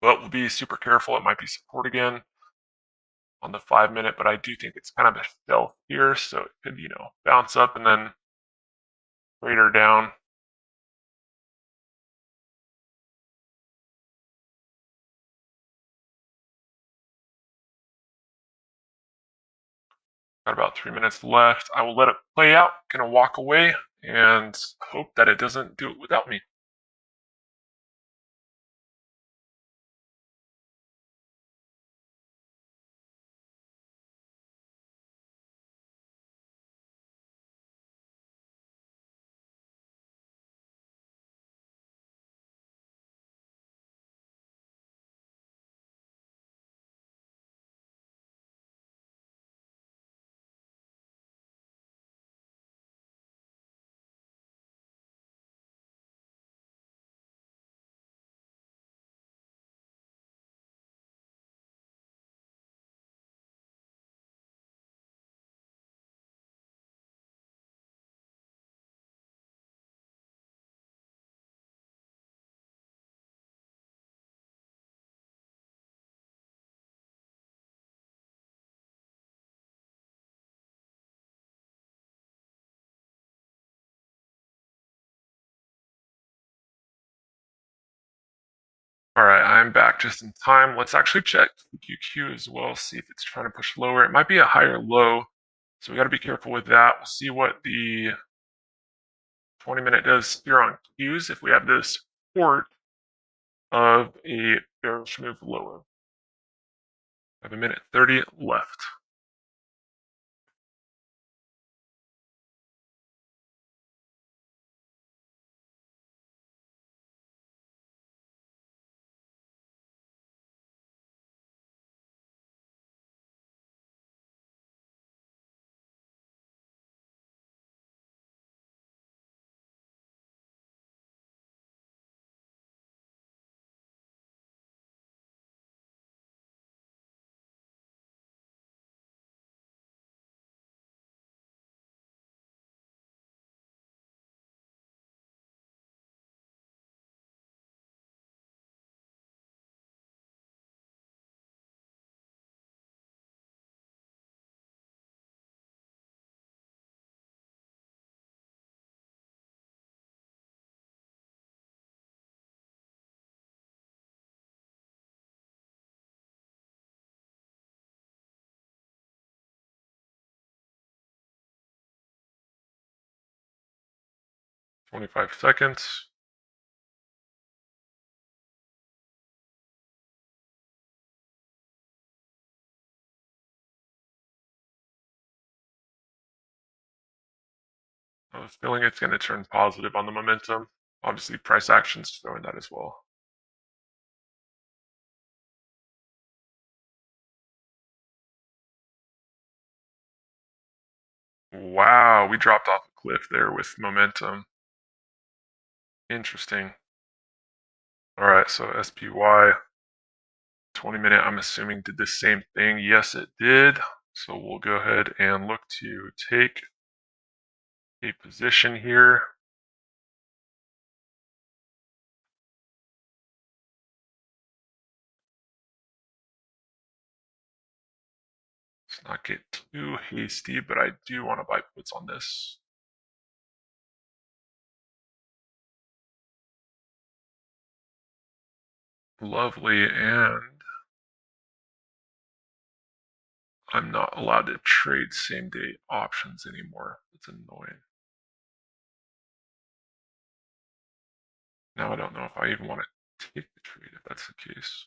But we'll be super careful. It might be support again on the 5-minute, but I do think it's kind of a stealth here, so it could, bounce up and then crater down. Got about 3 minutes left. I will let it play out. Gonna walk away and hope that it doesn't do it without me. All right, I'm back just in time. Let's actually check the QQ as well, see if it's trying to push lower. It might be a higher low, so we got to be careful with that. We'll see what the 20-minute does here on Qs if we have this support of a bearish move lower. I have a minute 30 left. Twenty-five seconds. I have a feeling it's going to turn positive on the momentum. Obviously, price action's showing that as well. Wow, we dropped off a cliff there with momentum. Interesting. All right, so SPY 20-minute, I'm assuming did the same thing. Yes, it did. So we'll go ahead and look to take a position here. Let's not get too hasty, but I do want to buy puts on this. Lovely, and I'm not allowed to trade same day options anymore. It's annoying. Now I don't know if I even want to take the trade if that's the case.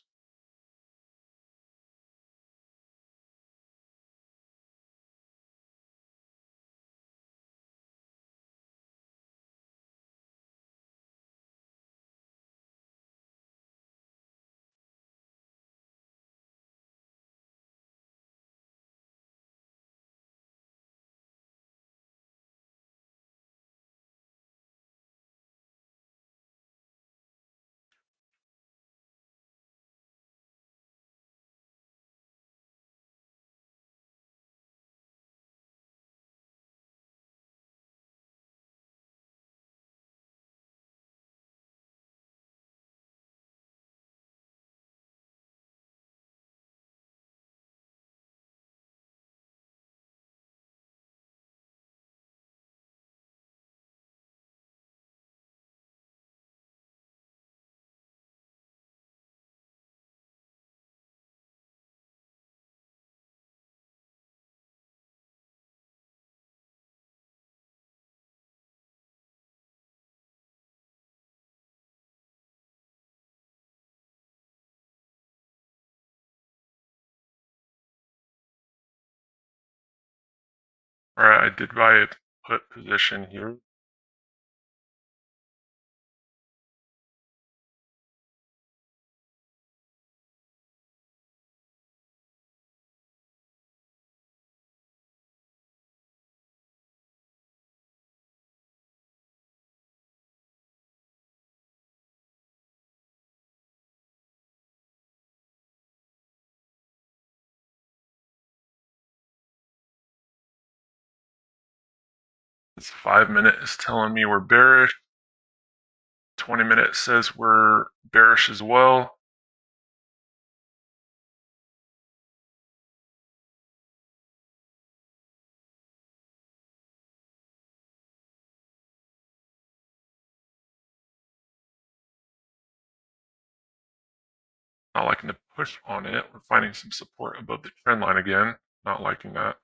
Alright, I did buy a put position here. This 5-minute is telling me we're bearish. 20-minute says we're bearish as well. Not liking to push on it. We're finding some support above the trend line again. Not liking that.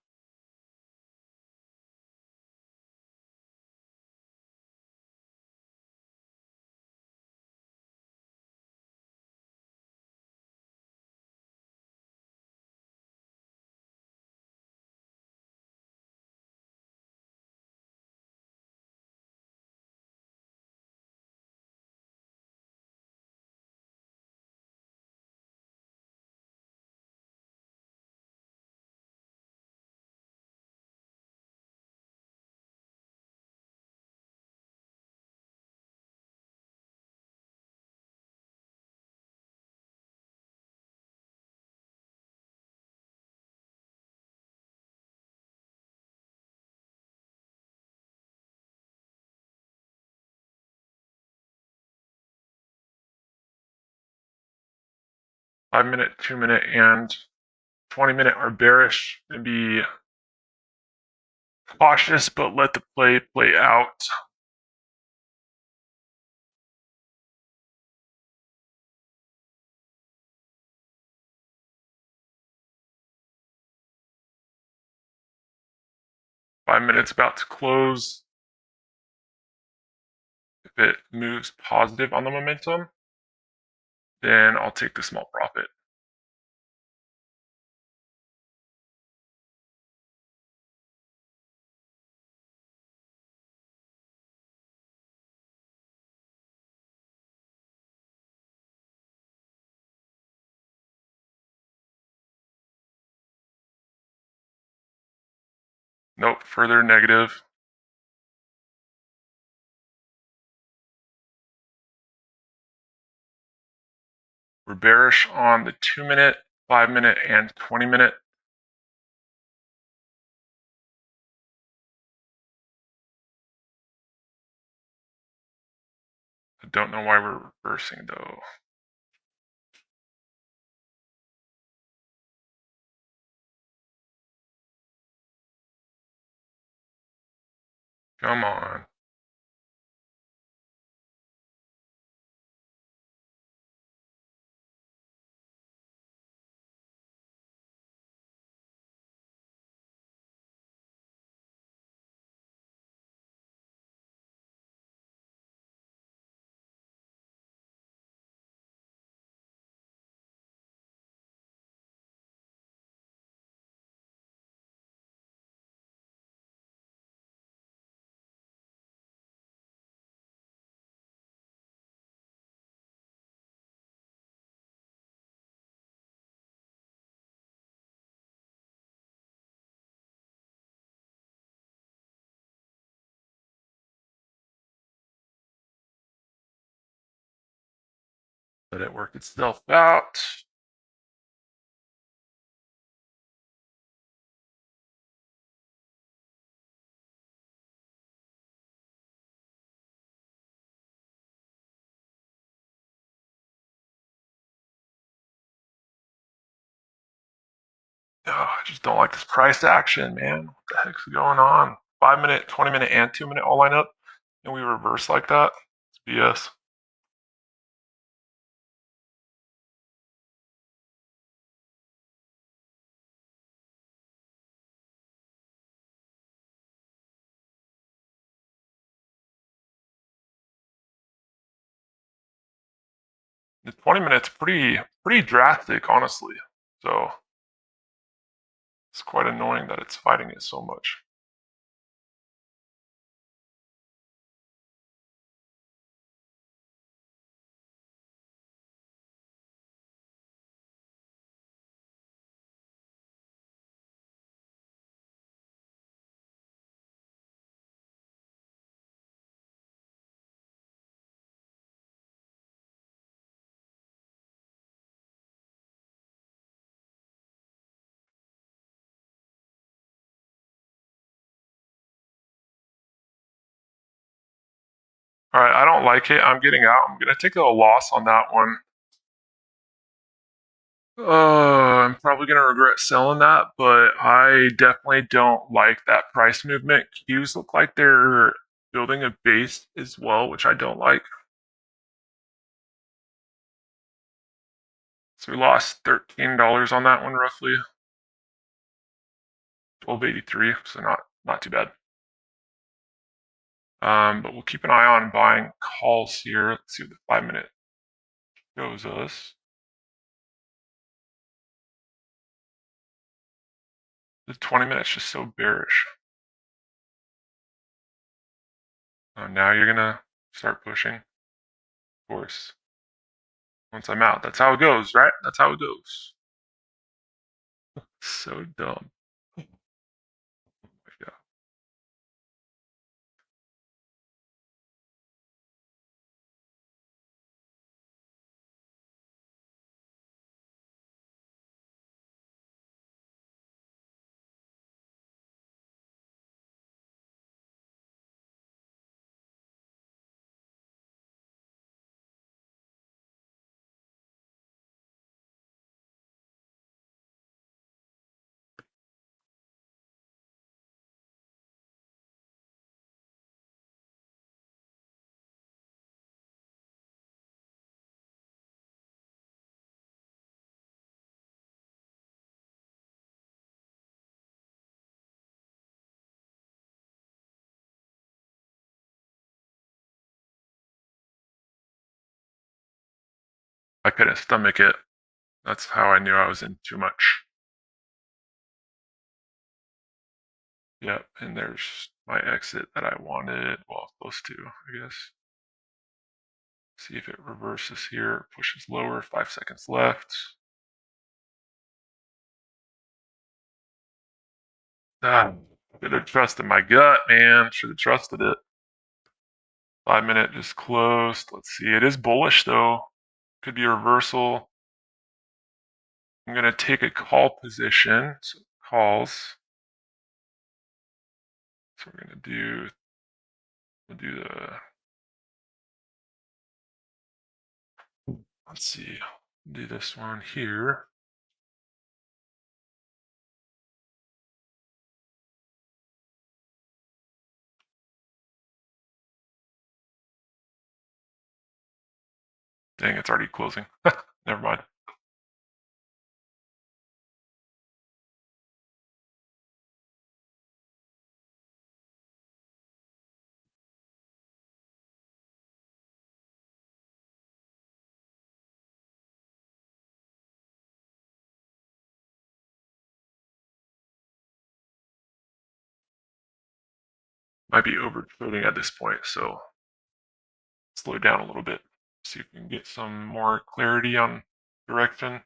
Five-minute, 2-minute, and 20-minute are bearish. Gonna be cautious, but let the play out. Five minutes about to close. If it moves positive on the momentum, then I'll take the small profit. Nope, further negative. We're bearish on the 2-minute, 5-minute, and 20-minute. I don't know why we're reversing though. Come on. Let it work itself out. Oh, I just don't like this price action, man. What the heck's going on? 5-minute, 20-minute, and 2-minute all line up, and we reverse like that? It's BS. The 20 minutes pretty drastic, honestly. So it's quite annoying that it's fighting it so much. All right, I don't like it. I'm getting out. I'm going to take a loss on that one. I'm probably going to regret selling that, but I definitely don't like that price movement. Qs look like they're building a base as well, which I don't like. So we lost $13 on that one roughly. 1283, so not too bad. But we'll keep an eye on buying calls here. Let's see what the 5-minute shows us. The 20 minutes just so bearish. Now you're gonna start pushing. Of course. Once I'm out. That's how it goes, right? That's how it goes. So dumb. Oh my God. I couldn't stomach it. That's how I knew I was in too much. Yep, and there's my exit that I wanted. Well, close to, I guess. See if it reverses here, pushes lower, 5 seconds left. Should have trusted my gut, man. Should have trusted it. 5-minute just closed. Let's see. It is bullish though. Could be a reversal. I'm gonna take a call position. So calls. So we're gonna do. We'll do the. Let's see. Do this one here. Dang, it's already closing. Never mind. Might be over trading at this point, so slow down a little bit. See if we can get some more clarity on direction.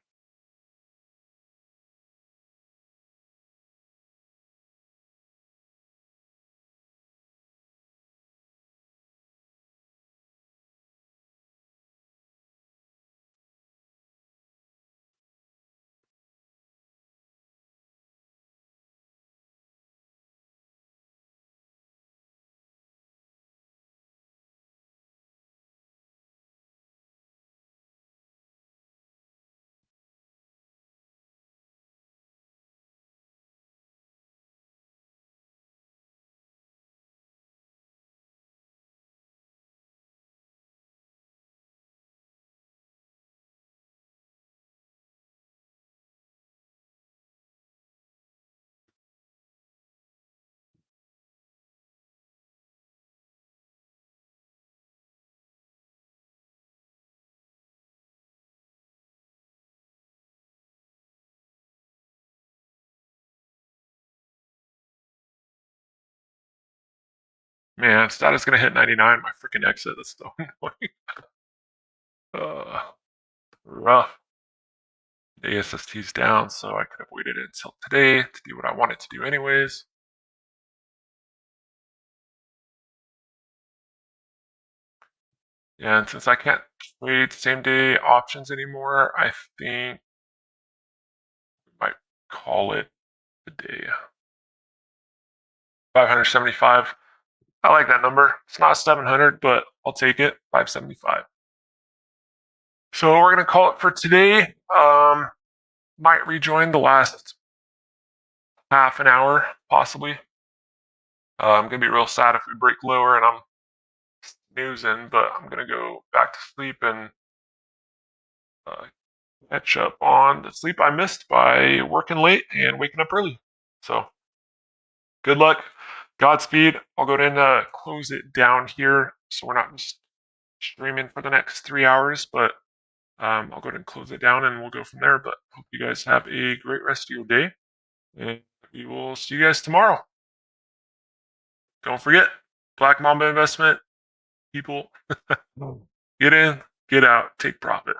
Man, status gonna hit 99. My freaking exit. That's so annoying. Rough. The ASST's down, so I could have waited until today to do what I wanted to do anyways. And since I can't trade same day options anymore, I think we might call it a day. 575. I like that number. It's not 700, but I'll take it. 575. So we're gonna call it for today. Might rejoin the last half an hour, possibly. I'm gonna be real sad if we break lower and I'm snoozing, but I'm gonna go back to sleep and catch up on the sleep I missed by working late and waking up early. So good luck, Godspeed. I'll go ahead and close it down here so we're not just streaming for the next 3 hours, but I'll go ahead and close it down and we'll go from there. But hope you guys have a great rest of your day, and we will see you guys tomorrow. Don't forget, Black Mamba investment, people. Get in, get out, take profit.